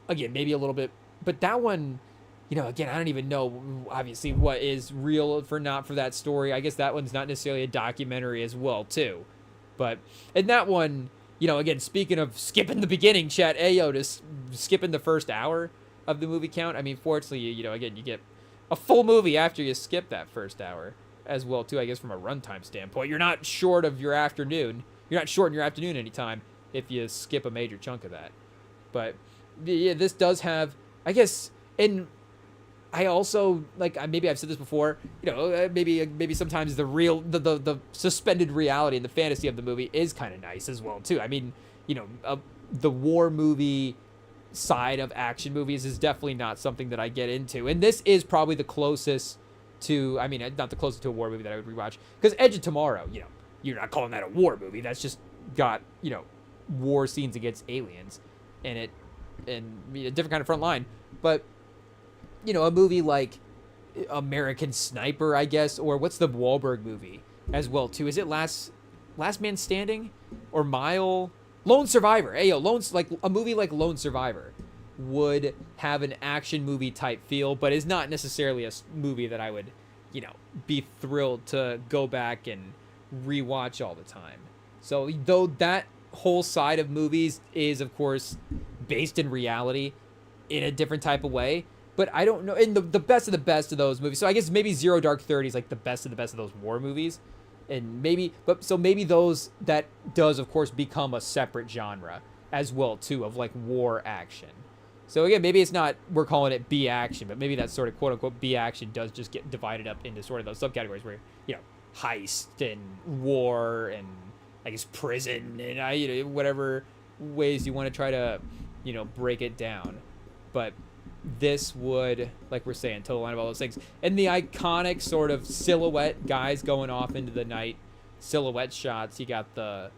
again, maybe a little bit, but that one, again, I don't even know, obviously, what is real for not for that story. I guess that one's not necessarily a documentary as well too, but in that one, again, speaking of skipping the beginning, chat, Ayo, just skipping the first hour of the movie count. I mean, fortunately, again, you get a full movie after you skip that first hour as well too. I guess from a runtime standpoint, you're not short of your afternoon. You're not short in your afternoon anytime if you skip a major chunk of that. But yeah, this does have, I guess, and I also, like, maybe I've said this before, maybe sometimes the suspended reality and the fantasy of the movie is kind of nice as well too. I mean, the war movie side of action movies is definitely not something that I get into, and this is probably the closest to, I mean, not the closest to a war movie that I would rewatch, because Edge of Tomorrow, you're not calling that a war movie. That's just got, war scenes against aliens in it, and a different kind of front line. But a movie like American Sniper, I guess, or what's the Wahlberg movie as well too? Is it Last Man Standing or Lone Survivor? Hey, like a movie like Lone Survivor would have an action movie type feel, but is not necessarily a movie that I would, be thrilled to go back and rewatch all the time. So though that whole side of movies is, of course, based in reality in a different type of way, but I don't know, in the best of those movies. So I guess maybe Zero Dark 30 is like the best of those war movies. And maybe those, that does, of course, become a separate genre as well, too, of like war action. So again, maybe it's not, we're calling it B action, but maybe that sort of quote unquote B action does just get divided up into sort of those subcategories where, heist and war and I guess prison and whatever ways you want to try to, break it down. But this would, like we're saying, total line of all those things. And the iconic sort of silhouette guys going off into the night, silhouette shots. You got the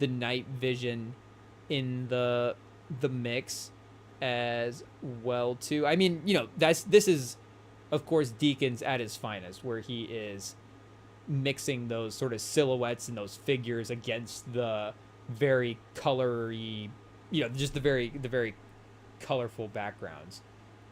night vision in the mix as well too. I mean, this is, of course, Deakins at his finest, where he is mixing those sort of silhouettes and those figures against the very colory, just the very colorful backgrounds.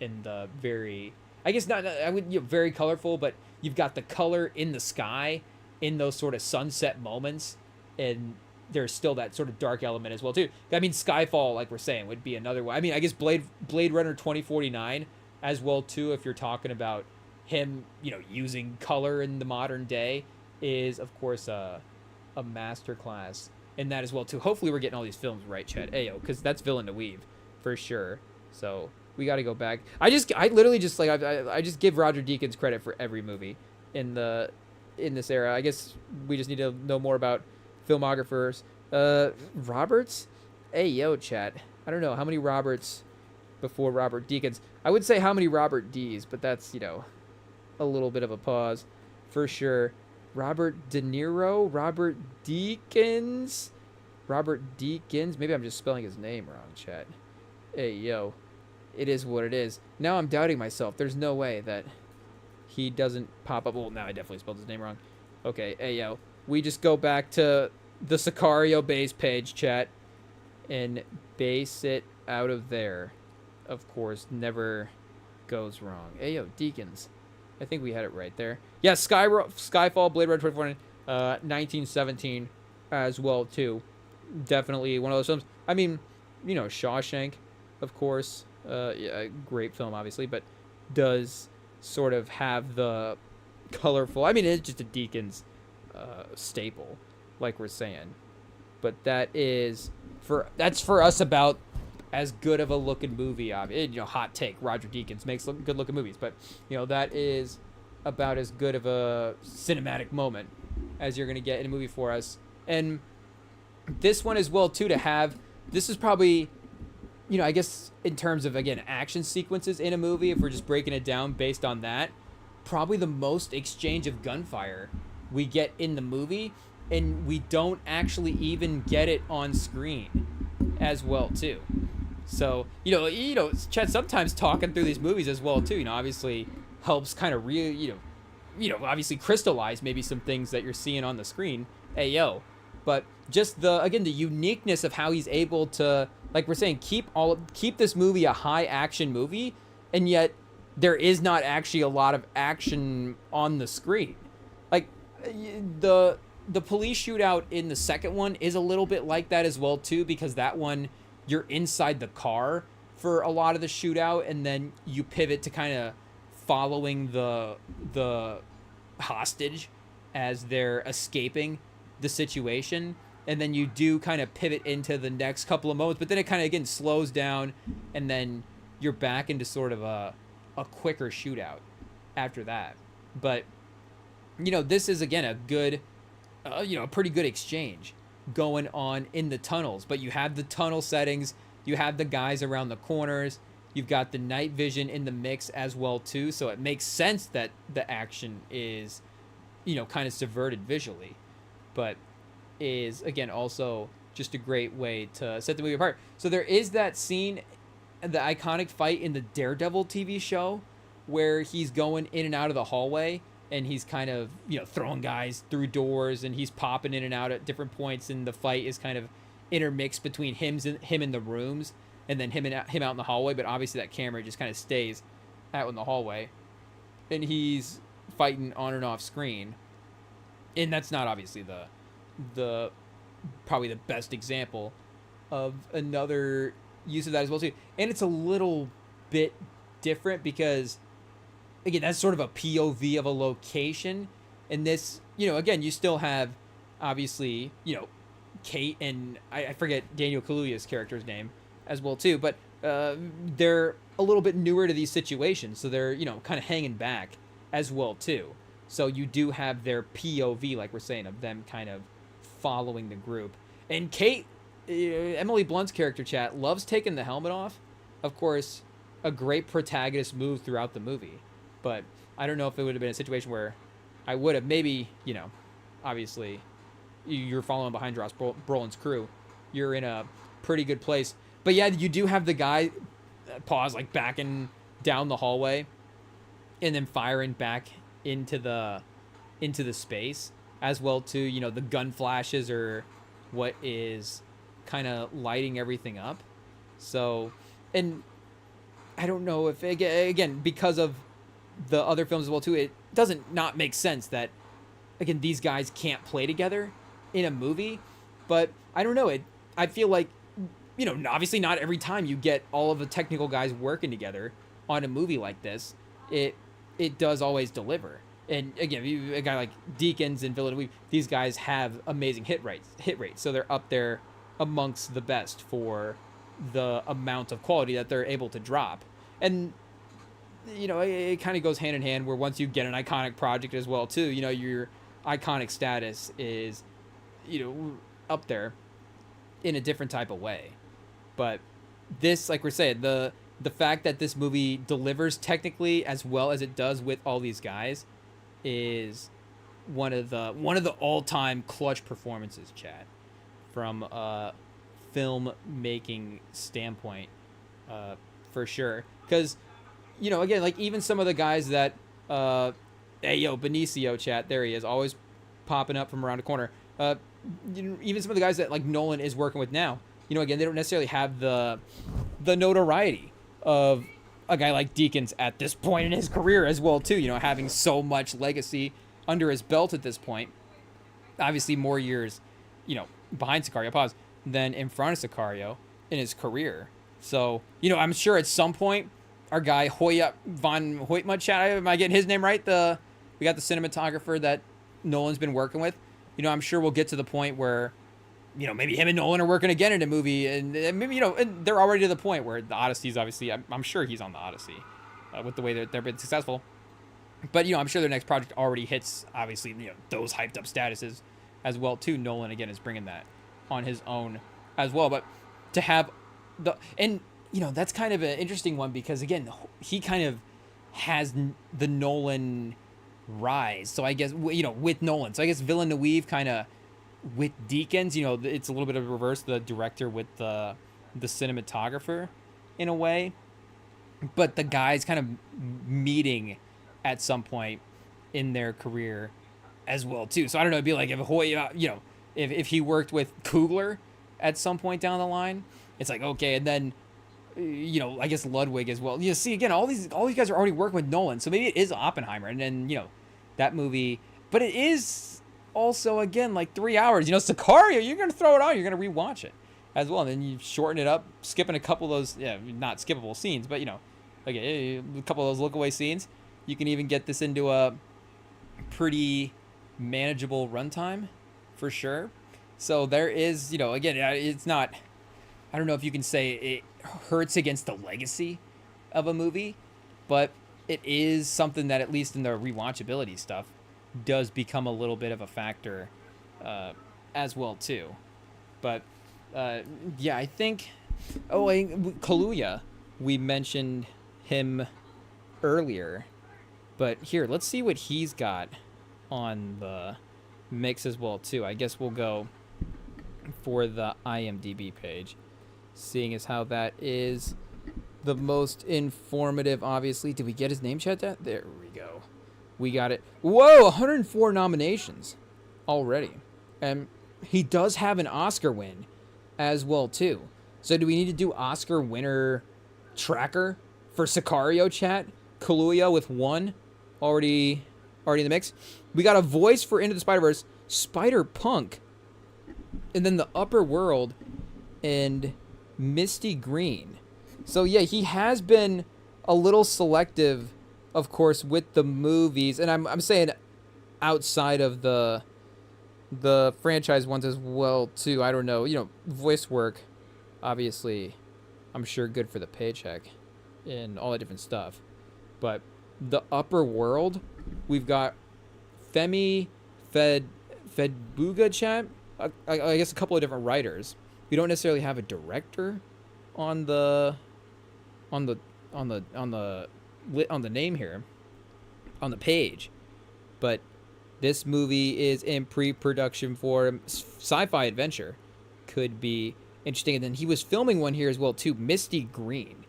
In the very, I guess not, I would, very colorful, but you've got the color in the sky in those sort of sunset moments, and there's still that sort of dark element as well too. I mean, Skyfall, like we're saying, would be another one. I mean, I guess Blade Runner 2049 as well too, if you're talking about him, using color in the modern day, is of course a masterclass in that as well too. Hopefully we're getting all these films right, Chad. Ayo, because that's Villeneuve for sure. So we got to go back. I literally just like I just give Roger Deakins credit for every movie in this era. I guess we just need to know more about filmographers. Roberts? Hey, yo, chat. I don't know how many Roberts before Robert Deakins. I would say how many Robert D's, but that's, a little bit of a pause for sure. Robert De Niro? Robert Deakins? Robert Deakins? Maybe I'm just spelling his name wrong, chat. Hey, yo. It is what it is. Now I'm doubting myself. There's no way that he doesn't pop up. Well, now I definitely spelled his name wrong. Okay, hey, yo. We just go back to the Sicario base page, chat, and base it out of there. Of course, never goes wrong. Hey, yo, Deakins. I think we had it right there. Yeah, Skyfall, Blade Runner 2049, 1917 as well, too. Definitely one of those films. I mean, Shawshank, of course. Yeah, great film, obviously, but does sort of have the colorful, I mean, it's just a Deakins staple, like we're saying. But that's for us about as good of a looking movie. Hot take, Roger Deakins makes good looking movies, but that is about as good of a cinematic moment as you're gonna get in a movie for us. And this one as well too, to have, this is probably, I guess in terms of, again, action sequences in a movie, if we're just breaking it down based on that, probably the most exchange of gunfire we get in the movie, and we don't actually even get it on screen as well too. So, Chet, sometimes talking through these movies as well too, obviously helps kind of obviously crystallize maybe some things that you're seeing on the screen. Ayo. But just the uniqueness of how he's able to, like we're saying, keep this movie a high action movie, and yet there is not actually a lot of action on the screen. Like the police shootout in the second one is a little bit like that as well too, because that one you're inside the car for a lot of the shootout, and then you pivot to kind of following the hostage as they're escaping the situation, and then you do kind of pivot into the next couple of moments, but then it kind of again slows down, and then you're back into sort of a quicker shootout after that. But this is again a good a pretty good exchange going on in the tunnels. But you have the tunnel settings, you have the guys around the corners, you've got the night vision in the mix as well too, so it makes sense that the action is kind of subverted visually, but is again also just a great way to set the movie apart. So there is that scene, the iconic fight in the Daredevil TV show, where he's going in and out of the hallway, and he's kind of throwing guys through doors, and he's popping in and out at different points, and the fight is kind of intermixed between him in the rooms, and then him out in the hallway. But obviously that camera just kind of stays out in the hallway, and he's fighting on and off screen. And that's not obviously the probably the best example of another use of that as well too. And it's a little bit different because again, that's sort of a POV of a location. And this, again, you still have obviously, Kate and I forget Daniel Kaluuya's character's name as well too, but they're a little bit newer to these situations, so they're kind of hanging back as well too. So you do have their POV, like we're saying, of them kind of following the group. And Kate, Emily Blunt's character, chat, loves taking the helmet off. Of course, a great protagonist move throughout the movie. But I don't know if it would have been a situation where I would have maybe, obviously you're following behind Josh Brolin's crew. You're in a pretty good place. But yeah, you do have the guy pause, like backing down the hallway and then firing back into the space as well too. The gun flashes are what is kind of lighting everything up. So, and I don't know if again because of the other films as well too, it doesn't not make sense that again these guys can't play together in a movie. But I don't know, I feel like obviously not every time you get all of the technical guys working together on a movie like this, it does always deliver. And again, a guy like Deakins and Villeneuve, these guys have amazing hit rates, so they're up there amongst the best for the amount of quality that they're able to drop. And it kind of goes hand in hand where once you get an iconic project as well too, your iconic status is up there in a different type of way. But this, like we're saying, the fact that this movie delivers technically as well as it does with all these guys is one of the all-time clutch performances, Chad, from a film-making standpoint, for sure. Because, again, like even some of the guys that, Benicio, chat, there he is, always popping up from around the corner. Even some of the guys that like Nolan is working with now, again, they don't necessarily have the notoriety of a guy like Deakins at this point in his career as well too, having so much legacy under his belt at this point. Obviously more years, behind Sicario, than in front of Sicario in his career. So, I'm sure at some point our guy Hoya von Hoytma, chat, am I getting his name right? We got the cinematographer that Nolan's been working with. I'm sure we'll get to the point where maybe him and Nolan are working again in a movie, and maybe, and they're already to the point where the Odyssey's obviously, I'm sure he's on the Odyssey with the way that they've been successful. But, I'm sure their next project already hits, obviously, those hyped up statuses as well, too. Nolan, again, is bringing that on his own as well. But to have that's kind of an interesting one because, again, he kind of has the Nolan rise. So I guess, with Nolan. So I guess Villeneuve kind of with Deakins, it's a little bit of a reverse, the director with the cinematographer in a way, but the guys kind of meeting at some point in their career as well too. So I don't know, it'd be like if if he worked with Coogler at some point down the line, it's like, okay, and then I guess Ludwig as well. See, again, all these guys are already working with Nolan, so maybe it is Oppenheimer, and then that movie, but it is also, again, like 3 hours. Sicario, you're gonna throw it on, you're gonna rewatch it as well, and then you shorten it up, skipping a couple of those, not skippable scenes, but okay, a couple of those look away scenes. You can even get this into a pretty manageable runtime for sure. So there is, again, it's not, I don't know if you can say it hurts against the legacy of a movie, but it is something that, at least in the rewatchability stuff, does become a little bit of a factor as well too. But I think Kaluuya, we mentioned him earlier, but here, let's see what he's got on the mix as well too. I guess we'll go for the IMDb page, seeing as how that is the most informative, obviously. Did we get his name, chat? There we go. We got it. Whoa, 104 nominations already. And he does have an Oscar win as well too. So do we need to do Oscar winner tracker for Sicario, chat? Kaluuya with 1 already in the mix. We got a voice for Into the Spider-Verse, Spider-Punk, and then The Upper World and Misty Green. So yeah, he has been a little selective, of course, with the movies, and I'm saying outside of the franchise ones as well too. I don't know, voice work, obviously, I'm sure good for the paycheck and all that different stuff. But The Upper World, we've got Femi Fedbuga, chat. I guess a couple of different writers. We don't necessarily have a director on the name here, on the page, but this movie is in pre-production for sci-fi adventure. Could be interesting. And then he was filming one here as well too, Misty Green.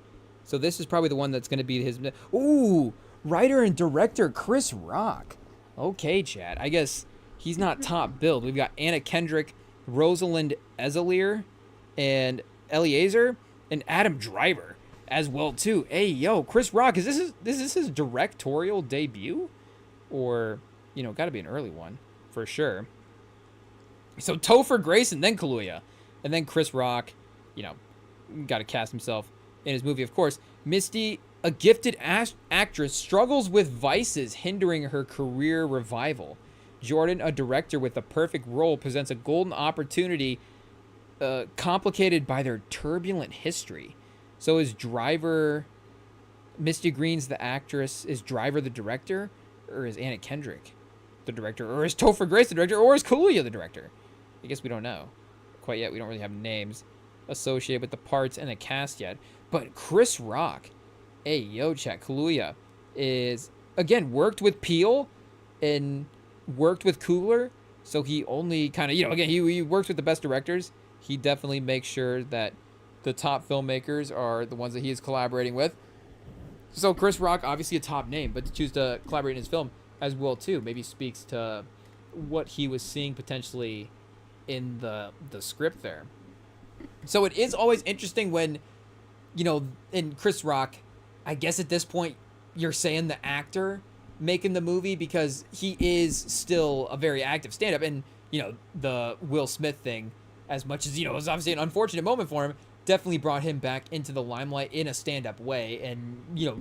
So this is probably the one that's going to be his. Ooh, writer and director Chris Rock. Okay, chat. I guess he's not top billed. We've got Anna Kendrick, Rosalind Ezelier, and Eliezer, and Adam Driver as well too. Hey, yo, Chris Rock, is this his directorial debut? Or, got to be an early one for sure. So Topher Grace and then Kaluuya, and then Chris Rock, got to cast himself in his movie, of course. Misty, a gifted actress, struggles with vices hindering her career revival. Jordan, a director with the perfect role, presents a golden opportunity complicated by their turbulent history. So is Driver, Misty Green's the actress, is Driver the director? Or is Anna Kendrick the director? Or is Topher Grace the director? Or is Kaluuya the director? I guess we don't know quite yet. We don't really have names associated with the parts and the cast yet. But Chris Rock, hey, yo, chat, Kaluuya is, again, worked with Peele and worked with Coogler. So he only kind of, again, he works with the best directors. He definitely makes sure that the top filmmakers are the ones that he is collaborating with. So Chris Rock, obviously a top name, but to choose to collaborate in his film as well too, maybe speaks to what he was seeing potentially in the script there. So it is always interesting when, in Chris Rock, I guess at this point you're saying the actor making the movie, because he is still a very active stand-up, and the Will Smith thing, as much as it was obviously an unfortunate moment for him, definitely brought him back into the limelight in a stand-up way, and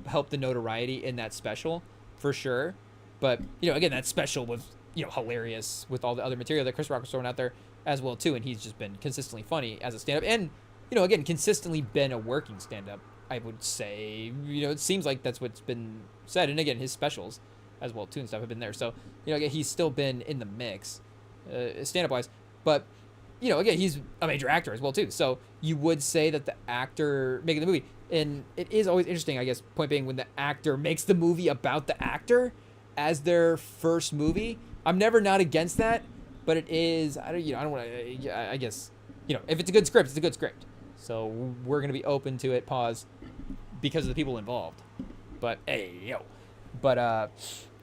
helped the notoriety in that special for sure. But again, that special was hilarious with all the other material that Chris Rock was throwing out there as well too, and he's just been consistently funny as a stand-up, and again, consistently been a working stand-up, I would say. It seems like that's what's been said, and again, his specials as well too and stuff have been there. So again, he's still been in the mix stand-up wise, but again, he's a major actor as well too. So you would say that the actor making the movie, and it is always interesting, I guess, point being, when the actor makes the movie about the actor as their first movie. I'm never not against that, but it is, I don't want to, I guess, if it's a good script, it's a good script. So we're going to be open to it, pause, because of the people involved. But, hey, yo. But,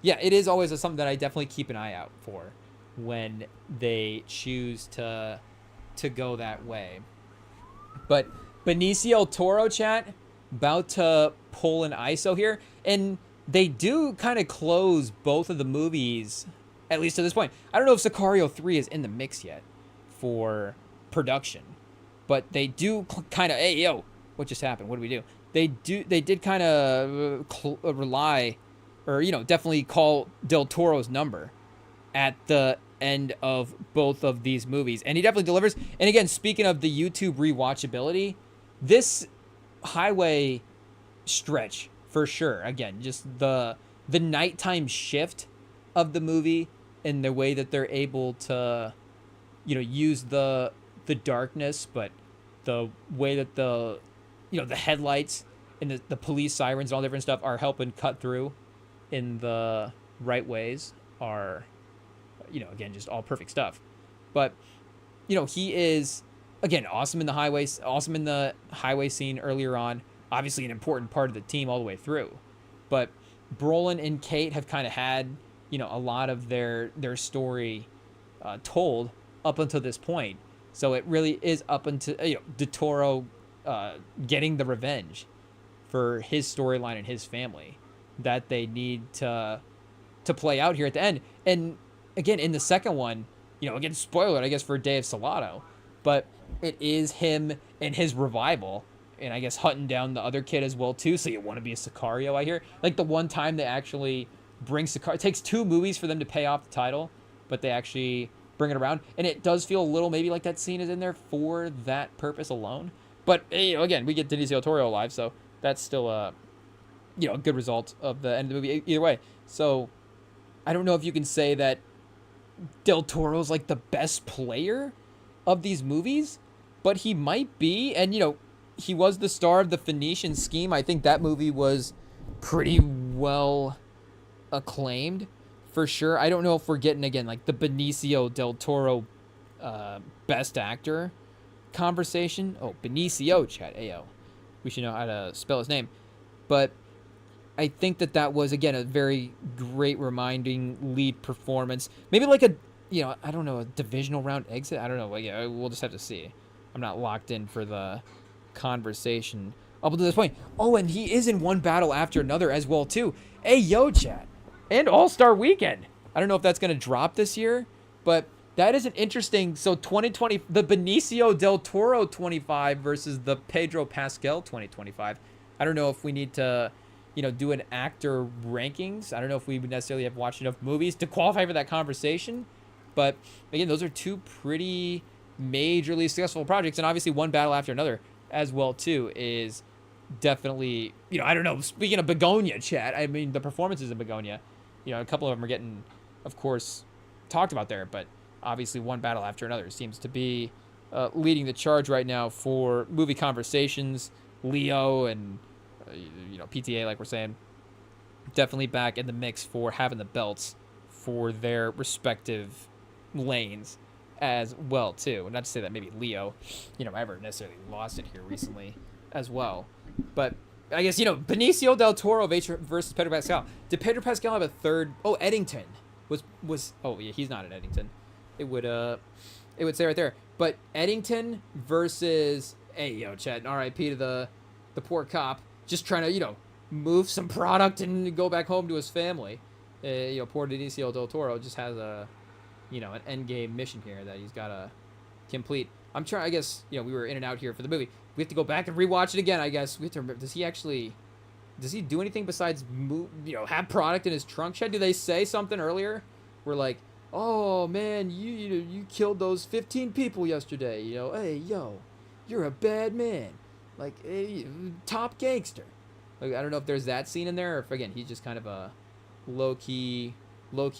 yeah, it is always something that I definitely keep an eye out for when they choose to go that way. But Benicio del Toro, chat, about to pull an ISO here, and they do kind of close both of the movies, at least to this point. I don't know if Sicario 3 is in the mix yet for production, but they do kind of, hey, yo, what just happened? What do we do? They did kind of rely, or, definitely call Del Toro's number at the end of both of these movies, and he definitely delivers. And again, speaking of the YouTube rewatchability, this highway stretch for sure, again, just the nighttime shift of the movie and the way that they're able to use the darkness, but the way that the the headlights and the police sirens and all different stuff are helping cut through in the right ways are again, just all perfect stuff. But he is, again, awesome in the highway scene earlier on, obviously an important part of the team all the way through. But Brolin and Kate have kind of had a lot of their story told up until this point, so it really is up until Del Toro getting the revenge for his storyline and his family that they need to play out here at the end. And again, in the second one, again, spoiler, I guess, for Day of Salado, but it is him and his revival, and I guess hunting down the other kid as well, too, so you want to be a Sicario, I hear. Like, the one time they actually bring Sicario, it takes 2 movies for them to pay off the title, but they actually bring it around, and it does feel a little maybe like that scene is in there for that purpose alone. But, again, we get Benicio del Toro alive, so that's still a good result of the end of the movie either way. So, I don't know if you can say that Del Toro's like the best player of these movies, but he might be. And he was the star of the Phoenician Scheme. I think that movie was pretty well acclaimed for sure. I don't know if we're getting, again, like the Benicio del Toro best actor conversation. Oh, Benicio, chat. Ayo, we should know how to spell his name. But I think that was, again, a very great reminding lead performance. Maybe like a, I don't know, a divisional round exit. I don't know. Yeah, we'll just have to see. I'm not locked in for the conversation up until this point. Oh, and he is in One Battle After Another as well, too. Hey, yo, chat. And All-Star Weekend. I don't know if that's going to drop this year, but that is an interesting. So 2020, the Benicio del Toro 25 versus the Pedro Pascal 2025. I don't know if we need to do an actor rankings. I don't know if we would necessarily have watched enough movies to qualify for that conversation. But, again, those are 2 pretty majorly successful projects. And obviously One Battle After Another as well, too, is definitely, I don't know, speaking of Begonia, chat, I mean, the performances in Begonia, a couple of them are getting, of course, talked about there. But obviously One Battle After Another seems to be leading the charge right now for movie conversations. Leo and PTA, like we're saying, definitely back in the mix for having the belts for their respective lanes as well, too. Not to say that maybe Leo, ever necessarily lost it here recently as well. But I guess, Benicio del Toro versus Pedro Pascal. Did Pedro Pascal have a third? Oh, Eddington was. Oh yeah, he's not at Eddington. It would say right there. But Eddington versus, hey yo, Chad, R.I.P. to the poor cop, just trying to move some product and go back home to his family. Poor Benicio del Toro just has a an end game mission here that he's got to complete. I'm trying. I guess we were in and out here for the movie. We have to go back and rewatch it again. I guess we have to remember. Does he do anything besides move? Have product in his trunk shed? Do they say something earlier? We're like, oh man, you killed those 15 people yesterday. Hey yo, you're a bad man. Like, hey, top gangster. Like, I don't know if there's that scene in there, or if, again, he's just kind of a low-key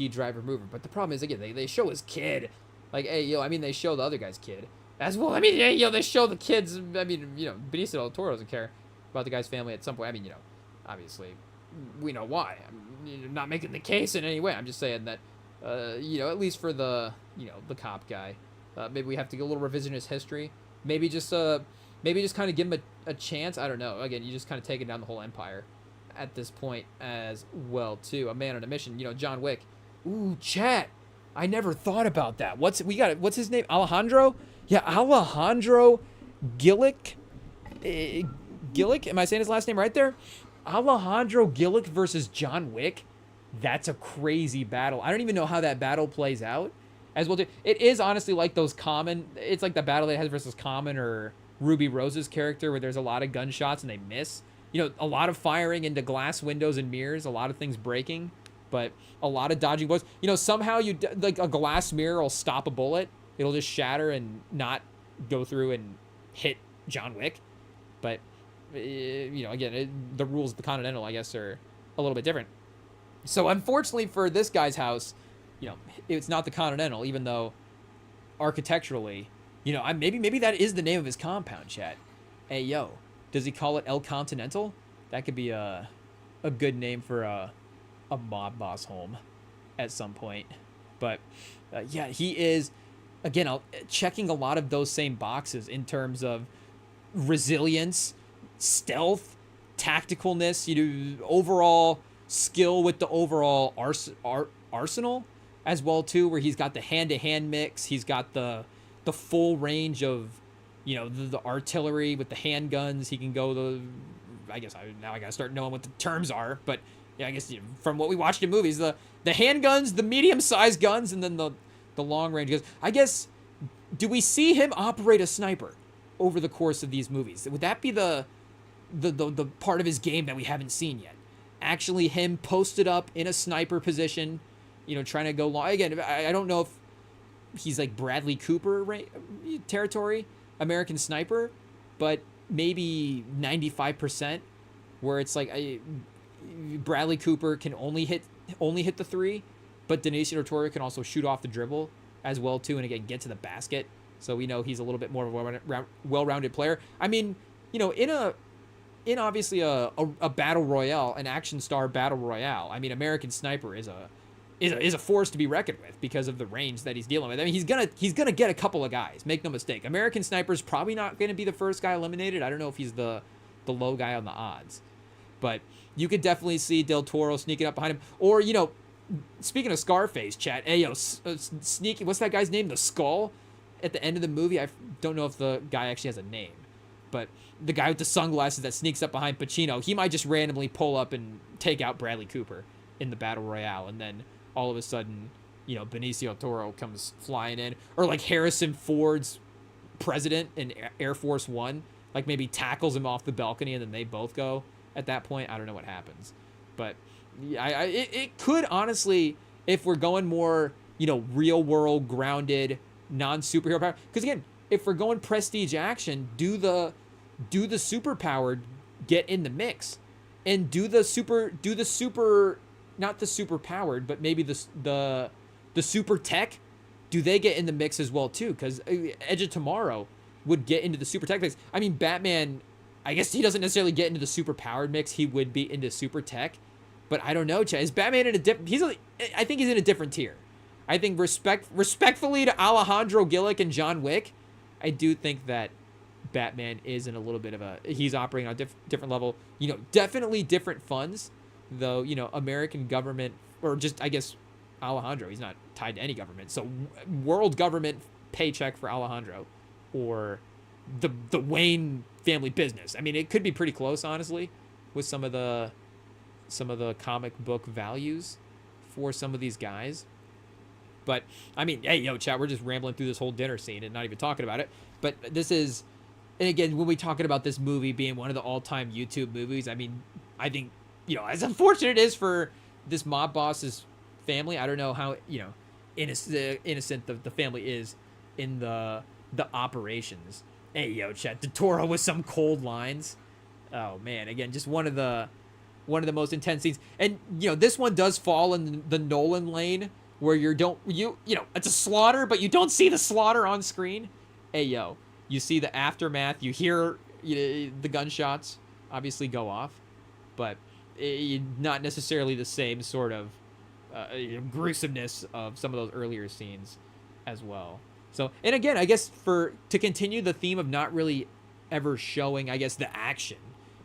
driver mover. But the problem is, again, they show his kid. Like, hey, yo, I mean, they show the other guy's kid as well. I mean, hey, yo, they show the kids. I mean, Benicio del Toro doesn't care about the guy's family at some point. I mean, obviously, we know why. I'm not making the case in any way. I'm just saying that, at least for the cop guy, maybe we have to get a little revisionist history. Maybe just kind of give him a chance. I don't know. Again, you just kind of taking down the whole empire at this point as well too. A man on a mission, John Wick. Ooh, chat. I never thought about that. What's his name? Alejandro? Yeah, Alejandro Gillick. Gillick? Am I saying his last name right there? Alejandro Gillick versus John Wick. That's a crazy battle. I don't even know how that battle plays out as well. It is honestly like those Common. It's like the battle they had versus Common or Ruby Rose's character where there's a lot of gunshots and they miss. A lot of firing into glass windows and mirrors, a lot of things breaking, but a lot of dodging bullets. Somehow like a glass mirror will stop a bullet. It'll just shatter and not go through and hit John Wick. But, again, the rules of the Continental, I guess, are a little bit different. So, unfortunately for this guy's house, it's not the Continental, even though architecturally, maybe that is the name of his compound, chat. Hey, yo, does he call it El Continental? That could be a good name for a mob boss home at some point. But, yeah, he is, again, checking a lot of those same boxes in terms of resilience, stealth, tacticalness, overall skill with the overall arsenal as well too, where he's got the hand-to-hand mix, he's got the full range of the artillery with the handguns. He can go I gotta start knowing what the terms are, but yeah, I guess from what we watched in movies, the handguns, the medium-sized guns, and then the long range guns. I guess, do we see him operate a sniper over the course of these movies? Would that be the part of his game that we haven't seen yet? Actually, him posted up in a sniper position, trying to go long. Again, I don't know if he's like Bradley Cooper territory, American Sniper, but maybe 95%, where it's like Bradley Cooper can only hit the three, but Benicio del Toro can also shoot off the dribble as well too, and again get to the basket. So we know he's a little bit more of a well-rounded player. I mean, in obviously a battle royale, an action star battle royale, I mean, American Sniper is a force to be reckoned with because of the range that he's dealing with. I mean, he's gonna get a couple of guys. Make no mistake. American Sniper's probably not gonna be the first guy eliminated. I don't know if he's the low guy on the odds, but you could definitely see Del Toro sneaking up behind him. Or speaking of Scarface, chat. Hey yo, sneaky. What's that guy's name? The Skull. At the end of the movie, I don't know if the guy actually has a name, but the guy with the sunglasses that sneaks up behind Pacino, he might just randomly pull up and take out Bradley Cooper in the battle royale, and then all of a sudden, Benicio del Toro comes flying in, or like Harrison Ford's president in Air Force One, like maybe tackles him off the balcony, and then they both go. At that point, I don't know what happens, but it could honestly, if we're going more, real world grounded, non-superhero power. Because again, if we're going prestige action, do the superpowered get in the mix, and do the super not the super powered, but maybe the super tech, do they get in the mix as well too? Because Edge of Tomorrow would get into the super tech mix. I mean, Batman, I guess he doesn't necessarily get into the super powered mix. He would be into super tech, but I don't know. Is Batman in a different? I think he's in a different tier. I think respectfully to Alejandro Gillick and John Wick, I do think that Batman is in a little bit of he's operating on a different level. Definitely different funds, though. American government, or just I guess Alejandro, he's not tied to any government. So world government paycheck for Alejandro, or the Wayne family business. I mean, it could be pretty close, honestly, with some of the comic book values for some of these guys. But, I mean, hey, yo, chat, we're just rambling through this whole dinner scene and not even talking about it. But this is, and again, when we're talking about this movie being one of the all-time YouTube movies, I mean, I think, as unfortunate it is for this mob boss's family, I don't know how, innocent the family is in the operations. Hey, yo, chat, Del Toro with some cold lines. Oh, man, again, just one of the most intense scenes. And, this one does fall in the Nolan lane, where it's a slaughter, but you don't see the slaughter on screen. Hey, yo, you see the aftermath, you hear the gunshots obviously go off, but not necessarily the same sort of gruesomeness of some of those earlier scenes as well. So, and again, I guess to continue the theme of not really ever showing, I guess, the action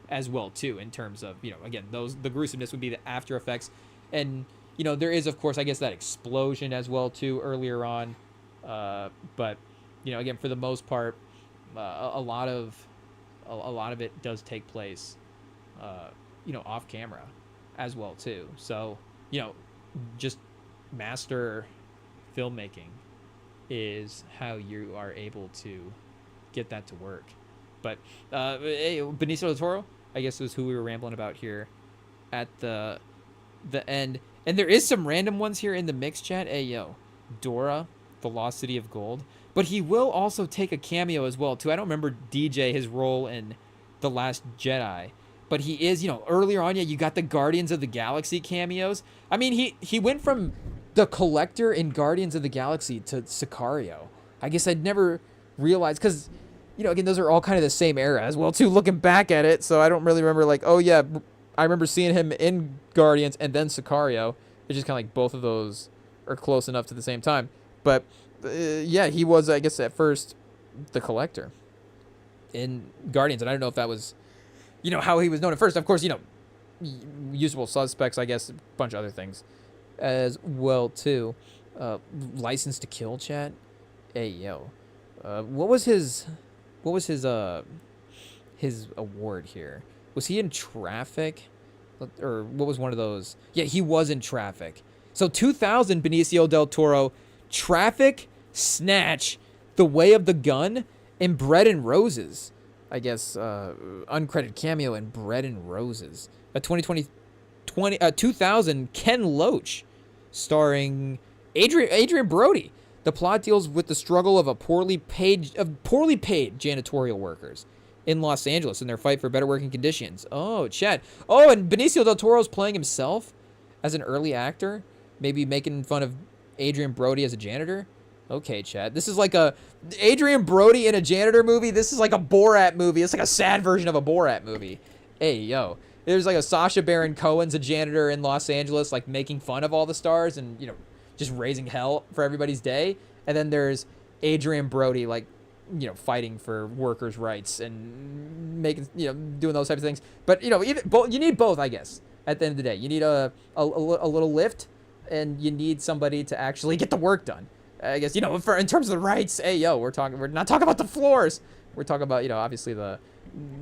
as well too, in terms of, again, the gruesomeness would be the after effects. And there is, of course, I guess, that explosion as well too earlier on, but again, for the most part, a lot of it does take place off camera as well too. So just master filmmaking is how you are able to get that to work. But Benicio del Toro, I guess, was who we were rambling about here at the end. And there is some random ones here in the mix chat. Hey, yo, Dora, The Lost City of Gold. But he will also take a cameo as well, too. I don't remember DJ, his role in The Last Jedi. But he is, earlier on, you got the Guardians of the Galaxy cameos. I mean, he went from the Collector in Guardians of the Galaxy to Sicario. I guess I'd never realized, because, again, those are all kind of the same era as well, too, looking back at it. So I don't really remember, like, oh, yeah, I remember seeing him in Guardians and then Sicario. It's just kind of like both of those are close enough to the same time. But, yeah, he was, I guess, at first the Collector in Guardians. And I don't know if that was, how he was known at first. Of course, Usual Suspects, I guess, a bunch of other things as well, too. License to Kill, chat. Hey, yo. What was his award here? Was he in Traffic? Or what was one of those? Yeah, he was in Traffic. So 2000, Benicio del Toro, Traffic, Snatch, The Way of the Gun, and Bread and Roses. I guess uncredited cameo in Bread and Roses. 2000, Ken Loach, starring Adrian Brody. The plot deals with the struggle of poorly paid janitorial workers in Los Angeles in their fight for better working conditions. Oh, chat. Oh, and Benicio del Toro's playing himself as an early actor, maybe making fun of Adrian Brody as a janitor. Okay, chat. This is like a Adrian Brody in a janitor movie. This is like a Borat movie. It's like a sad version of a Borat movie. Hey, yo. There's like a Sacha Baron Cohen's a janitor in Los Angeles, like making fun of all the stars and, just raising hell for everybody's day. And then there's Adrian Brody, like, fighting for workers' rights and making, doing those types of things. But, you need both, I guess, at the end of the day. You need a little lift, and you need somebody to actually get the work done. I guess, in terms of the rights, hey, yo, we're not talking about the floors. We're talking about, obviously the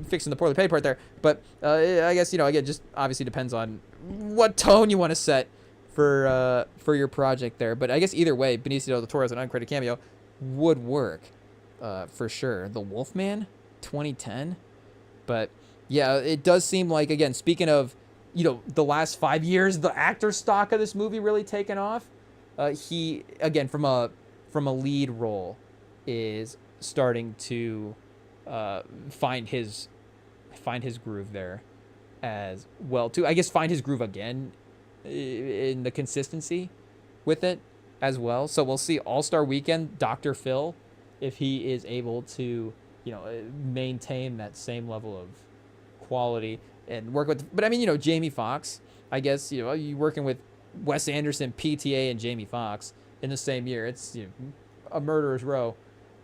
fixing the poorly paid part there. But I guess, again, just obviously depends on what tone you want to set for your project there. But I guess either way, Benicio del Toro as an uncredited cameo would work for sure. The Wolfman, 2010. But yeah, it does seem like, again, speaking of, the last 5 years, the actor stock of this movie really taken off. He, again, from a lead role, is starting to find his groove there as well too. I guess find his groove again in the consistency with it as well. So we'll see All-Star Weekend, Dr. Phil, if he is able to, maintain that same level of quality and work with. But I mean, Jamie Foxx, I guess, you working with Wes Anderson, PTA, and Jamie Foxx in the same year. It's a murderer's row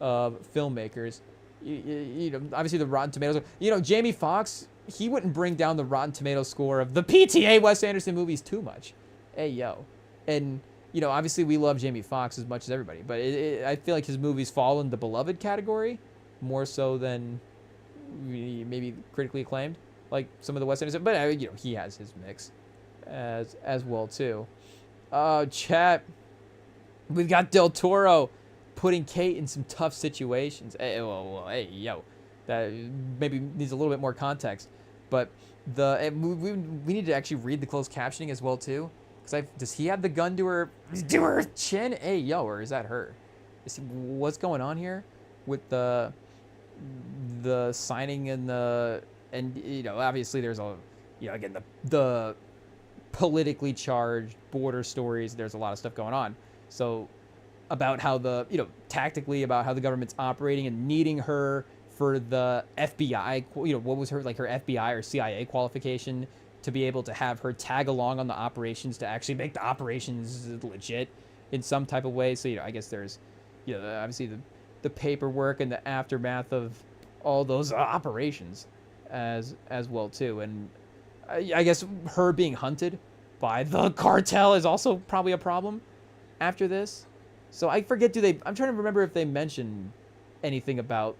of filmmakers. Obviously the Rotten Tomatoes. Jamie Foxx, he wouldn't bring down the Rotten Tomatoes score of the PTA Wes Anderson movies too much. Hey, yo. And, obviously we love Jamie Foxx as much as everybody, but I feel like his movies fall in the beloved category more so than maybe critically acclaimed, like some of the Wes Anderson. But, he has his mix as well too. Chat. We've got Del Toro putting Kate in some tough situations. Hey, yo. That maybe needs a little bit more context. But we need to actually read the closed captioning as well too. Because does he have the gun to her chin? Hey, yo, or is that her? What's going on here with the signing and obviously there's again the politically charged border stories. There's a lot of stuff going on. So about how tactically about how the government's operating and needing her for the FBI, what was her FBI or CIA qualification to be able to have her tag along on the operations to actually make the operations legit in some type of way. So, I guess there's, obviously the paperwork and the aftermath of all those operations as well too. And I guess her being hunted by the cartel is also probably a problem after this. So I forget, I'm trying to remember if they mention anything about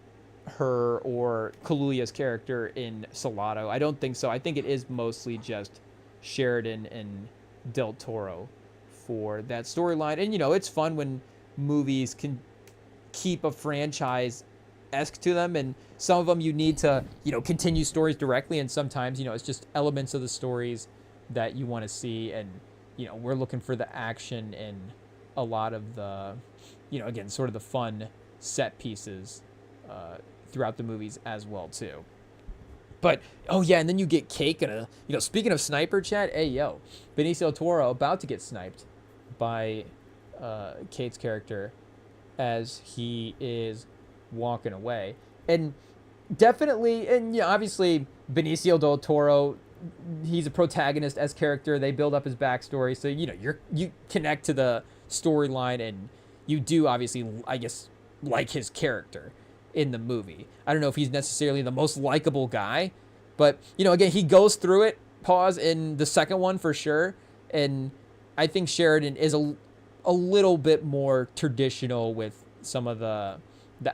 her or Kaluuya's character in Salado. I don't think so. I think it is mostly just Sheridan and Del Toro for that storyline. And, it's fun when movies can keep a franchise-esque to them, and some of them you need to, continue stories directly, and sometimes, it's just elements of the stories that you want to see, and, we're looking for the action and a lot of the, again, sort of the fun set pieces throughout the movies as well too. But oh yeah, and then you get Cake and speaking of sniper, chat, hey yo, Benicio del Toro about to get sniped by Kate's character as he is walking away, and definitely, and obviously Benicio del Toro, he's a protagonist as character. They build up his backstory, so you connect to the storyline, and you do obviously, I guess, like his character in the movie. I don't know if he's necessarily the most likable guy, but again, he goes through it. Pause in the second one for sure, and I think Sheridan is a little bit more traditional with some of the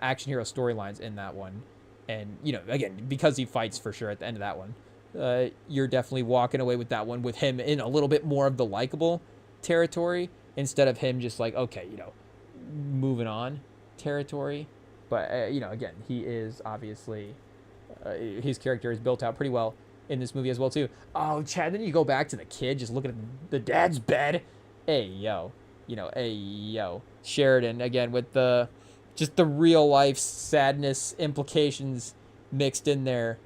action hero storylines in that one, and again, because he fights for sure at the end of that one, you're definitely walking away with that one with him in a little bit more of the likable territory instead of him just like, okay, moving on territory. But again, he is obviously his character is built out pretty well in this movie as well too. Oh, Chad, then you go back to the kid just looking at the dad's bed. Hey yo, hey yo, Sheridan again with the real life sadness implications mixed in there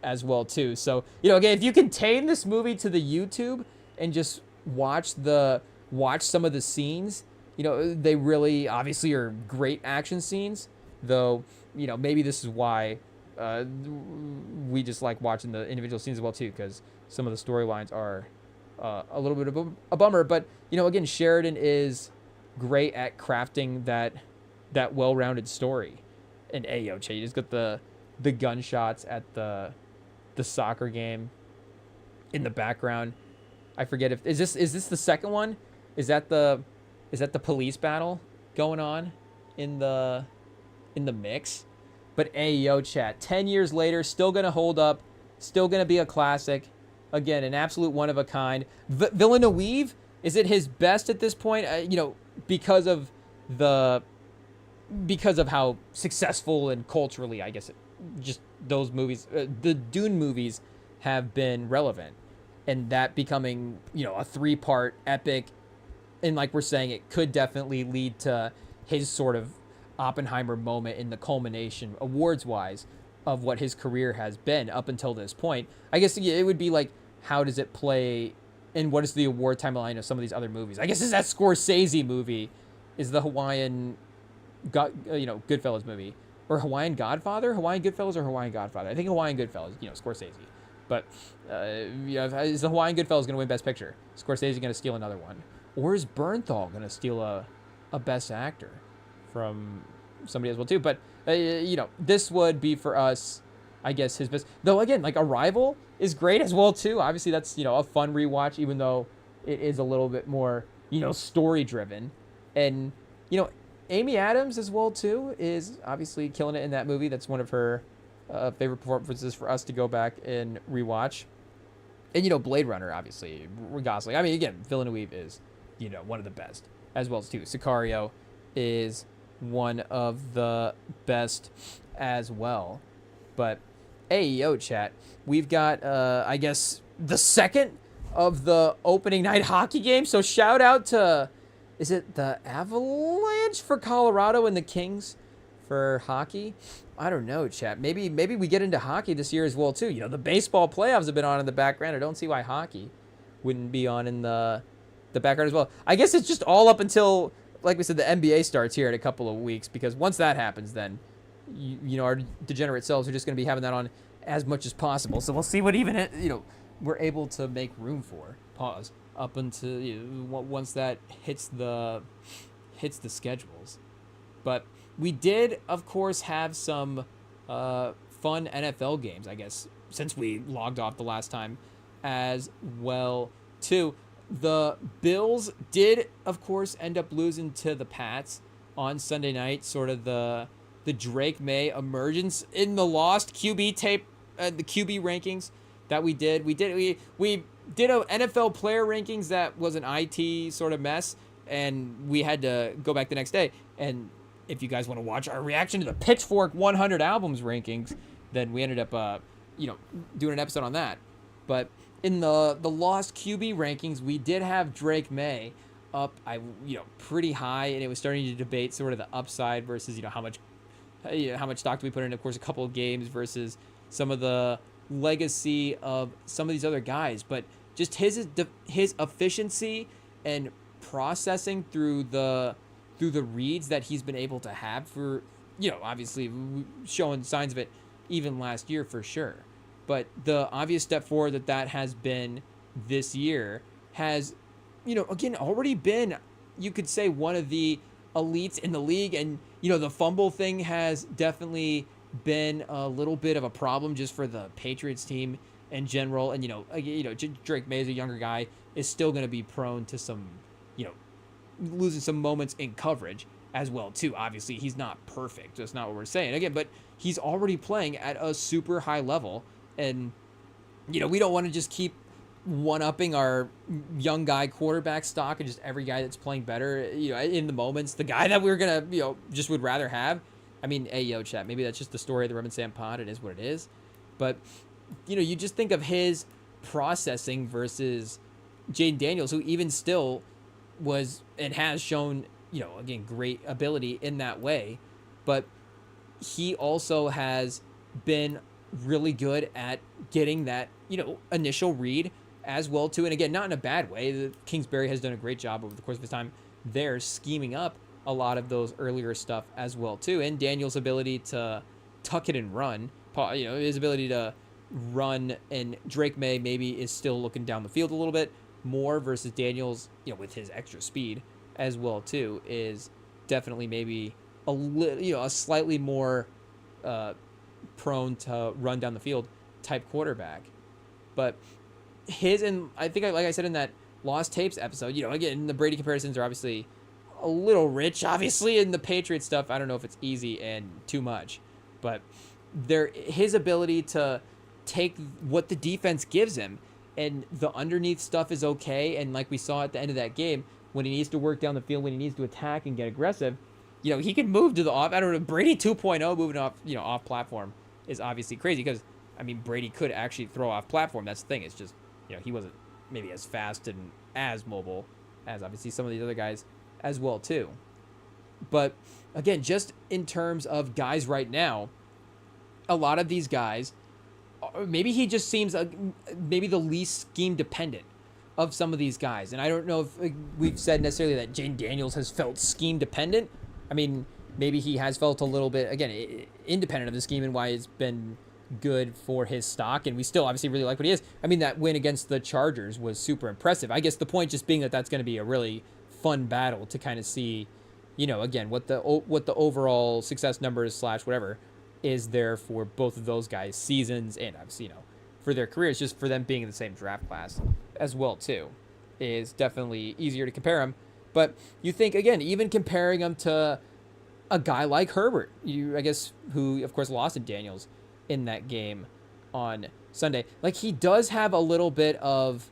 as well too. So again, if you contain this movie to the YouTube and just watch some of the scenes, they really obviously are great action scenes, though, maybe this is why we just like watching the individual scenes as well too, because some of the storylines are a little bit of a bummer. But, again, Sheridan is great at crafting that well-rounded story. And Ayo, Che, you just got the gunshots at the soccer game in the background. I forget if is this the second one? Is that the police battle going on in the mix? But hey, yo, chat, 10 years later, still going to hold up, still going to be a classic. Again, an absolute one of a kind. Villeneuve, is it his best at this point? Because of how successful and culturally, I guess, just those movies, the Dune movies have been relevant. And that becoming, a 3-part epic. And like we're saying, it could definitely lead to his sort of Oppenheimer moment in the culmination, awards-wise, of what his career has been up until this point. I guess it would be like, how does it play, and what is the award timeline of some of these other movies? I guess it's that Scorsese movie, is the Hawaiian, Goodfellas movie, or Hawaiian Godfather, Hawaiian Goodfellas or Hawaiian Godfather. I think Hawaiian Goodfellas, Scorsese. But is the Hawaiian Goodfellas going to win Best Picture? Scorsese going to steal another one? Or is Bernthal going to steal a Best Actor from somebody as well too? But, this would be for us, I guess, his best. Though, again, like Arrival is great as well too. Obviously, that's, a fun rewatch, even though it is a little bit more, story-driven. And, Amy Adams as well too is obviously killing it in that movie. That's one of her favorite performances for us to go back and rewatch. And, Blade Runner, obviously, Gosling. I mean, again, Villeneuve is, one of the best as well too. Sicario is one of the best as well. But, hey, yo, chat, we've got, I guess, the second of the opening night hockey game. So shout out to, is it the Avalanche for Colorado and the Kings for hockey? I don't know, chat. Maybe we get into hockey this year as well too. The baseball playoffs have been on in the background. I don't see why hockey wouldn't be on in the background as well. I guess it's just all up until, like we said, the NBA starts here in a couple of weeks, because once that happens, then our degenerate selves are just going to be having that on as much as possible. So we'll see what even we're able to make room for. Pause up until once that hits the schedules. But we did, of course, have some fun NFL games, I guess, since we logged off the last time as well, too. The Bills did, of course, end up losing to the Pats on Sunday night, sort of the Drake May emergence in the lost QB tape, the QB rankings that we did. We did a NFL player rankings that was an IT sort of mess, and we had to go back the next day. And if you guys want to watch our reaction to the Pitchfork 100 albums rankings, then we ended up, doing an episode on that. But in the lost QB rankings, we did have Drake May up, pretty high, and it was starting to debate sort of the upside versus, how much stock do we put in? Of course, a couple of games versus some of the legacy of some of these other guys, but just his efficiency and processing through the reads that he's been able to have for, obviously showing signs of it even last year for sure. But the obvious step forward that has been this year has, again, already been, you could say, one of the elites in the league. And, the fumble thing has definitely been a little bit of a problem just for the Patriots team in general. And, Drake May, as a younger guy, is still going to be prone to some, losing some moments in coverage as well, too. Obviously, he's not perfect. That's not what we're saying. Again, but he's already playing at a super high level. And, we don't want to just keep one-upping our young guy quarterback stock and just every guy that's playing better, in the moments. The guy that we're going to, just would rather have. I mean, hey, yo, chat, maybe that's just the story of the REMINGTOM pod. It is what it is. But, you just think of his processing versus Jaden Daniels, who even still was and has shown, again, great ability in that way. But he also has been really good at getting that, initial read as well, too. And again, not in a bad way. Kingsbury has done a great job over the course of his time there, scheming up a lot of those earlier stuff as well, too. And Daniel's ability to tuck it and run, his ability to run, and Drake May maybe is still looking down the field a little bit more versus Daniels, with his extra speed as well, too, is definitely maybe a slightly more prone to run down the field type quarterback. But and I think, like I said in that Lost Tapes episode, again, the Brady comparisons are obviously a little rich, obviously, in the Patriots stuff. I don't know if it's easy and too much, but his ability to take what the defense gives him, and the underneath stuff is okay. And like we saw at the end of that game, when he needs to work down the field, when he needs to attack and get aggressive, he can move to the off. I don't know, Brady 2.0 moving off, off platform is obviously crazy because, Brady could actually throw off platform. That's the thing. It's just, he wasn't maybe as fast and as mobile as obviously some of these other guys as well, too. But again, just in terms of guys right now, a lot of these guys, maybe he just seems maybe the least scheme dependent of some of these guys. And I don't know if we've said necessarily that Jaden Daniels has felt scheme dependent. Maybe he has felt a little bit, again, independent of the scheme and why it's been good for his stock. And we still obviously really like what he is. That win against the Chargers was super impressive. I guess the point just being that that's going to be a really fun battle to kind of see, again, what the overall success numbers / whatever is there for both of those guys' seasons, and obviously, for their careers, just for them being in the same draft class as well, too, is definitely easier to compare them. But you think, again, even comparing them to a guy like Herbert, who, of course, lost to Daniels in that game on Sunday. Like, he does have a little bit of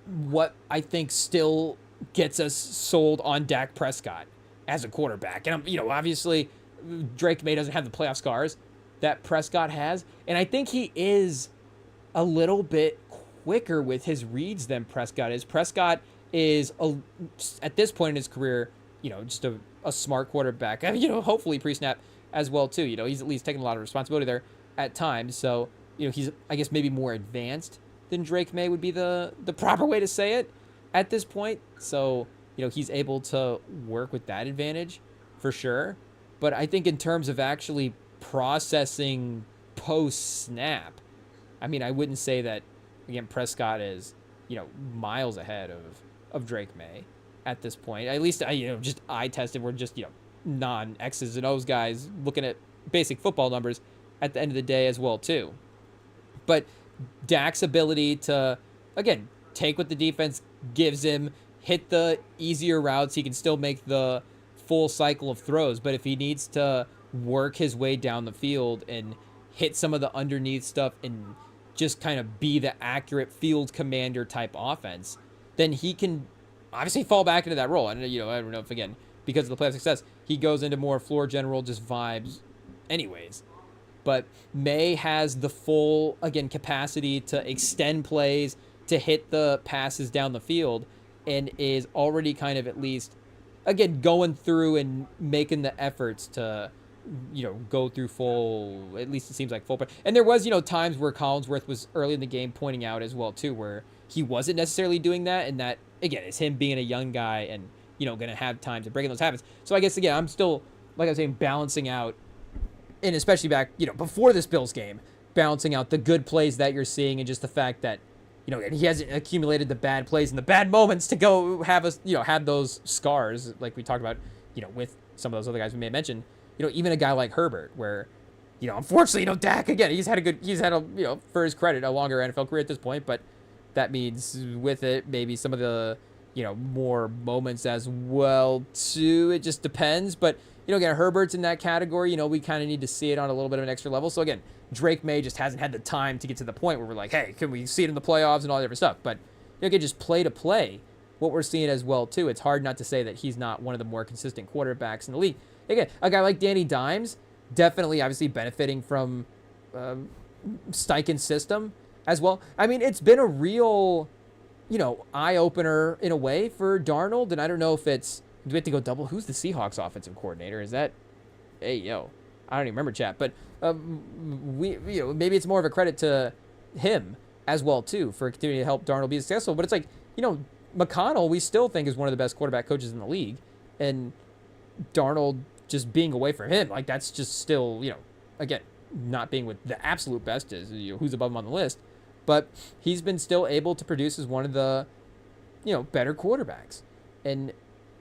what I think still gets us sold on Dak Prescott as a quarterback. And, obviously, Drake May doesn't have the playoff scars that Prescott has. And I think he is a little bit quicker with his reads than Prescott is. Prescott is, at this point in his career, just a smart quarterback. Hopefully pre-snap as well, too. He's at least taking a lot of responsibility there at times. So, he's, I guess, maybe more advanced than Drake May would be the proper way to say it at this point. So, he's able to work with that advantage for sure. But I think in terms of actually processing post-snap, I wouldn't say that, again, Prescott is, miles ahead of Drake May at this point. At least, just eye tested. We're just, non-X's and O's guys looking at basic football numbers at the end of the day as well, too. But Dak's ability to, again, take what the defense gives him, hit the easier routes, he can still make the full cycle of throws. But if he needs to work his way down the field and hit some of the underneath stuff and just kind of be the accurate field commander type offense, then he can obviously fall back into that role. And, I don't know if, again, because of the playoff success, he goes into more floor general, just vibes anyways. But May has the full, again, capacity to extend plays, to hit the passes down the field, and is already kind of at least, again, going through and making the efforts to, go through full, at least it seems like full. And there was, times where Collinsworth was early in the game pointing out as well, too, where he wasn't necessarily doing that. And that, again, is him being a young guy and, going to have times of breaking those habits. So I guess, again, I'm still, like I was saying, balancing out, and especially back, before this Bills game, balancing out the good plays that you're seeing and just the fact that, he hasn't accumulated the bad plays and the bad moments to go have us, have those scars like we talked about, with some of those other guys we may have mentioned. Even a guy like Herbert, where, unfortunately, Dak, again, he's had a, for his credit, a longer NFL career at this point, but that means with it, maybe some of the, more moments as well, too. It just depends. But, again, Herbert's in that category. We kind of need to see it on a little bit of an extra level. So, again, Drake May just hasn't had the time to get to the point where we're like, hey, can we see it in the playoffs and all that different stuff? But, again, just play to play, what we're seeing as well, too. It's hard not to say that he's not one of the more consistent quarterbacks in the league. Again, a guy like Danny Dimes, definitely, obviously, benefiting from Steichen's system as well. I mean, it's been a real, eye-opener in a way for Darnold, and I don't know if it's, do we have to go double? Who's the Seahawks offensive coordinator? Is that, I don't even remember, chat, but maybe it's more of a credit to him as well, too, for continuing to help Darnold be successful. But it's like, McConnell, we still think is one of the best quarterback coaches in the league, and Darnold just being away from him, like, that's just still, again, not being with the absolute best is who's above him on the list, but he's been still able to produce as one of the, better quarterbacks, and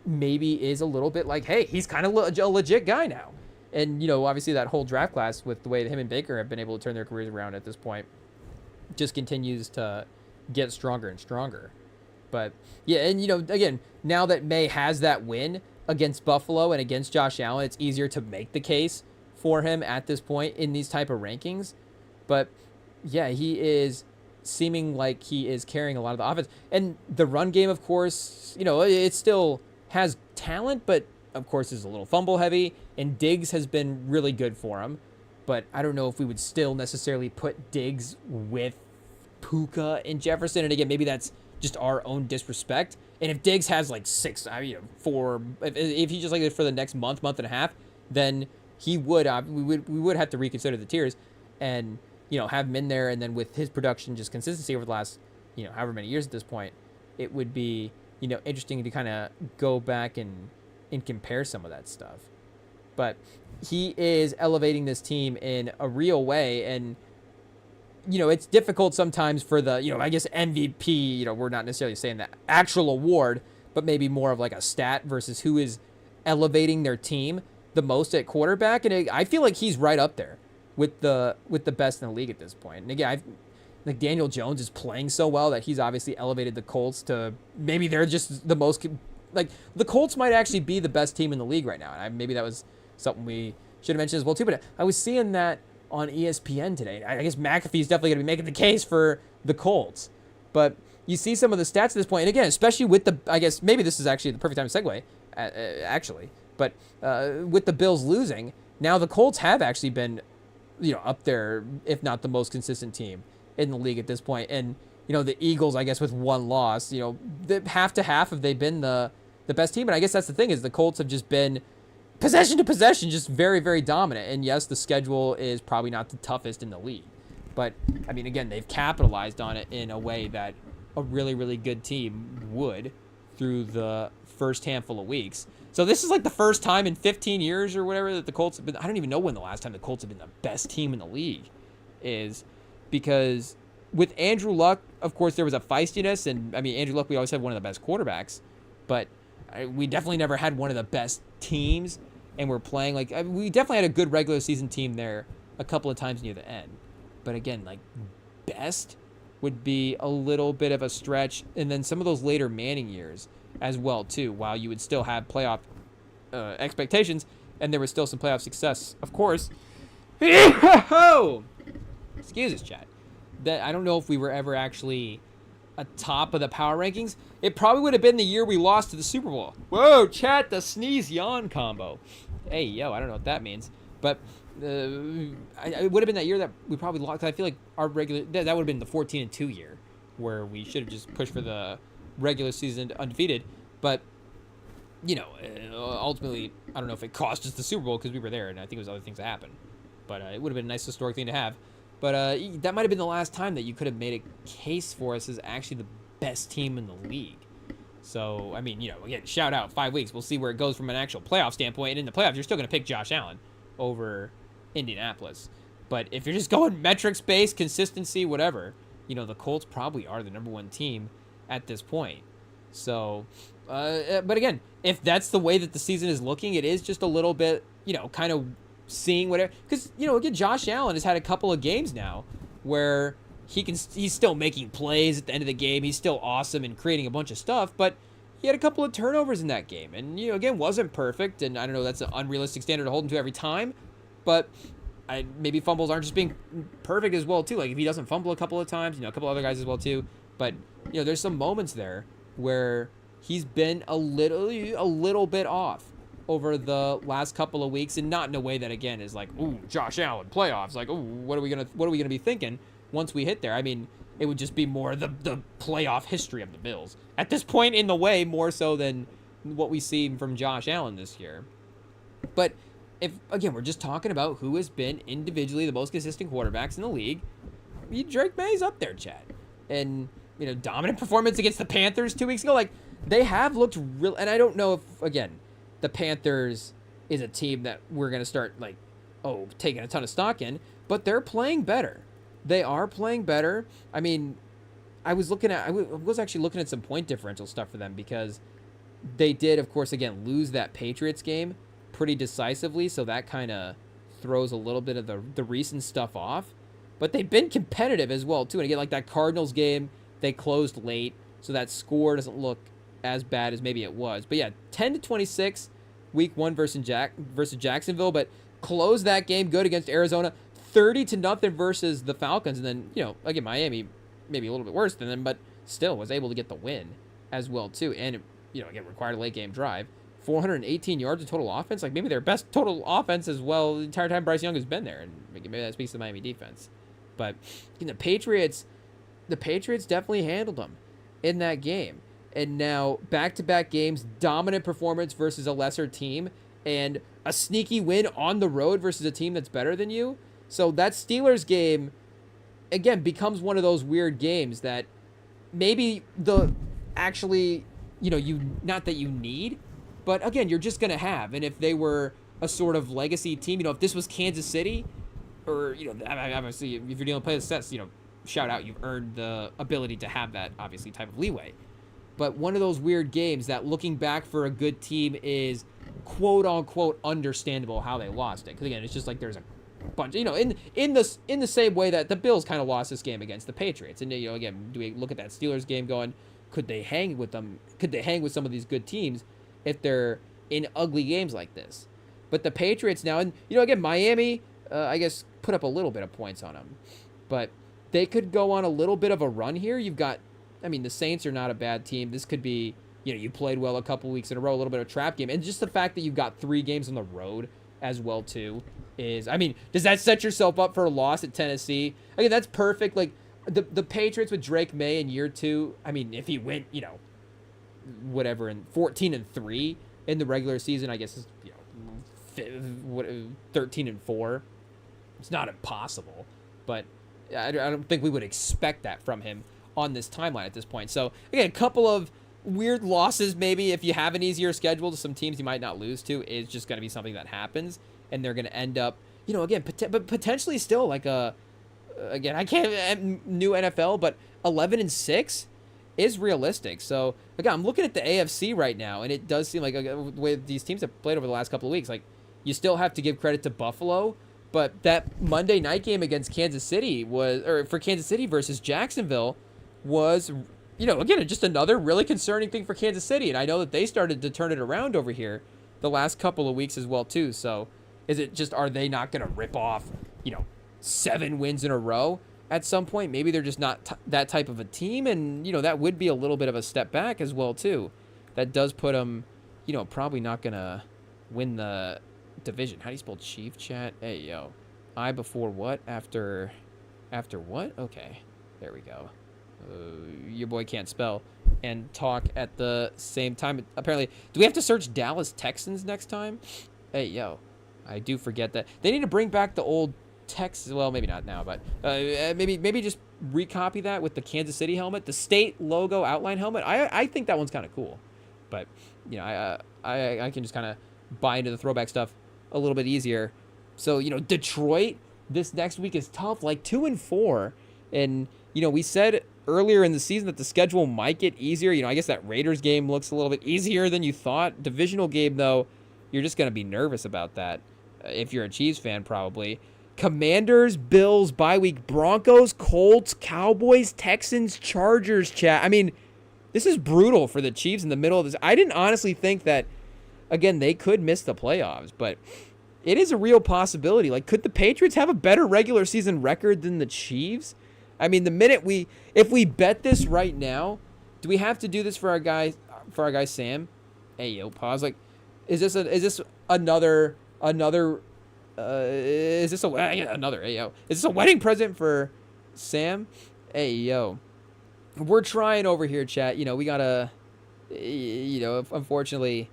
maybe is a little bit like, hey, he's kind of a legit guy now. And, obviously that whole draft class with the way that him and Baker have been able to turn their careers around at this point just continues to get stronger and stronger. But, yeah, and, again, now that May has that win against Buffalo and against Josh Allen, it's easier to make the case for him at this point in these type of rankings. But, yeah, he is seeming like he is carrying a lot of the offense. And the run game, of course, it still has talent, but, of course, is a little fumble heavy. And Diggs has been really good for him. But I don't know if we would still necessarily put Diggs with Puka and Jefferson. And, again, maybe that's just our own disrespect. And if Diggs has like 6, if he just like it for the next month and a half, then he would, we would have to reconsider the tiers and, have him in there. And then with his production, just consistency over the last, however many years at this point, it would be, interesting to kind of go back and compare some of that stuff. But he is elevating this team in a real way. And, it's difficult sometimes for the, I guess MVP, we're not necessarily saying that actual award, but maybe more of like a stat versus who is elevating their team the most at quarterback. And I feel like he's right up there with the best in the league at this point. And again, like Daniel Jones is playing so well that he's obviously elevated the Colts to maybe they're just the most, like the Colts might actually be the best team in the league right now. And maybe that was something we should have mentioned as well too, but I was seeing that on ESPN today. I guess McAfee's definitely going to be making the case for the Colts. But you see some of the stats at this point, and again, especially with the, I guess maybe this is actually the perfect time to segue, actually. But with the Bills losing, now the Colts have actually been, up there, if not the most consistent team in the league at this point. And, the Eagles, I guess, with one loss, half to half have they been the best team. And I guess that's the thing is the Colts have just been possession to possession, just very, very dominant. And yes, the schedule is probably not the toughest in the league. But, I mean, again, they've capitalized on it in a way that a really, really good team would through the first handful of weeks. So this is like the first time in 15 years or whatever that the Colts have been. I don't even know when the last time the Colts have been the best team in the league is, because with Andrew Luck, of course, there was a feistiness. And, I mean, Andrew Luck, we always had one of the best quarterbacks. But we definitely never had one of the best teams. And we're playing like, we definitely had a good regular season team there a couple of times near the end. But again, like, best would be a little bit of a stretch. And then some of those later Manning years as well, too, while you would still have playoff expectations, and there was still some playoff success, of course. Excuse us, chat. That I don't know if we were ever actually atop of the power rankings. It probably would have been the year we lost to the Super Bowl. Whoa, chat, the sneeze yawn combo. Hey, yo, I don't know what that means. But it would have been that year that we probably lost. I feel like our regular, that would have been the 14-2 year, where we should have just pushed for the regular season undefeated. But, you know, ultimately, I don't know if it cost us the Super Bowl because we were there, and I think it was other things that happened. But it would have been a nice historic thing to have. But that might have been the last time that you could have made a case for us as actually the best team in the league. So, I mean, you know, again, shout out 5 weeks. We'll see where it goes from an actual playoff standpoint. And in the playoffs, you're still going to pick Josh Allen over Indianapolis. But if you're just going metrics-based, consistency, whatever, you know, the Colts probably are the number one team at this point. So, but again, if that's the way that the season is looking, it is just a little bit, you know, kind of seeing whatever, because, you know, again, Josh Allen has had a couple of games now where he's still making plays at the end of the game. He's still awesome and creating a bunch of stuff, but he had a couple of turnovers in that game, and, you know, again, wasn't perfect, and I don't know, that's an unrealistic standard to hold him to every time, but maybe fumbles aren't just being perfect as well, too. Like, if he doesn't fumble a couple of times, you know, a couple other guys as well, too, but, you know, there's some moments there where he's been a little bit off over the last couple of weeks, and not in a way that, again, is like, ooh, Josh Allen playoffs, like, ooh, what are we gonna be thinking once we hit there? I mean, it would just be more the playoff history of the Bills at this point, in the way more so than what we see from Josh Allen this year. But if, again, we're just talking about who has been individually the most consistent quarterbacks in the league, Drake May's up there, Chad. And, you know, dominant performance against the Panthers 2 weeks ago, like, they have looked real, and I don't know if, again, the Panthers is a team that we're going to start, like, taking a ton of stock in, but they're playing better. They are playing better. I mean, I was actually looking at some point differential stuff for them, because they did, of course, again, lose that Patriots game pretty decisively, so that kind of throws a little bit of the recent stuff off. But they've been competitive as well, too. And again, like that Cardinals game, they closed late, so that score doesn't look as bad as maybe it was. But yeah, 10-26 week 1 versus Jacksonville, but closed that game good against Arizona, 30-0 versus the Falcons, and then, you know, again, Miami maybe a little bit worse than them, but still was able to get the win as well, too. And it, you know, again, required a late game drive. 418 yards of total offense, like maybe their best total offense as well the entire time Bryce Young has been there, and maybe that speaks to the Miami defense. But, you know, the Patriots definitely handled them in that game. And now, back-to-back games, dominant performance versus a lesser team, and a sneaky win on the road versus a team that's better than you. So that Steelers game, again, becomes one of those weird games that maybe actually, you know, not that you need, but again, you're just going to have. And if they were a sort of legacy team, you know, if this was Kansas City, or, you know, obviously, if you're dealing with play sets, you know, shout out, you've earned the ability to have that, obviously, type of leeway. But one of those weird games that, looking back for a good team, is quote-unquote understandable how they lost it. Because, again, it's just like there's a bunch, you know, in the same way that the Bills kind of lost this game against the Patriots. And, you know, again, do we look at that Steelers game going, could they hang with them? Could they hang with some of these good teams if they're in ugly games like this? But the Patriots now, and, you know, again, Miami, I guess, put up a little bit of points on them. But they could go on a little bit of a run here. You've got, I mean, the Saints are not a bad team. This could be, you know, you played well a couple weeks in a row, a little bit of a trap game. And just the fact that you've got 3 games on the road as well, too, is, I mean, does that set yourself up for a loss at Tennessee? Again, that's perfect. Like, the Patriots with Drake May in year 2, I mean, if he went, you know, whatever, in 14-3 in the regular season, I guess, is, you know, 13-4. It's not impossible, but I don't think we would expect that from him on this timeline at this point. So, again, a couple of weird losses, maybe, if you have an easier schedule to some teams you might not lose to, is just going to be something that happens, and they're going to end up, you know, again, but potentially still like again, I can't, new NFL, but 11-6 is realistic. So, again, I'm looking at the AFC right now, and it does seem like, the way these teams have played over the last couple of weeks, like, you still have to give credit to Buffalo, But that Monday night game against Kansas City for Kansas City versus Jacksonville was, again, just another really concerning thing for Kansas City. And I know that they started to turn it around over here the last couple of weeks as well, too. So is it just, are they not going to rip off, 7 wins in a row at some point? Maybe they're just not that type of a team. And, that would be a little bit of a step back as well, too. That does put them, probably not going to win the division. How do you spell Chief, chat? Hey, yo. I before what? After what? Okay. There we go. Your boy can't spell and talk at the same time. Apparently, do we have to search Dallas Texans next time? Hey, yo. I do forget that. They need to bring back the old Texans. Well, maybe not now, but maybe just recopy that with the Kansas City helmet. The state logo outline helmet. I think that one's kind of cool. But, I can just kind of buy into the throwback stuff a little bit easier. So, Detroit this next week is tough, like 2-4. And, we said earlier in the season that the schedule might get easier. I guess that Raiders game looks a little bit easier than you thought. Divisional game, though, you're just going to be nervous about that if you're a Chiefs fan, probably. Commanders, Bills, bye week, Broncos, Colts, Cowboys, Texans, Chargers, chat. I mean, this is brutal for the Chiefs in the middle of this. I didn't honestly think that, again, they could miss the playoffs, but it is a real possibility. Like, could the Patriots have a better regular season record than the Chiefs? I mean, if we bet this right now, do we have to do this for our guy Sam? Hey, yo, pause. Like, is this another? Is this another? Hey, yo, is this a wedding present for Sam? Hey, yo, we're trying over here, chat. We gotta, unfortunately,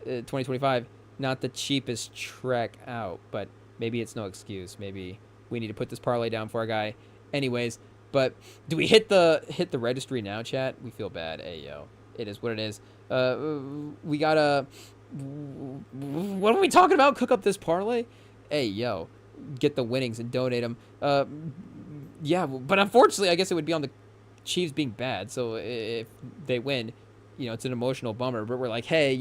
2025, not the cheapest trek out, but maybe it's no excuse. Maybe we need to put this parlay down for our guy. Anyways, but do we hit the registry now, chat? We feel bad. Hey, yo, it is what it is. We gotta, what are we talking about? Cook up this parlay? Hey, yo, get the winnings and donate them. Yeah, but unfortunately, I guess it would be on the Chiefs being bad. So if they win, it's an emotional bummer. But we're like, hey,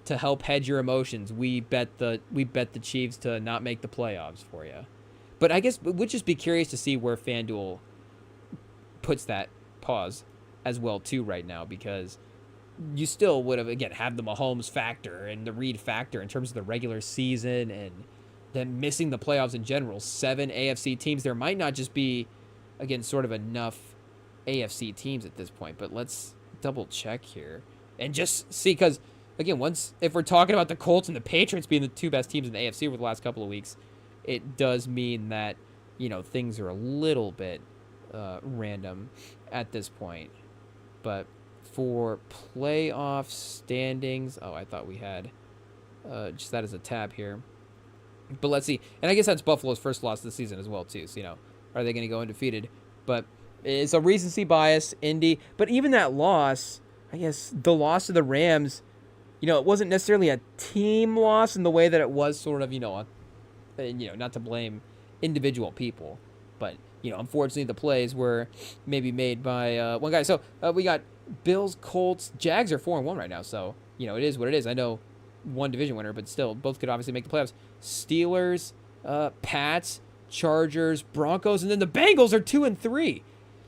to help hedge your emotions, we bet the Chiefs to not make the playoffs for you. But I guess we'd just be curious to see where FanDuel puts that pause as well too right now, because you still would have, again, had the Mahomes factor and the Reed factor in terms of the regular season and then missing the playoffs in general. 7 AFC teams. There might not just be, again, sort of enough AFC teams at this point, but let's double check here and just see, because again, if we're talking about the Colts and the Patriots being the 2 best teams in the AFC over the last couple of weeks, it does mean that, things are a little bit random at this point. But for playoff standings, I thought we had just that as a tab here. But let's see. And I guess that's Buffalo's first loss of the season as well, too. So, are they going to go undefeated? But it's a recency bias, Indy. But even that loss, I guess the loss to the Rams, it wasn't necessarily a team loss in the way that it was sort of, not to blame individual people. But, unfortunately, the plays were maybe made by one guy. So we got Bills, Colts, Jags are 4-1 right now. So, it is what it is. I know one division winner, but still, both could obviously make the playoffs. Steelers, Pats, Chargers, Broncos, and then the Bengals are 2-3.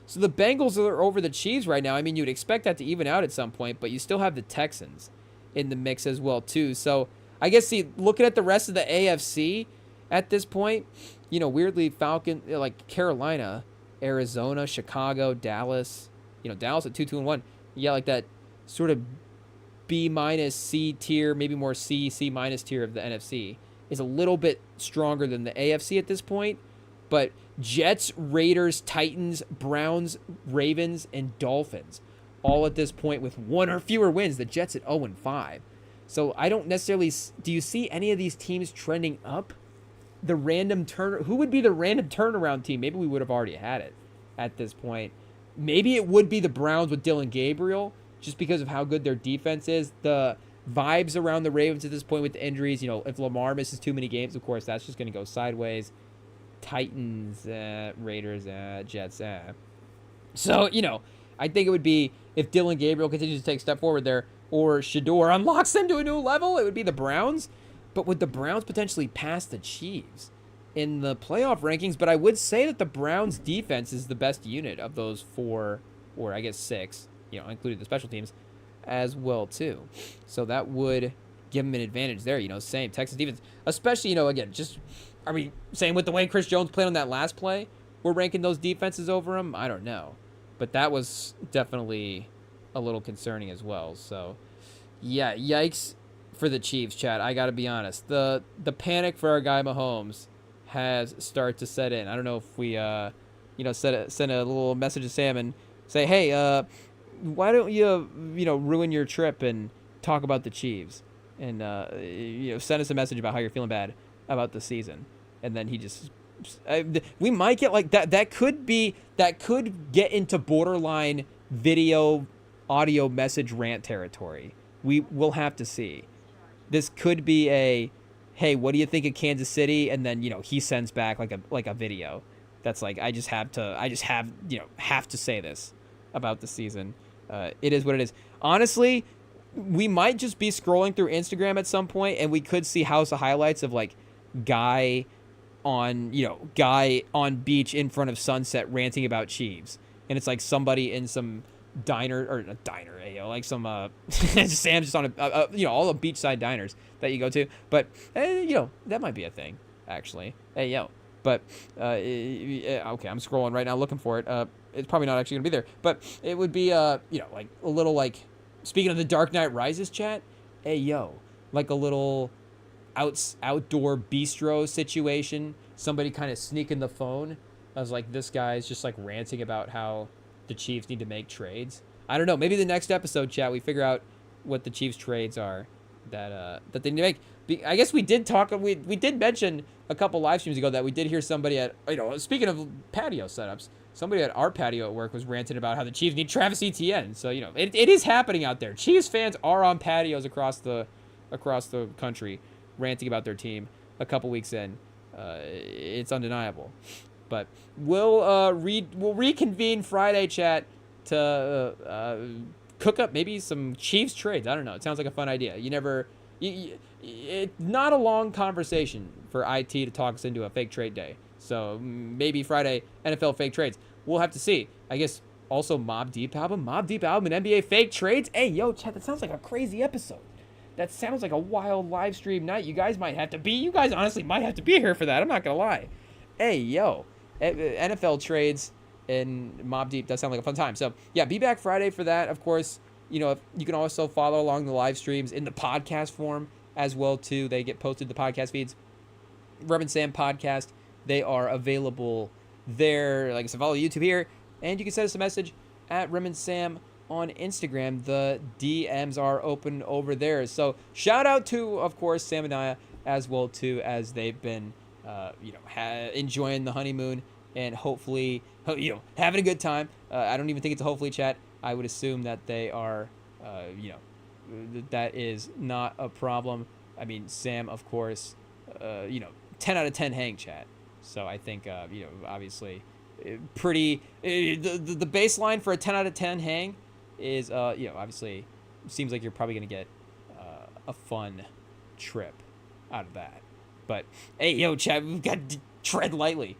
So the Bengals are over the Chiefs right now. I mean, you'd expect that to even out at some point, but you still have the Texans in the mix as well, too. So I guess, looking at the rest of the AFC at this point, weirdly, Falcon, like Carolina, Arizona, Chicago, Dallas, Dallas at 2-1. Yeah, like that sort of B- C tier, maybe more C minus tier of the NFC is a little bit stronger than the AFC at this point. But Jets, Raiders, Titans, Browns, Ravens, and Dolphins all at this point with 1 or fewer wins. The Jets at 0-5. So I don't necessarily... Do you see any of these teams trending up? Who would be the random turnaround team? Maybe we would have already had it at this point. Maybe it would be the Browns with Dylan Gabriel, just because of how good their defense is. The vibes around the Ravens at this point with the injuries, if Lamar misses too many games, of course, that's just going to go sideways. Titans, Raiders, Jets. So, I think it would be, if Dylan Gabriel continues to take a step forward there, or Shador unlocks them to a new level, it would be the Browns. But would the Browns potentially pass the Chiefs? in the playoff rankings, but I would say that the Browns defense is the best unit of those 4, or I guess 6, including the special teams as well too. So that would give them an advantage there. Same Texas defense, especially, again, just, are we saying with the way Chris Jones played on that last play, we're ranking those defenses over him? I don't know. But that was definitely a little concerning as well. So, yeah, yikes for the Chiefs, Chad. I got to be honest. The panic for our guy Mahomes has started to set in. I don't know if we, send a little message to Sam and say, hey, why don't you, ruin your trip and talk about the Chiefs? And, send us a message about how you're feeling bad about the season. And then he just... we might get like that. That could get into borderline video, audio message rant territory. We will have to see. This could be a, hey, what do you think of Kansas City? And then he sends back like a video. That's like I just have to say this about the season. It is what it is. Honestly, we might just be scrolling through Instagram at some point, and we could see House of Highlights of like guy on beach in front of sunset ranting about Chiefs, and it's like somebody in some diner, or a diner, like some Sam's just on all the beachside diners that you go to, but that might be a thing actually. But okay, I'm scrolling right now looking for it. It's probably not actually gonna be there, but it would be like a little, like, speaking of the Dark Knight Rises chat, like a little outdoor bistro situation, somebody kind of sneaking the phone. I was like, this guy's just like ranting about how the Chiefs need to make trades. I don't know, maybe the next episode, chat, we figure out what the Chiefs trades are that they need to make. I guess we did mention a couple live streams ago that we did hear somebody at, speaking of patio setups, somebody at our patio at work was ranting about how the Chiefs need Travis Etienne. So it is happening out there. Chiefs fans are on patios across the country ranting about their team a couple weeks in. It's undeniable. But we'll reconvene Friday, chat, to cook up maybe some Chiefs trades. I don't know. It sounds like a fun idea. It's not a long conversation for IT to talk us into a fake trade day. So maybe Friday, NFL fake trades. We'll have to see. I guess also Mobb Deep album and NBA fake trades. Hey, chat, that sounds like a crazy episode. That sounds like a wild live stream night. You guys honestly might have to be here for that. I'm not going to lie. Hey, NFL trades and Mobb Deep does sound like a fun time. So, yeah, be back Friday for that. Of course, you can also follow along the live streams in the podcast form as well, too. They get posted to the podcast feeds. Rem and Sam podcast. They are available there. Like I said, follow YouTube here. And you can send us a message at Rem and Sam on Instagram. The DMs are open over there. So shout out to, of course, Sam and Nia as well too, as they've been enjoying the honeymoon and hopefully having a good time. I don't even think it's a hopefully, chat. I would assume that they are that is not a problem. I mean, Sam, of course, 10 out of 10 hang, chat. So I think obviously pretty the baseline for a 10 out of 10 hang is obviously seems like you're probably going to get a fun trip out of that. But hey, chat, we've got to tread lightly.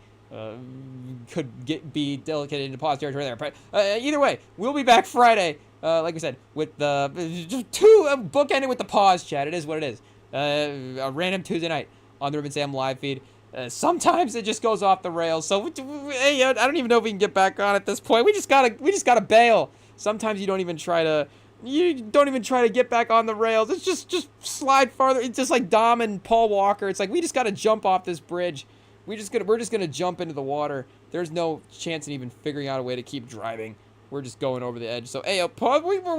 Could be delicate into pause territory there. But either way, we'll be back Friday, like I said, with the two bookending with the pause, chat. It is what it is. A random Tuesday night on the Rem and Sam live feed. Sometimes it just goes off the rails. So hey, I don't even know if we can get back on at this point. We just gotta bail. Sometimes you don't even try to get back on the rails. It's just slide farther. It's just like Dom and Paul Walker. It's like we just gotta jump off this bridge. We're just gonna jump into the water. There's no chance in even figuring out a way to keep driving. We're just going over the edge. So hey, we're